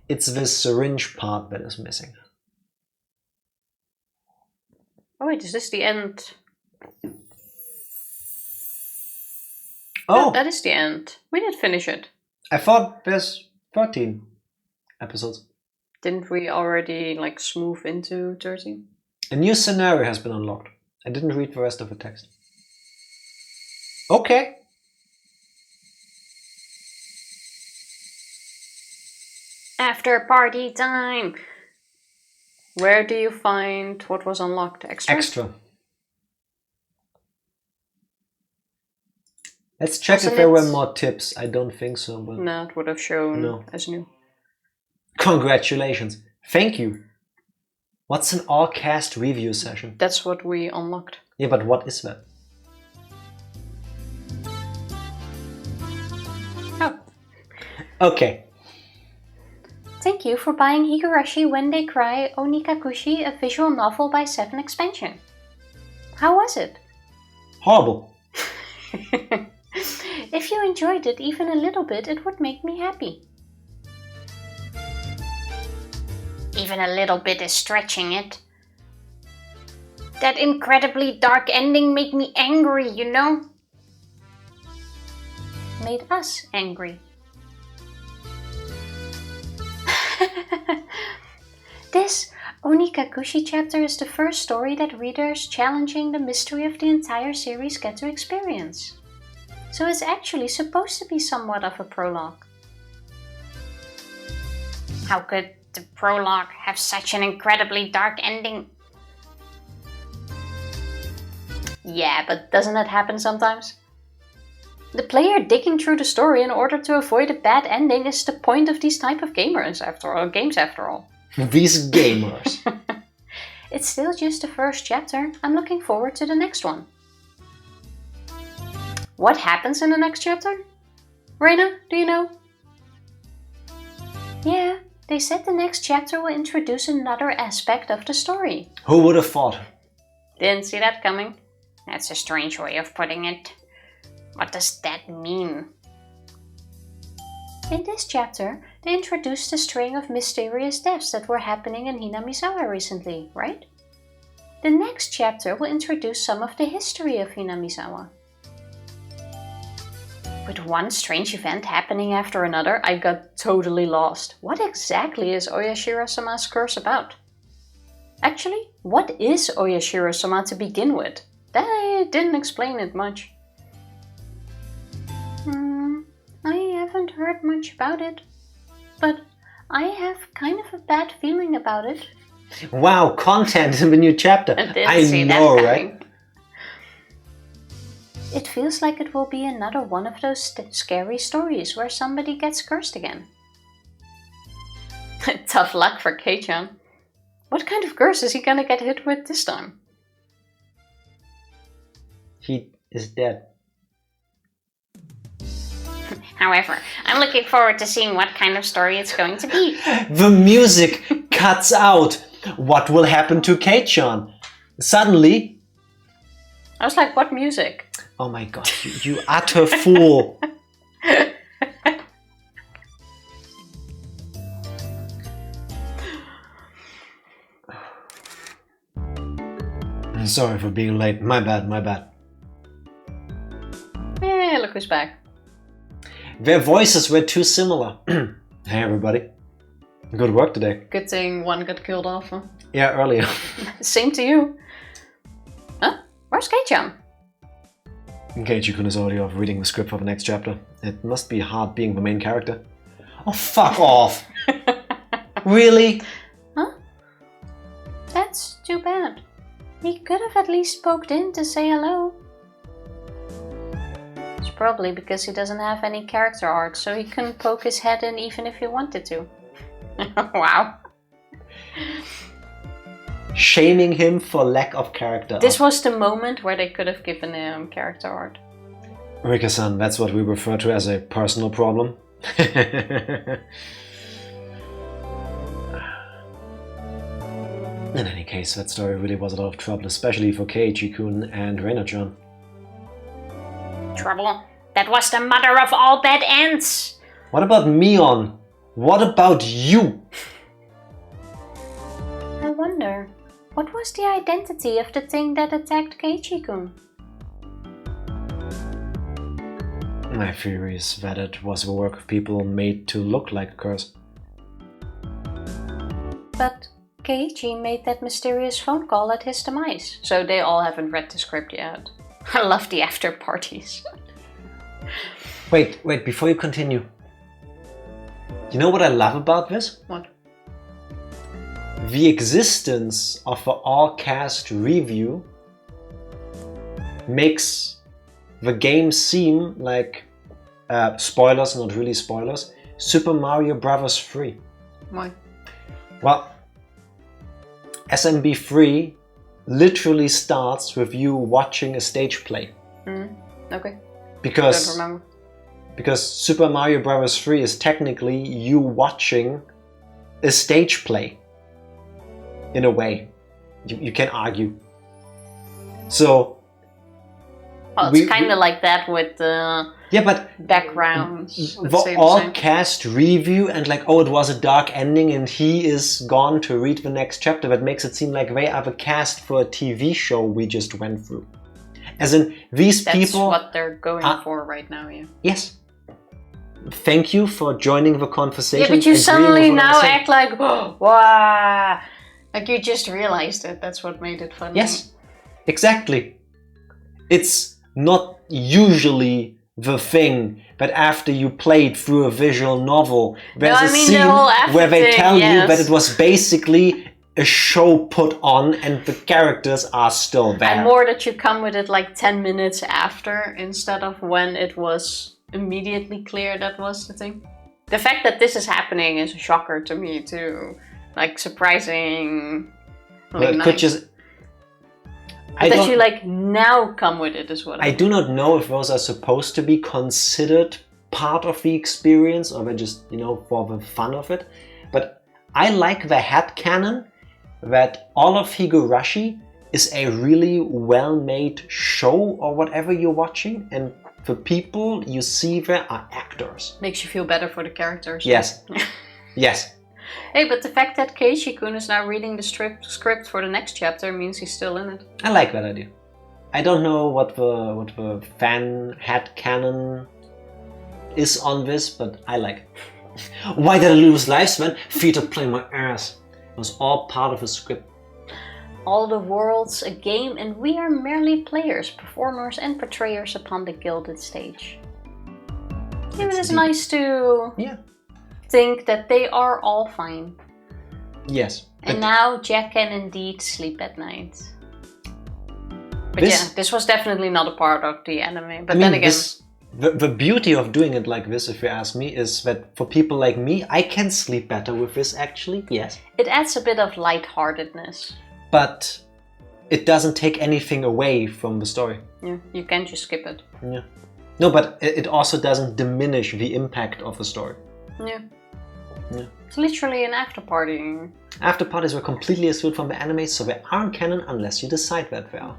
It's the syringe part that is missing. Oh wait, is this the end? Oh! That is the end. We did finish it. I thought there's 13 episodes. Didn't we already smooth into 13? A new scenario has been unlocked. I didn't read the rest of the text. Okay. After party time! Where do you find what was unlocked? Extra? Extra. Let's check if there were more tips. I don't think so. But no, it would have shown as new. Congratulations. Thank you. What's an all-cast review session? That's what we unlocked. Yeah, but what is that? Oh. Okay. Thank you for buying Higurashi When They Cry Onikakushi, a visual novel by 7 Expansion. How was it? Horrible. If you enjoyed it even a little bit, it would make me happy. Even a little bit is stretching it. That incredibly dark ending made me angry, you know? Made us angry. This Onikakushi chapter is the first story that readers challenging the mystery of the entire series get to experience. So it's actually supposed to be somewhat of a prologue. How could the prologue have such an incredibly dark ending? Yeah, but doesn't that happen sometimes? The player digging through the story in order to avoid a bad ending is the point of these type of games after all. These gamers. It's still just the first chapter. I'm looking forward to the next one. What happens in the next chapter? Reina, do you know? Yeah, they said the next chapter will introduce another aspect of the story. Who would have thought? Didn't see that coming. That's a strange way of putting it. What does that mean? In this chapter, they introduced a string of mysterious deaths that were happening in Hinamizawa recently, right? The next chapter will introduce some of the history of Hinamizawa. With one strange event happening after another, I got totally lost. What exactly is Oyashiro-sama's curse about? Actually, what is Oyashiro-sama to begin with? They didn't explain it much. I haven't heard much about it, but I have kind of a bad feeling about it. Wow, content in the new chapter. I know, right? It feels like it will be another one of those scary stories where somebody gets cursed again. Tough luck for Kei-chan. What kind of curse is he gonna get hit with this time? He is dead. However, I'm looking forward to seeing what kind of story it's going to be. The music cuts out. What will happen to Keiichi? Suddenly... I was like, what music? Oh my god, you utter fool. Sorry for being late. My bad. Hey, look who's back. Their voices were too similar. Hey everybody. Good work today. Good thing one got killed off. Huh? Yeah, earlier. Same to you. Huh? Where's Keiichi? Keiichi-kun is already off reading the script for the next chapter. It must be hard being the main character. Oh, fuck off! Really? Huh? That's too bad. He could have at least poked in to say hello. It's probably because he doesn't have any character art, so he couldn't poke his head in even if he wanted to. Wow. Shaming him for lack of character art. This was the moment where they could have given him character art. Rika-san, that's what we refer to as a personal problem. In any case, that story really was a lot of trouble, especially for Keiichi-kun and Reina-chan. Trouble? That was the mother of all bad ends! What about Mion? What about you? I wonder, what was the identity of the thing that attacked Keiichi-kun? My theory is that it was the work of people made to look like a curse. But Keiichi made that mysterious phone call at his demise, so they all haven't read the script yet. I love the after parties. Wait, before you continue. You know what I love about this? What? The existence of an all-cast review makes the game seem like, spoilers, not really spoilers, Super Mario Bros. 3. Why? Well, SMB3 literally starts with you watching a stage play. Okay. Because Don't remember. Because Super Mario Bros. 3 is technically you watching a stage play. In a way. You can argue. So... Well, it's kind of like that with the backgrounds. The all-cast review and like, oh, it was a dark ending and he is gone to read the next chapter. That makes it seem like they are the cast for a TV show we just went through. As in, these people... That's what they're going for right now, yeah. Yes. Thank you for joining the conversation. Yeah, but you suddenly now act like, oh, wow. Like you just realized it. That's what made it funny. Yes, exactly. It's not usually the thing that after you played through a visual novel, there's a scene where they tell you that it was basically a show put on and the characters are still there. And more that you come with it like 10 minutes after instead of when it was immediately clear that was the thing. The fact that this is happening is a shocker to me too. Like surprising. Well, nice. could just... That you like now come with it is what I mean. do not know if those are supposed to be considered part of the experience or they're just, you know, for the fun of it. But I like the headcanon that all of Higurashi is a really well-made show or whatever you're watching, and the people you see there are actors. Makes you feel better for the characters. Yes. Yes. Hey, but the fact that Keiichi-kun is now reading the script for the next chapter means he's still in it. I like that idea. I don't know what the fan headcanon is on this, but I like it. Why did I lose lives, man? Feet are playing my ass. It was all part of a script. All the world's a game and we are merely players, performers and portrayers upon the gilded stage. Yeah, it is nice to think that they are all fine. Yes. And now Jack can indeed sleep at night. But this was definitely not a part of the anime. But then again... The beauty of doing it like this, if you ask me, is that for people like me, I can sleep better with this actually, yes. It adds a bit of lightheartedness. But it doesn't take anything away from the story. Yeah, you can just skip it. Yeah. No, but it also doesn't diminish the impact of the story. Yeah. Yeah. It's literally an after party. After parties were completely excluded from the anime, so they aren't canon unless you decide that they are.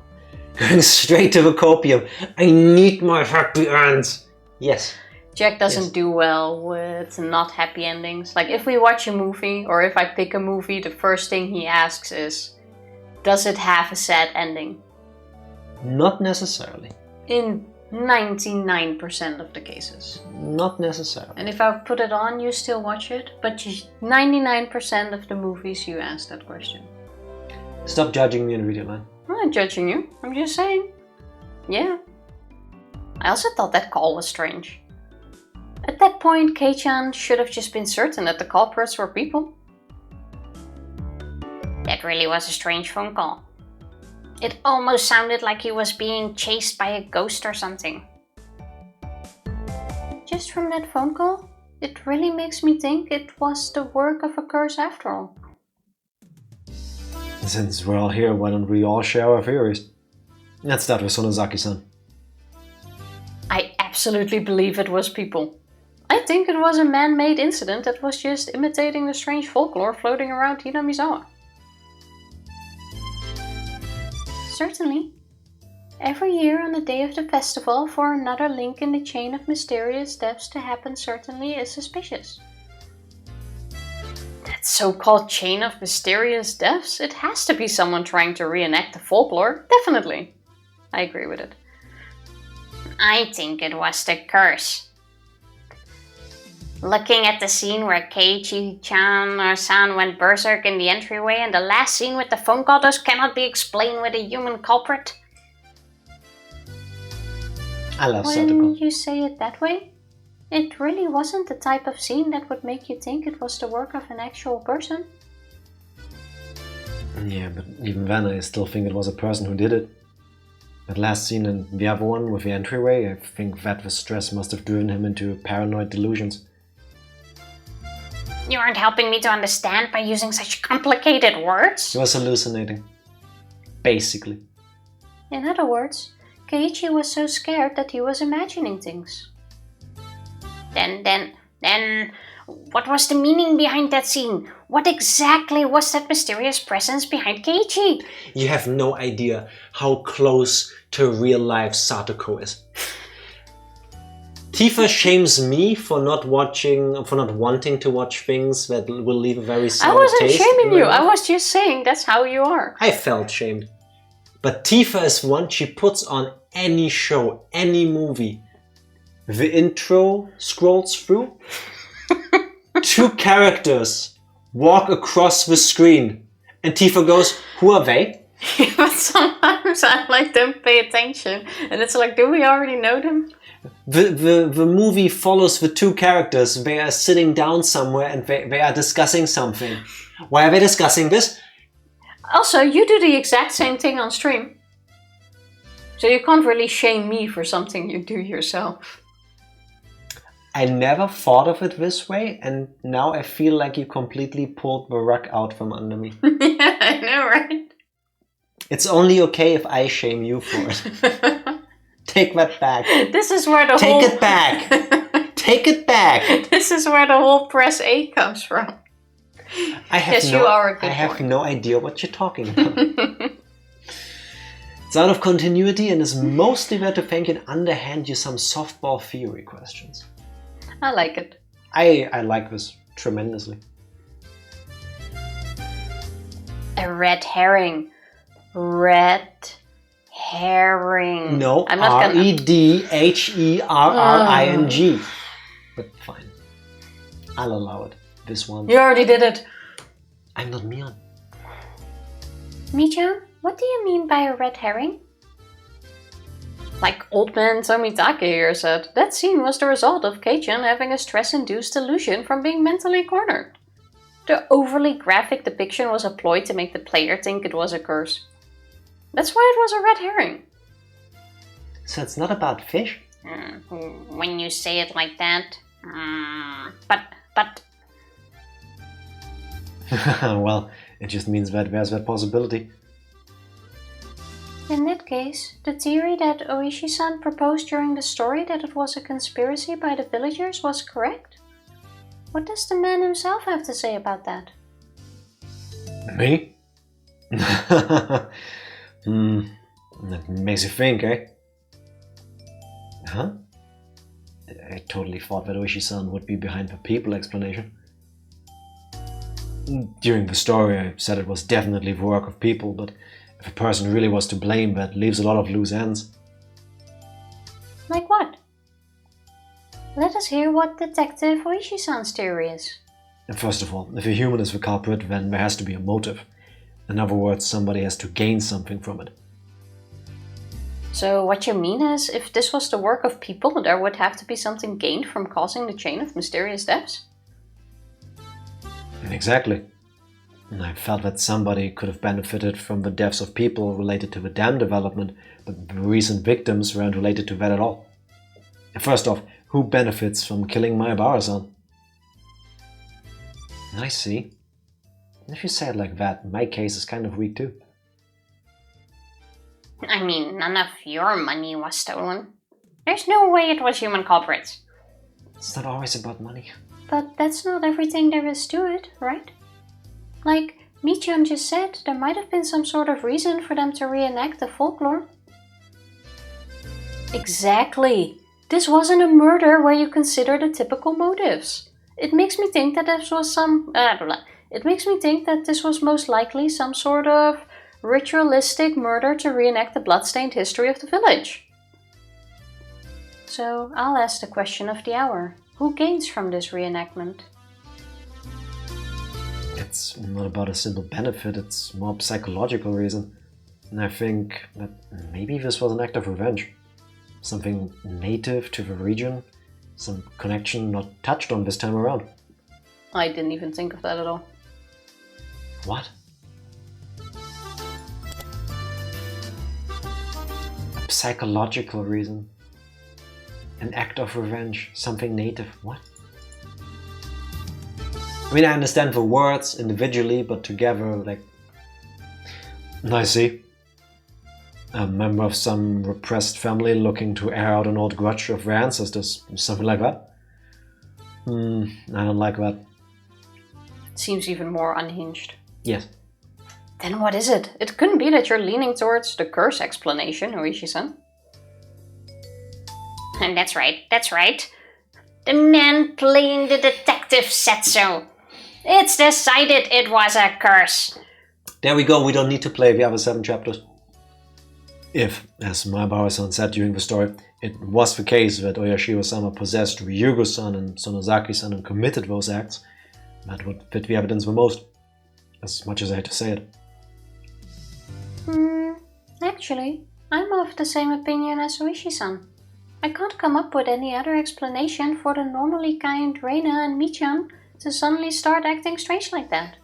Going straight to the copium. I need my happy ends. Yes. Jack doesn't do well with not happy endings. Like if we watch a movie or if I pick a movie, the first thing he asks is, does it have a sad ending? Not necessarily. In 99% of the cases. Not necessarily. And if I put it on, you still watch it, but 99% of the movies you ask that question. Stop judging me in the video line. I'm not judging you, I'm just saying. Yeah. I also thought that call was strange. At that point, Kei-chan should have just been certain that the culprits were people. That really was a strange phone call. It almost sounded like he was being chased by a ghost or something. Just from that phone call, it really makes me think it was the work of a curse after all. Since we're all here, why don't we all share our theories? Let's start with Sonozaki-san. I absolutely believe it was people. I think it was a man-made incident that was just imitating the strange folklore floating around Hinamizawa. Certainly. Every year on the day of the festival, for another link in the chain of mysterious deaths to happen certainly is suspicious. That so-called chain of mysterious deaths? It has to be someone trying to reenact the folklore, definitely. I agree with it. I think it was the curse. Looking at the scene where Keiichi-chan or San went berserk in the entryway and the last scene with the phone call, those cannot be explained with a human culprit. I love When Satoko. you say it that way, it really wasn't the type of scene that would make you think it was the work of an actual person. Yeah, but even then I still think it was a person who did it. That last scene and the other one with the entryway, I think that the stress must have driven him into paranoid delusions. You aren't helping me to understand by using such complicated words. He was hallucinating. Basically. In other words, Keiichi was so scared that he was imagining things. Then, what was the meaning behind that scene? What exactly was that mysterious presence behind Keiichi? You have no idea how close to real life Satoko is. Tifa shames me for not wanting to watch things that will leave a very sour taste. I wasn't shaming you, I was just saying that's how you are. I felt shamed. But Tifa is one, she puts on any show, any movie. The intro scrolls through. Two characters walk across the screen. And Tifa goes, who are they? But sometimes I don't pay attention. And it's like, do we already know them? The movie follows the two characters. They are sitting down somewhere and they are discussing something. Why are they discussing this? Also, you do the exact same thing on stream. So you can't really shame me for something you do yourself. I never thought of it this way, and now I feel like you completely pulled the rug out from under me. Yeah, I know, right? It's only okay if I shame you for it. Take that back. This is where Take it back. Take it back. This is where the whole press A comes from. I have have no idea what you're talking about. It's out of continuity and is mostly there to thank you and underhand you some softball theory questions. I like it. I like this tremendously. A red herring. Red herring. No, I'm not gonna... R-E-D-H-E-R-R-I-N-G. But fine. I'll allow it. This one. You already did it. I'm not Mion. Michan, what do you mean by a red herring? Like old man Tomitake here said, that scene was the result of Kei-chan having a stress-induced delusion from being mentally cornered. The overly graphic depiction was a ploy to make the player think it was a curse. That's why it was a red herring. So it's not about fish? When you say it like that... But... Well, it just means that there's that possibility. In that case, the theory that ooishi-san proposed during the story that it was a conspiracy by the villagers was correct? What does the man himself have to say about that? Me? That makes you think, eh? Huh? I totally thought that ooishi-san would be behind the people explanation. During the story I said it was definitely the work of people, but if a person really was to blame, that leaves a lot of loose ends. Like what? Let us hear what Detective ooishi-san's theory is. First of all, if a human is the culprit, then there has to be a motive. In other words, somebody has to gain something from it. So what you mean is, if this was the work of people, there would have to be something gained from causing the chain of mysterious deaths? Exactly. And I felt that somebody could have benefited from the deaths of people related to the dam development, but the recent victims weren't related to that at all. First off, who benefits from killing Maebara-san? I see. If you say it like that, my case is kind of weak too. I mean, none of your money was stolen. There's no way it was human culprits. It's not always about money. But that's not everything there is to it, right? Like Michan just said, there might have been some sort of reason for them to reenact the folklore. Exactly! This wasn't a murder where you consider the typical motives. It makes me think that this was most likely some sort of ritualistic murder to reenact the bloodstained history of the village. So I'll ask the question of the hour. Who gains from this reenactment? It's not about a simple benefit, it's more a psychological reason. And I think that maybe this was an act of revenge. Something native to the region, some connection not touched on this time around. I didn't even think of that at all. What? A psychological reason. An act of revenge, something native. What? I mean, I understand the words individually, but together, like... I see. A member of some repressed family looking to air out an old grudge of their ancestors, something like that. I don't like that. Seems even more unhinged. Yes. Then what is it? It couldn't be that you're leaning towards the curse explanation, ooishi-san. And that's right. The man playing the detective said so. It's decided it was a curse. There we go, we don't need to play the other 7 chapters. If, as Maebara-san said during the story, it was the case that Oyashiro-sama possessed Ryugu-san and Sonozaki-san and committed those acts, that would fit the evidence the most, as much as I hate to say it. Actually, I'm of the same opinion as ooishi-san. I can't come up with any other explanation for the normally kind Reina and Michan to suddenly start acting strange like that.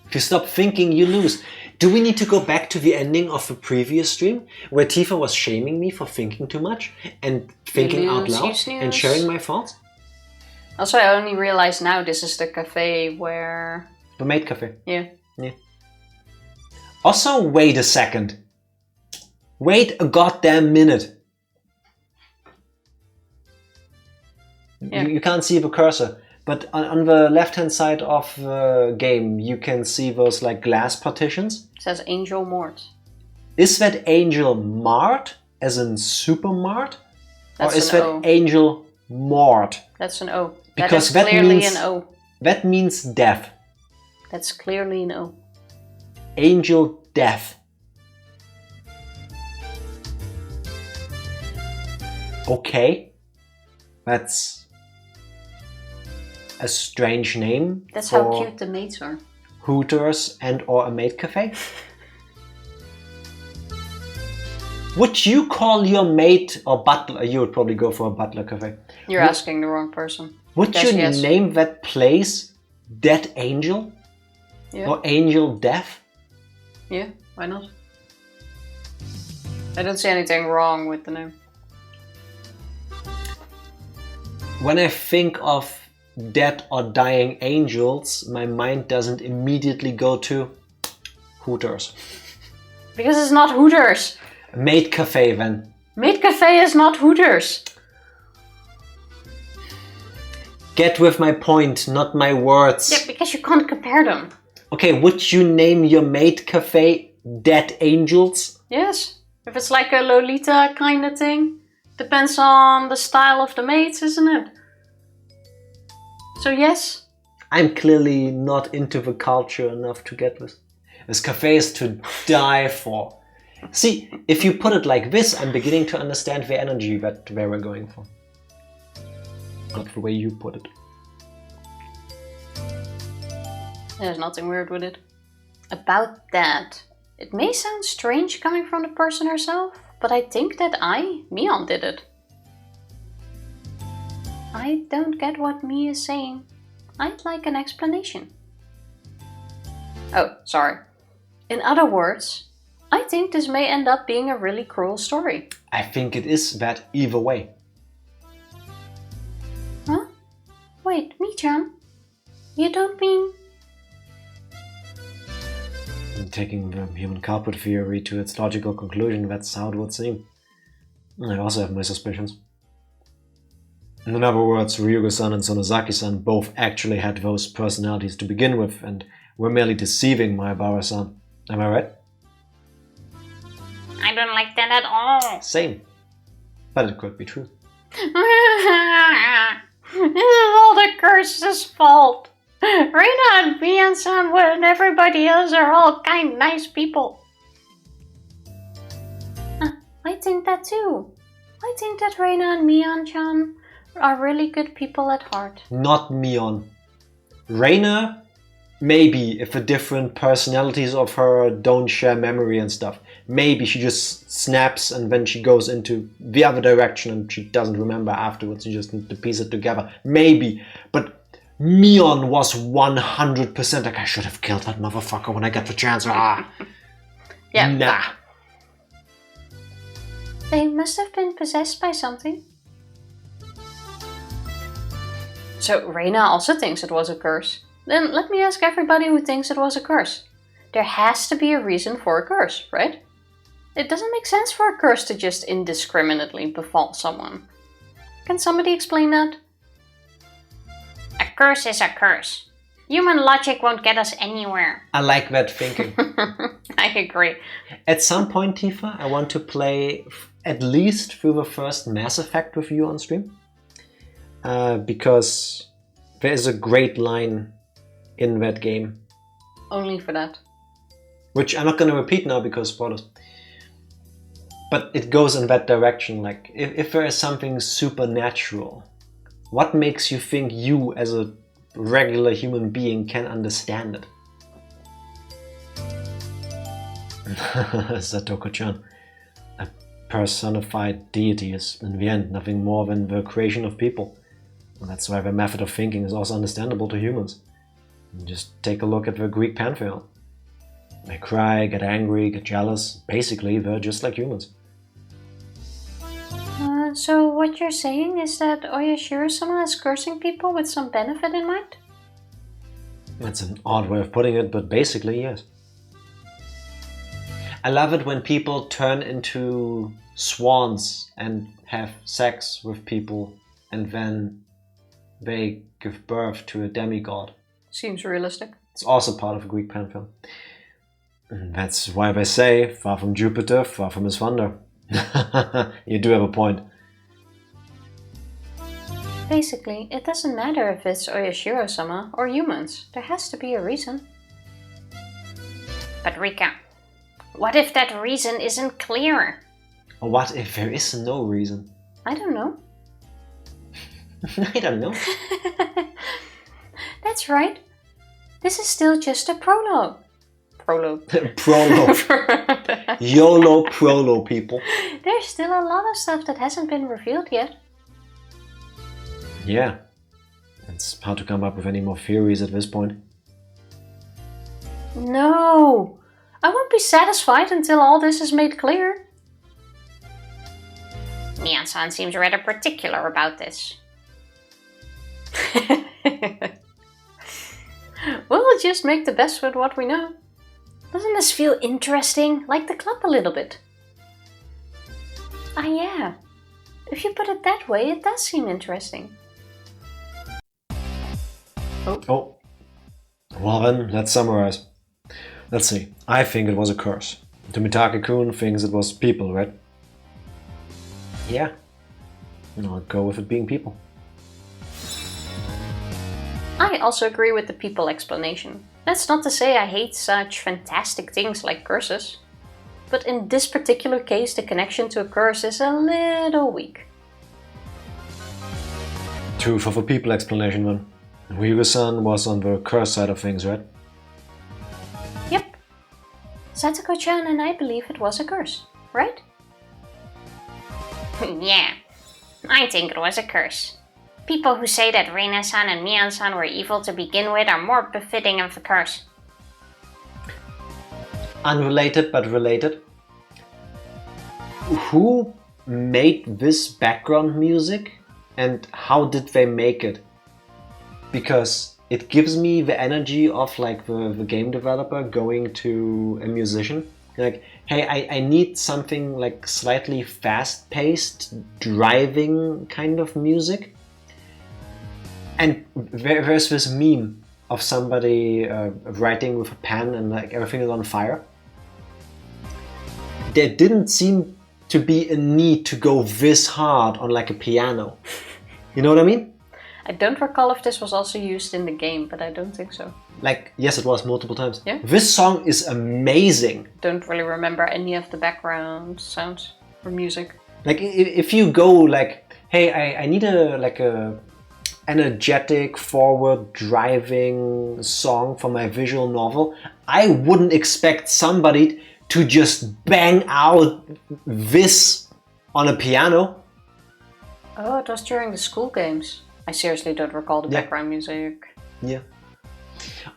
If you stop thinking, you lose. Do we need to go back to the ending of the previous stream, where Tifa was shaming me for thinking too much and thinking out loud and sharing my thoughts? Also, I only realized now this is the cafe where... The maid cafe. Yeah. Also, wait a second. Wait a goddamn minute. Yeah. You can't see the cursor. But on the left-hand side of the game, you can see those like glass partitions. It says Angel Mort. Is that Angel Mart, as in Super Mart? That's or is an that O. Angel Mort? That's an O. Because that is clearly means, an O. That means death. That's clearly an O. Angel Death. Okay. That's a strange name. That's how cute the maids are. Hooters and or a maid cafe. Would you call your maid or butler? You would probably go for a butler cafe. You're asking the wrong person. Would you name that place Dead Angel? Yeah. Or Angel Death? Yeah, why not? I don't see anything wrong with the name. When I think of dead or dying angels, my mind doesn't immediately go to Hooters. Because it's not Hooters. Maid Cafe then. Maid Cafe is not Hooters. Get with my point, not my words. Yeah, because you can't compare them. Okay, would you name your maid cafe Dead Angels? Yes. If it's like a Lolita kind of thing. Depends on the style of the maids, isn't it? So yes. I'm clearly not into the culture enough to get this. This cafe is to die for. See, if you put it like this, I'm beginning to understand the energy that they were going for. Not the way you put it. There's nothing weird with it. About that. It may sound strange coming from the person herself, but I think that Mion, did it. I don't get what Mi is saying. I'd like an explanation. Oh, sorry. In other words, I think this may end up being a really cruel story. I think it is that either way. Huh? Wait, Mi-chan? You don't mean... Taking the human culprit theory to its logical conclusion, that's how it would seem. I also have my suspicions. In other words, Ryuga-san and Sonozaki-san both actually had those personalities to begin with and were merely deceiving Maebara-san. Am I right? I don't like that at all. Same. But it could be true. This is all the curse's fault. Reina and Mian-san and everybody else are all kind, nice people. I think that too. I think that Reina and Mian-chan are really good people at heart. Not Mion. Reina, maybe, if the different personalities of her don't share memory and stuff. Maybe she just snaps and then she goes into the other direction and she doesn't remember afterwards. You just need to piece it together. Maybe. But Mion was 100% like, I should have killed that motherfucker when I got the chance. Yeah. Nah. They must have been possessed by something. So Reina also thinks it was a curse. Then let me ask everybody who thinks it was a curse. There has to be a reason for a curse, right? It doesn't make sense for a curse to just indiscriminately befall someone. Can somebody explain that? A curse is a curse. Human logic won't get us anywhere. I like that thinking. I agree. At some point, Tifa, I want to play at least through the first Mass Effect with you on stream. Because there is a great line in that game. Only for that. Which I'm not going to repeat now because spoilers. But it goes in that direction. Like, if there is something supernatural, what makes you think you as a regular human being can understand it? Satoko-chan. A personified deity is in the end nothing more than the creation of people. And that's why the method of thinking is also understandable to humans. And just take a look at the Greek pantheon. They cry, get angry, get jealous. Basically, they're just like humans. So what you're saying is that Oyashiro-sama is cursing people with some benefit in mind? That's an odd way of putting it, but basically, yes. I love it when people turn into swans and have sex with people and then they give birth to a demigod. Seems realistic. It's also part of the Greek pantheon. And that's why they say, far from Jupiter, far from his thunder. You do have a point. Basically, it doesn't matter if it's Oyashiro-sama or humans. There has to be a reason. But Rika, what if that reason isn't clear? Or what if there is no reason? I don't know. I don't know. That's right. This is still just a prologue. Prologue. Prologue. YOLO prologue, people. There's still a lot of stuff that hasn't been revealed yet. Yeah. It's hard to come up with any more theories at this point. No! I won't be satisfied until all this is made clear. Mian-san seems rather particular about this. We'll just make the best with what we know. Doesn't this feel interesting? Like the club a little bit. Ah yeah, if you put it that way, it does seem interesting. Oh. Well then, let's summarize. Let's see. I think it was a curse. Tomitake-kun thinks it was people, right? Yeah. I'll go with it being people. I also agree with the people explanation. That's not to say I hate such fantastic things like curses. But in this particular case, the connection to a curse is a little weak. Two for the people explanation then. Higurashi-san was on the curse side of things, right? Yep. Satoko-chan and I believe it was a curse, right? Yeah, I think it was a curse. People who say that Reina-san and Mian-san were evil to begin with are more befitting of a curse. Unrelated but related. Who made this background music and how did they make it? Because it gives me the energy of like the game developer going to a musician. Like, hey, I need something like slightly fast-paced, driving kind of music. And there's this meme of somebody writing with a pen and like everything is on fire. There didn't seem to be a need to go this hard on like a piano. You know what I mean? I don't recall if this was also used in the game, but I don't think so. Like, yes, it was multiple times. Yeah. This song is amazing. Don't really remember any of the background sounds or music. Like, if you go like, hey, I need a energetic, forward driving song for my visual novel, I wouldn't expect somebody to just bang out this on a piano. Oh, it was during the school games. I seriously don't recall the background music. Yeah.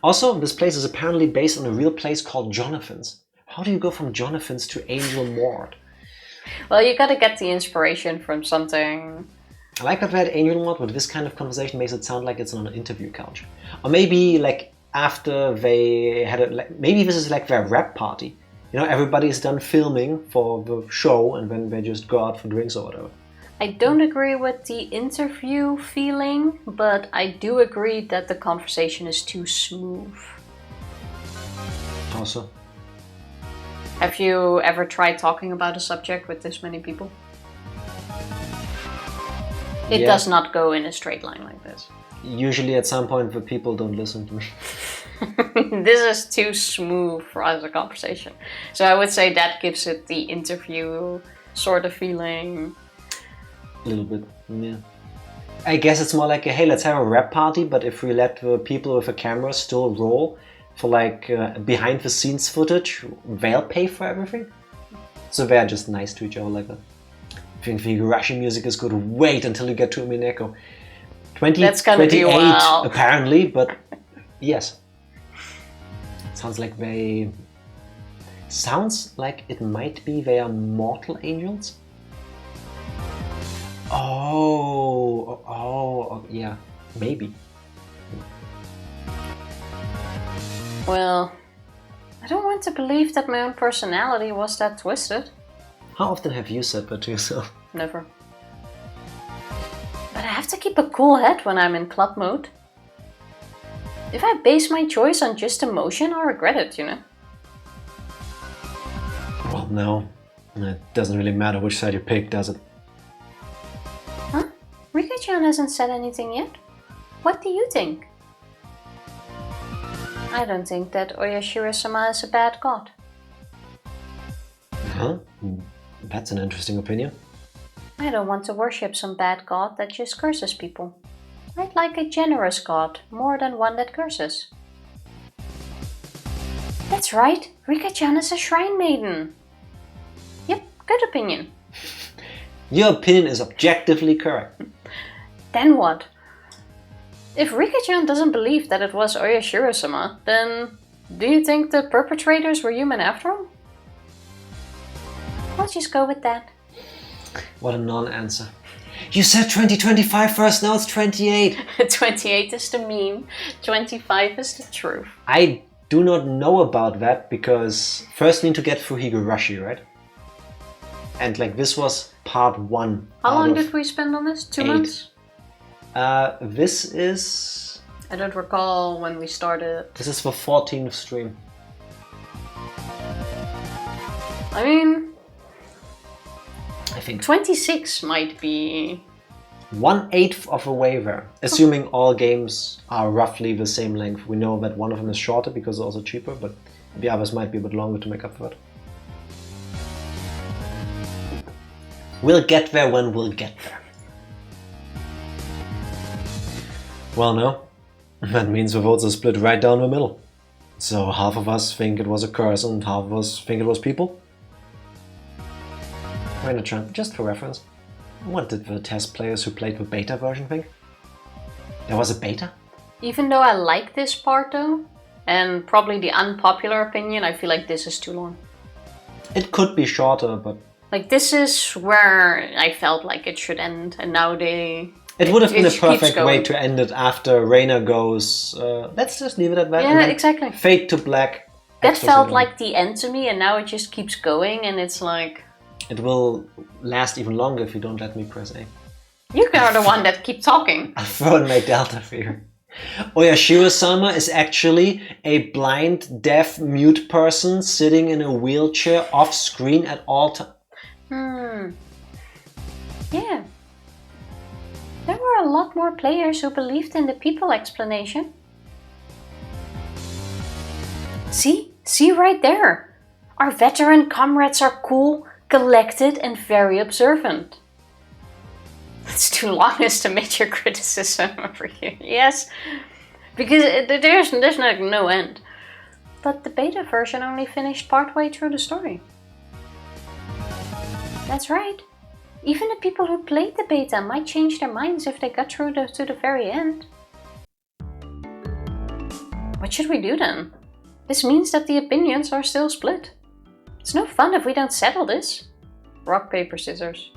Also, this place is apparently based on a real place called Jonathan's. How do you go from Jonathan's to Angel Mord? Well, you gotta get the inspiration from something. I like that we had Angel Mord, but this kind of conversation makes it sound like it's on an interview couch. Or maybe like after they had maybe this is like their rap party. You know, everybody's done filming for the show and then they just go out for drinks or whatever. I don't agree with the interview feeling, but I do agree that the conversation is too smooth. How so? Have you ever tried talking about a subject with this many people? It does not go in a straight line like this. Usually at some point the people don't listen to me. This is too smooth for us a conversation. So I would say that gives it the interview sort of feeling. A little bit, yeah. I guess it's more like a, hey, let's have a rap party, but if we let the people with a camera still roll for like behind the scenes footage, they'll pay for everything. So they're just nice to each other like that. I think the Higurashi music is good. Wait until you get to Umineko. 28 apparently, but yes. Sounds like it might be they are mortal angels. Oh, yeah, maybe. Well, I don't want to believe that my own personality was that twisted. How often have you said that to yourself? Never. But I have to keep a cool head when I'm in club mode. If I base my choice on just emotion, I'll regret it, you know? Well, no. It doesn't really matter which side you pick, does it? Huh? Rika-chan hasn't said anything yet. What do you think? I don't think that Oyashiro-sama is a bad god. Huh? That's an interesting opinion. I don't want to worship some bad god that just curses people. I'd like a generous god, more than one that curses. That's right, Rika-chan is a shrine maiden. Yep, good opinion. Your opinion is objectively correct. Then what? If Rika-chan doesn't believe that it was Oyashiro-sama, then do you think the perpetrators were human after all? I'll just go with that. What a non-answer. You said 2025 first, now it's 28. 28 is the meme, 25 is the truth. I do not know about that because first you need to get through Higurashi, right? And like this was part 1. How long did we spend on this? 2 8. months? This is... I don't recall when we started. This is the 14th stream. I mean, I think 26 might be... 1/8 of a way there. Assuming all games are roughly the same length. We know that one of them is shorter because it's also cheaper, but the others might be a bit longer to make up for it. We'll get there when we'll get there. Well, no. That means the votes are split right down the middle. So half of us think it was a curse and half of us think it was people. Raina-chan, just for reference, what did the test players who played the beta version think? There was a beta? Even though I like this part though, and probably the unpopular opinion, I feel like this is too long. It could be shorter, but... Like this is where I felt like it should end, and now they... It would have been a keeps perfect way going. to end it after Reina goes, let's just leave it at that. Yeah, and then exactly. Fade to black. That Extra felt Zero. like the end to me, and now it just keeps going, and it's like... It will last even longer if you don't let me press A. You are the one that keep talking. I'll throw in my Delta fear. Oyashiro-sama is actually a blind, deaf, mute person sitting in a wheelchair off screen at all times. Yeah. There were a lot more players who believed in the people explanation. See right there. Our veteran comrades are cool, collected and very observant. It's too long as to major criticism over here. Yes, because there's no end. But the beta version only finished partway through the story. That's right. Even the people who played the beta might change their minds if they got through to the very end. What should we do then? This means that the opinions are still split. It's no fun if we don't settle this. Rock, paper, scissors.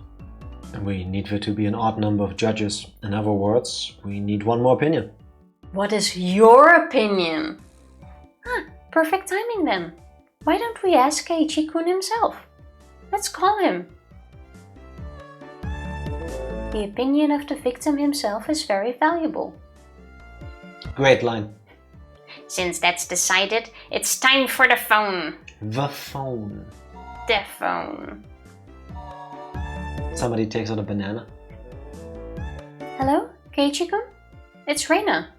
We need there to be an odd number of judges. In other words, we need one more opinion. What is your opinion? Perfect timing then. Why don't we ask Keiichi-kun himself? Let's call him. The opinion of the victim himself is very valuable. Great line. Since that's decided, it's time for the phone. The phone. The phone. Somebody takes out a banana. Hello, Keiichi-kun? It's Reina.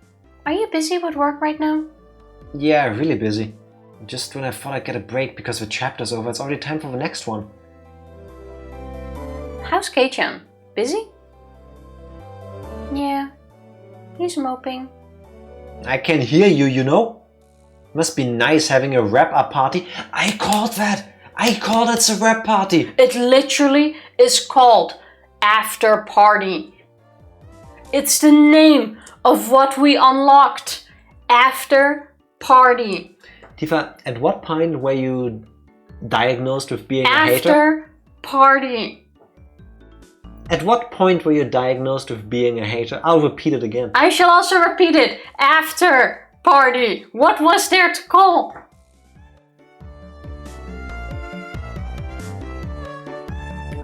Are you busy with work right now? Yeah, really busy. Just when I thought I'd get a break because the chapter's over, it's already time for the next one. How's Kei-chan? Busy? Yeah, he's moping. I can hear you, you know. Must be nice having a wrap-up party. I called that! I called it's a wrap party! It literally is called After Party. It's the name of what we unlocked. After Party. Tifa, at what point were you diagnosed with being a hater? After Party. At what point were you diagnosed with being a hater? I'll repeat it again. I shall also repeat it. After Party. What was there to call?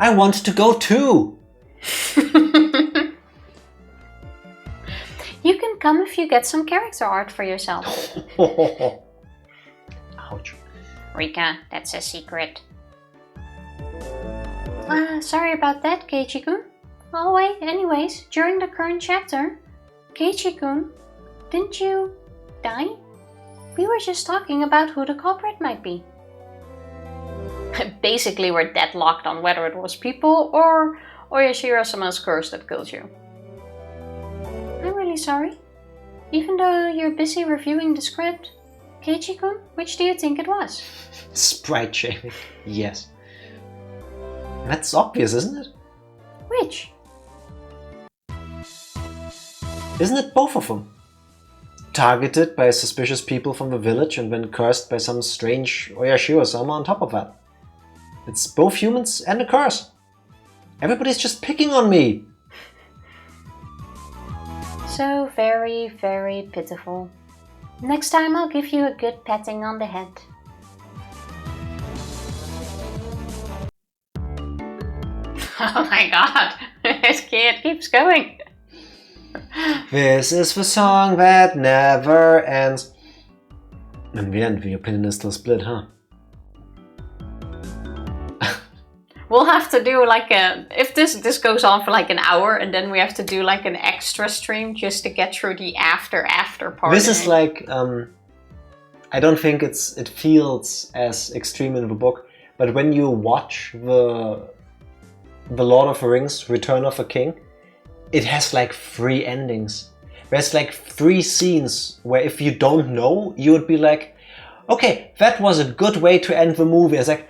I want to go too! You can come if you get some character art for yourself. Ouch. Rika, that's a secret. Sorry about that, Keiichi-kun. Oh wait, anyways, during the current chapter, Keiichi-kun, didn't you die? We were just talking about who the culprit might be. Basically, we're deadlocked on whether it was people or Oyashiro-sama's curse that killed you. I'm really sorry. Even though you're busy reviewing the script, Keiichi-kun, which do you think it was? Sprite shaming. Yes. That's obvious, isn't it? Which? Isn't it both of them? Targeted by suspicious people from the village and then cursed by some strange oyashiro-sama on top of that. It's both humans and a curse. Everybody's just picking on me. So very, very pitiful. Next time I'll give you a good patting on the head. Oh my god, it keeps going. This is the song that never ends. In the end, the opinion is still split, huh? We'll have to do like if this goes on for like an hour, and then we have to do like an extra stream just to get through the after part. This is like, I don't think it feels as extreme in the book, but when you watch the Lord of the Rings, Return of the King, it has like 3 endings. There's like 3 scenes where if you don't know, you would be like, okay, that was a good way to end the movie. It's like,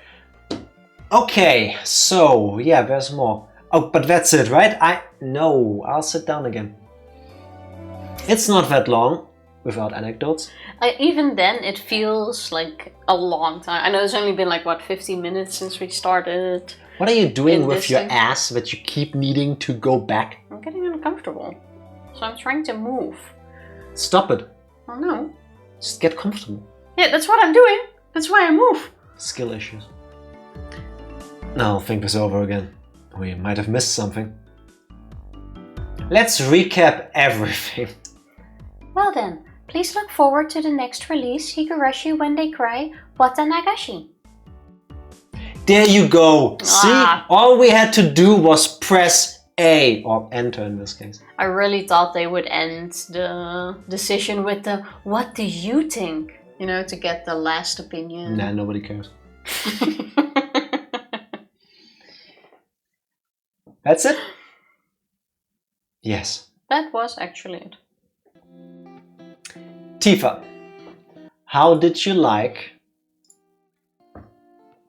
okay, so yeah, there's more. Oh, but that's it, right? No, I'll sit down again. It's not that long, without anecdotes. Even then, it feels like a long time. I know it's only been like, what, 15 minutes since we started. What are you doing with your thing? ass that you keep needing to go back? I'm getting uncomfortable. So I'm trying to move. Stop it. Oh no. Just get comfortable. Yeah, that's what I'm doing. That's why I move. Skill issues. Now think this over again. We might have missed something. Let's recap everything. Well then, please look forward to the next release, Higurashi When They Cry, Watanagashi. There you go! Ah. See? All we had to do was press A, or enter in this case. I really thought they would end the decision with the what do you think? You know, to get the last opinion. Nah, nobody cares. That's it? Yes. That was actually it. Tifa, how did you like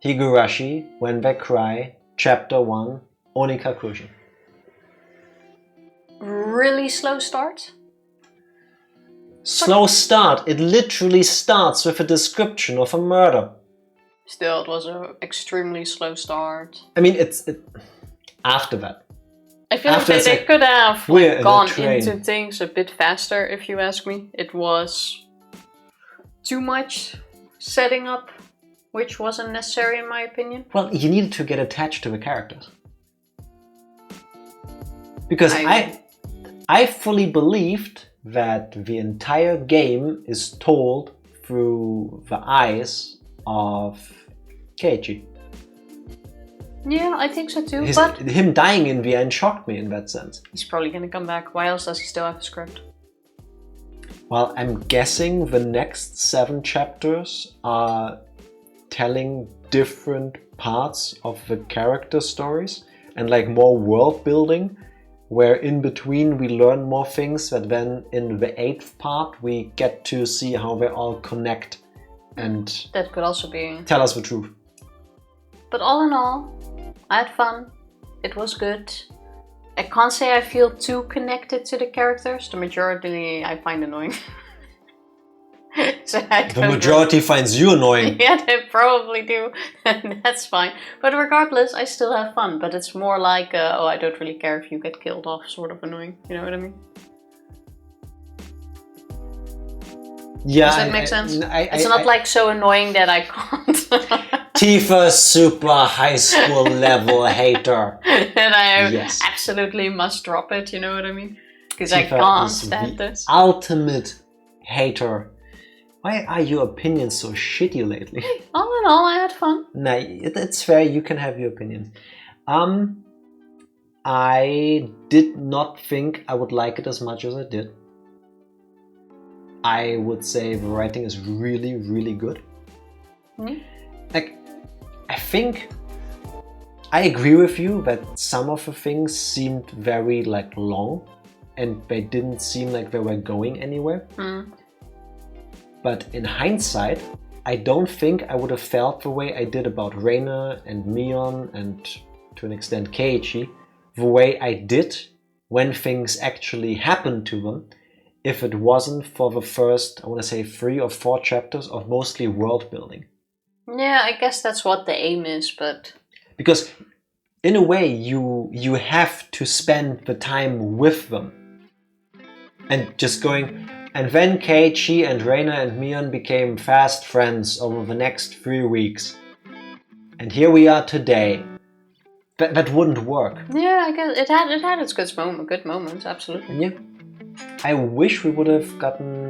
Higurashi When They Cry, Chapter 1, Onikakushi? Really slow start? Slow start. It literally starts with a description of a murder. Still, it was an extremely slow start. I mean, after that. I feel like After they like, could have we're in a gone train. into things a bit faster, if you ask me. It was too much setting up, which wasn't necessary in my opinion. Well, you needed to get attached to the characters. Because I fully believed that the entire game is told through the eyes of Keiichi. Yeah, I think so too, Him dying in the end shocked me in that sense. he's probably gonna come back. Why else does he still have a script? Well, I'm guessing the next 7 chapters are telling different parts of the character stories and like more world building, where in between we learn more things, that then in the 8th part we get to see how they all connect and That could also be. tell us the truth. But all in all, I had fun. It was good. I can't say I feel too connected to the characters. The majority I find annoying. So I The don't know. majority finds you annoying. Yeah, they probably do. That's fine. But regardless, I still have fun. But it's more like, oh, I don't really care if you get killed off, sort of annoying. You know what I mean? Yeah, Does that make sense? It's not like so annoying that I can't. Tifa's super high school level hater. And I Yes. absolutely must drop it, you know what I mean? Because I Tifa can't is stand the this. ultimate hater. Why are your opinions so shitty lately? All in all, I had fun. Nah, it's fair, you can have your opinions. I did not think I would like it as much as I did. I would say the writing is really, really good. Mm. Like, I think I agree with you that some of the things seemed very like long and they didn't seem like they were going anywhere. Mm. But in hindsight, I don't think I would have felt the way I did about Reina and Mion and to an extent Keiichi, the way I did when things actually happened to them, if it wasn't for the first, I want to say 3 or 4 chapters of mostly world building. Yeah, I guess that's what the aim is, but... Because in a way you have to spend the time with them. And just going... And then Keiichi and Reina and Mion became fast friends over the next 3 weeks. And here we are today. that wouldn't work. Yeah, I guess it had its good moments, absolutely. Yeah. I wish we would have gotten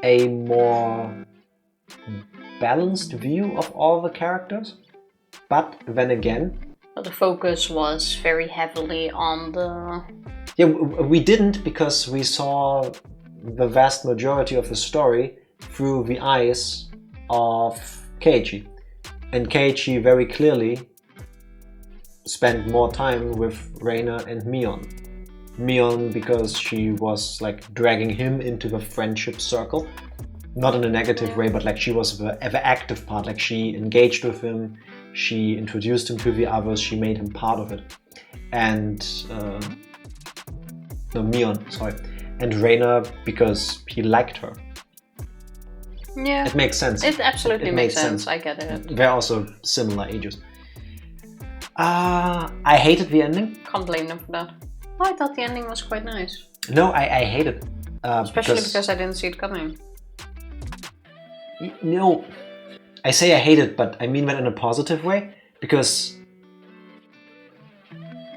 a more balanced view of all the characters. But then again... But the focus was very heavily on the... Yeah, we didn't, because we saw the vast majority of the story through the eyes of Keiichi. And Keiichi very clearly spent more time with Reina and Mion. Mion because she was like dragging him into the friendship circle. Not in a negative way, but like she was the active part. Like she engaged with him, she introduced him to the others, she made him part of it. And Mion, sorry. And Reina because he liked her. Yeah. It makes sense. It absolutely makes sense. I get it. They're also similar ages. I hated the ending. Can't blame them for that. Oh, I thought the ending was quite nice. No, I hate it. Especially because I didn't see it coming. No, I say I hate it, but I mean that in a positive way, because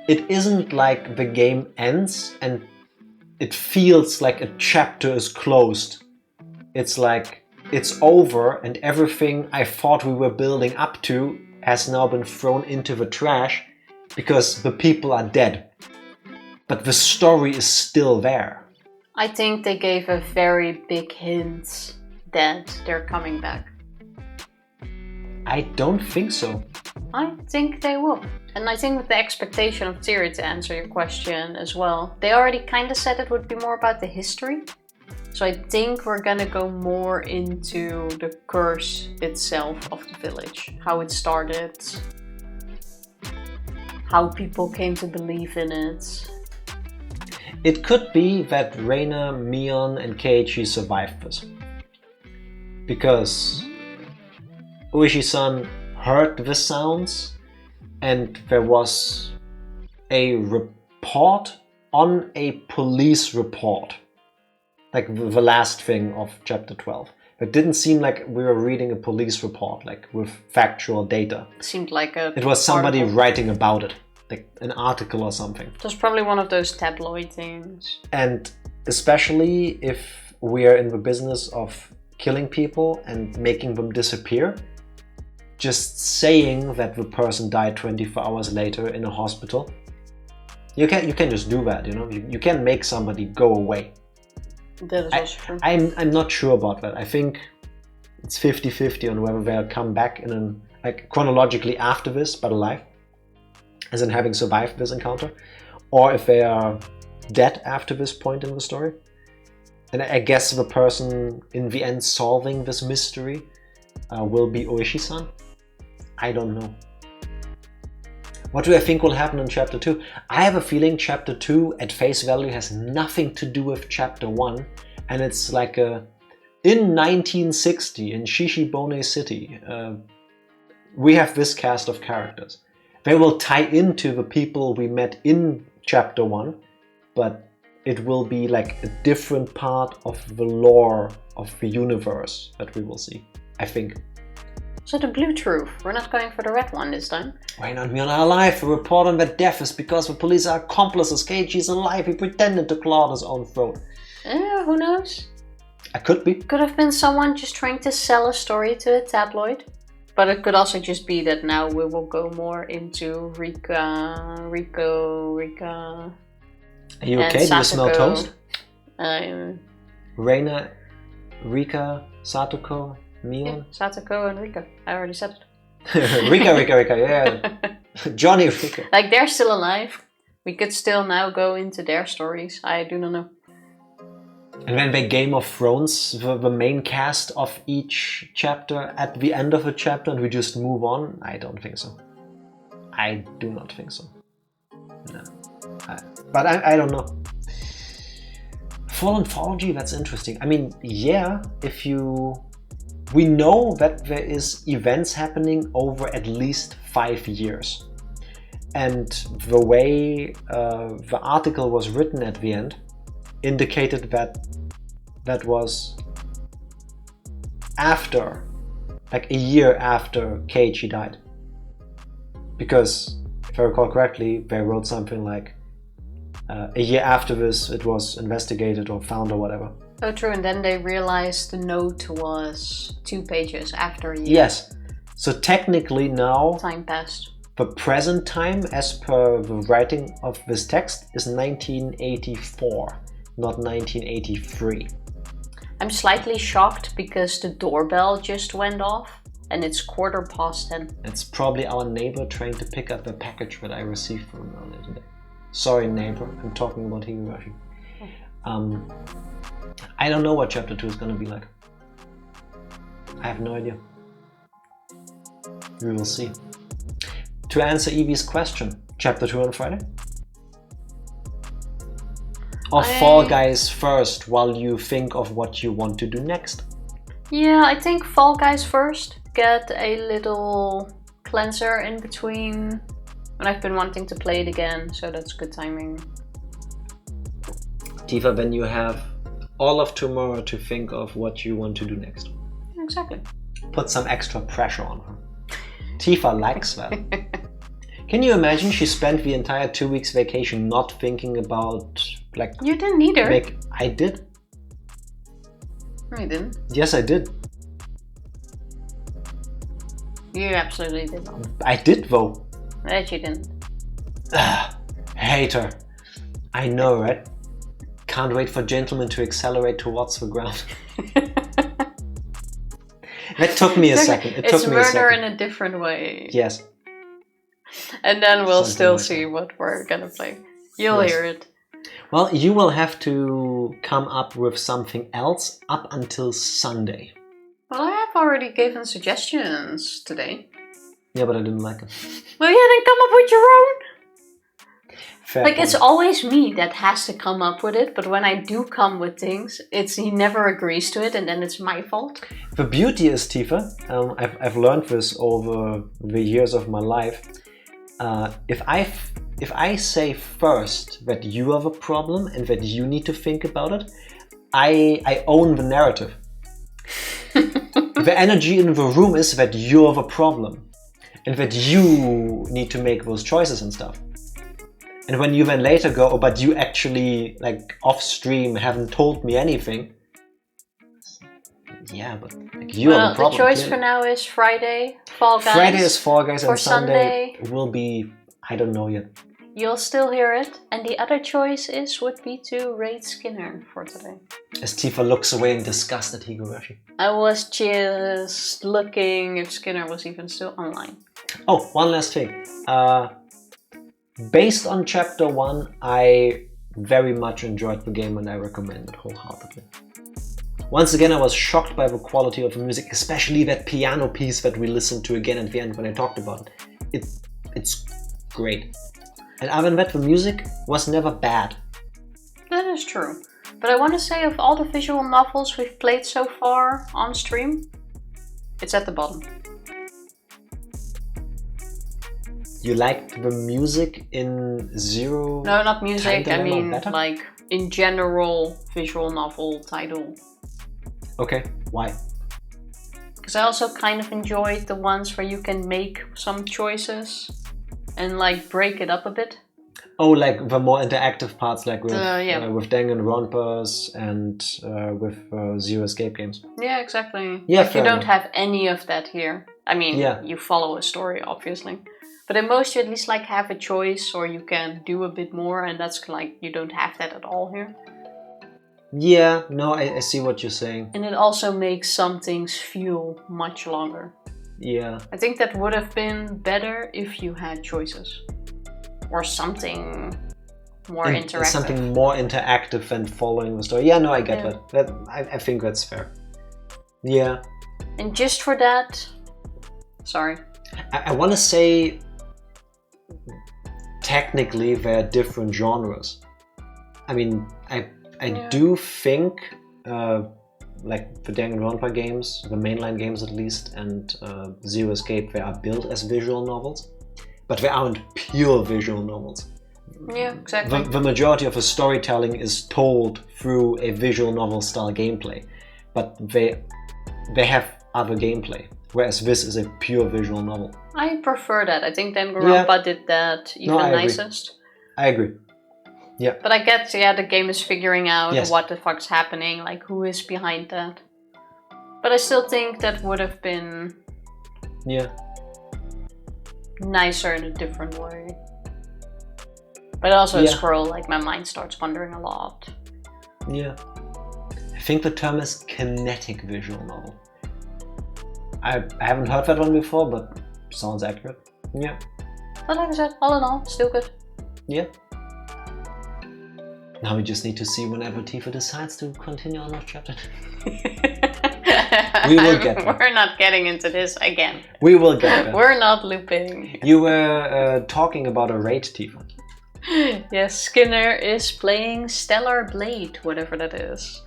it isn't like the game ends and it feels like a chapter is closed. It's like it's over and everything I thought we were building up to has now been thrown into the trash because the people are dead. But the story is still there. I think they gave a very big hint that they're coming back. I don't think so. I think they will. And I think with the expectation of Thierry, to answer your question as well, they already kind of said it would be more about the history. So I think we're gonna go more into the curse itself of the village. How it started, how people came to believe in it. It could be that Reina, Mion and Keiichi survived this. Because ooishi-san heard the sounds and there was a report on a police report. Like the last thing of chapter 12. It didn't seem like we were reading a police report, like with factual data. It seemed like it was somebody writing about it, like an article or something. It was probably one of those tabloid things. And especially if we are in the business of killing people and making them disappear, just saying that the person died 24 hours later in a hospital, you can just do that, you know? You can make somebody go away. That is also true. I'm not sure about that. I think it's 50-50 on whether they'll come back in like chronologically after this, but alive, as in having survived this encounter, or if they are dead after this point in the story. And I guess the person in the end solving this mystery will be Ooishi-san. I don't know. What do I think will happen in Chapter 2? I have a feeling Chapter 2 at face value has nothing to do with Chapter 1, and it's like in 1960 in Shishibone City, we have this cast of characters. They will tie into the people we met in Chapter 1, but it will be like a different part of the lore of the universe that we will see, I think. So the blue truth, we're not going for the red one this time. Why not? We are alive. The report on their death is because the police are accomplices. Keiichi's alive. He pretended to claw his own throat. Who knows? It could be. Could have been someone just trying to sell a story to a tabloid. But it could also just be that now we will go more into Rico. Are you okay? Do you smell toast? Reina, Rika, Satoko, Mion? Yeah, Satoko and Rika. I already said it. Rika, yeah. Johnny Rika. Like, they're still alive. We could still now go into their stories. I do not know. And then by Game of Thrones, the main cast of each chapter at the end of a chapter and we just move on? I don't think so. I do not think so. No. But I don't know. Full anthology, that's interesting. I mean, yeah, we know that there is events happening over at least 5 years. And the way the article was written at the end indicated that was after, like a year after Keiichi died. because if I recall correctly, they wrote something like a year after this it was investigated or found or whatever. Oh, true. And then they realized the note was 2 pages after a year. Yes. So technically now, Time passed. the present time, as per the writing of this text, is 1984, not 1983. I'm slightly shocked because the doorbell just went off and it's 10:15. It's probably our neighbor trying to pick up a package that I received from him earlier today. Sorry, neighbor. I'm talking about Higurashi. I don't know what chapter 2 is going to be like. I have no idea. We will see. To answer Evie's question, chapter 2 on Friday? Or Fall Guys first while you think of what you want to do next? Yeah, I think Fall Guys first. Get a little cleanser in between. And I've been wanting to play it again, so that's good timing. Tifa, then you have all of tomorrow to think of what you want to do next. Exactly. Put some extra pressure on her. Tifa likes that. Can you imagine she spent the entire 2 weeks vacation not thinking about, like... You didn't either. I did. No, you didn't. Yes, I did. You absolutely did not. I did, though. That you didn't. Hater. I know, right? Can't wait for gentlemen to accelerate towards the ground. That took me a second. It's murder in a different way. Yes. And then we'll Something still like see what we're gonna play. You'll hear it. Well, you will have to come up with something else up until Sunday. Well, I have already given suggestions today. Yeah, but I didn't like it. Well, yeah, then come up with your own. Fair Like, point. it's always me that has to come up with it, but when I do come with things, he never agrees to it, and then it's my fault. The beauty is, Tifa, I've learned this over the years of my life. If I say first that you have a problem and that you need to think about it, I own the narrative. The energy in the room is that you have a problem and that you need to make those choices and stuff. And when you then later go, oh, but you actually, like, off stream haven't told me anything. Yeah, but like, you have a problem. The choice for now is Friday, Fall Guys. Friday is Fall Guys, For and Sunday will be, I don't know yet. You'll still hear it. And the other choice would be to rate Skinner for today. As Tifa looks away in disgust at Higurashi. I was just looking if Skinner was even still online. Oh, one last thing. Based on chapter 1, I very much enjoyed the game and I recommend it wholeheartedly. Once again, I was shocked by the quality of the music, especially that piano piece that we listened to again at the end when I talked about it. It's great. And other than that, the music was never bad. That is true. But I want to say, of all the visual novels we've played so far on stream, it's at the bottom. You liked the music in Zero? No, not music. Time I Dilemma mean, better? like, in general, visual novel title. Okay, why? Because I also kind of enjoyed the ones where you can make some choices and, like, break it up a bit. Oh, like the more interactive parts, like with Danganronpas and with Zero Escape games. Yeah, exactly. Yeah, like, you fair don't enough. have any of that here. I mean, Yeah. you follow a story, obviously. But in most, you at least like have a choice, or you can do a bit more, and that's like, you don't have that at all here. Yeah, no, I see what you're saying. And it also makes some things feel much longer. Yeah. I think that would have been better if you had choices. Or something more interactive. Something more interactive than following the story. Yeah, no, I get Yeah. that. I think that's fair. Yeah. And just for that... Sorry. I want to say... Technically, they're different genres. I mean, I do think... like the Danganronpa games, the mainline games at least, and Zero Escape, they are built as visual novels. But they aren't pure visual novels. Yeah, exactly. The majority of the storytelling is told through a visual novel style gameplay, but they have other gameplay. Whereas this is a pure visual novel. I prefer that. I think Danganronpa did that even nicest. I agree. Yeah. But I get, the game is figuring out Yes. what the fuck's happening, like who is behind that. But I still think that would have been nicer in a different way. But also a scroll, like my mind starts wandering a lot. Yeah. I think the term is kinetic visual novel. I haven't heard that one before, but sounds accurate. Yeah. But like I said, all in all, still good. Yeah. Now we just need to see whenever Tifa decides to continue on that chapter. We will get there. We're not getting into this again. We will get there. We're not looping. You were talking about a raid, Tifa. Yes, Skinner is playing Stellar Blade, whatever that is.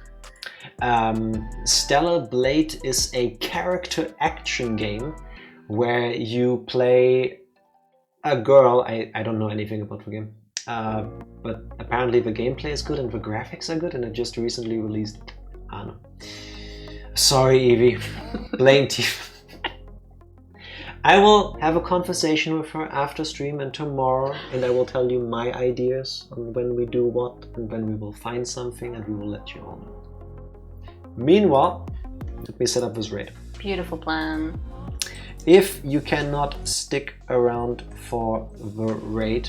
Stellar Blade is a character action game where you play a girl. I don't know anything about the game. But apparently the gameplay is good and the graphics are good, and it just recently released. I don't know. Sorry, Evie. Blame Tifa. I will have a conversation with her after stream and tomorrow, and I will tell you my ideas on when we do what and when we will find something, and we will let you all know. Meanwhile, let me set up this raid. Beautiful plan. If you cannot stick around for the raid,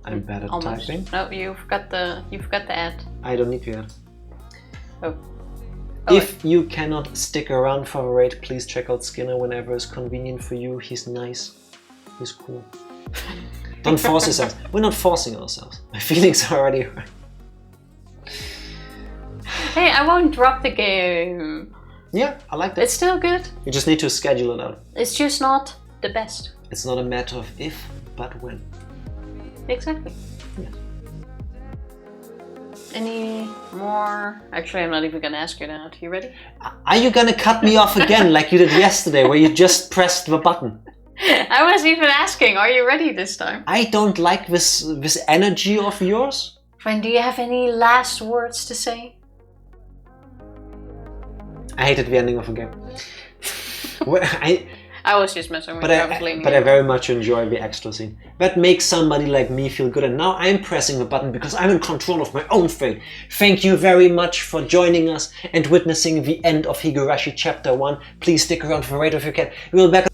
I'm bad at typing. No, you've got the ad. I don't need the ad. Oh. If you cannot stick around for the raid, please check out Skinner whenever it's convenient for you. He's nice. He's cool. Don't force yourselves. We're not forcing ourselves. My feelings are already hurt. Hey, I won't drop the game. Yeah, I like that. It's still good. You just need to schedule it out. It's just not the best. It's not a matter of if, but when. Exactly. Yeah. Any more? Actually, I'm not even gonna ask you that. You ready? Are you gonna cut me off again like you did yesterday where you just pressed the button? I was even asking, are you ready this time? I don't like this energy of yours. Fine, do you have any last words to say? I hated the ending of the game. I was just messing with But you. I very much enjoy the extra scene. That makes somebody like me feel good, and now I'm pressing the button because I'm in control of my own fate. Thank you very much for joining us and witnessing the end of Higurashi Chapter 1. Please stick around for later if you can. We'll be back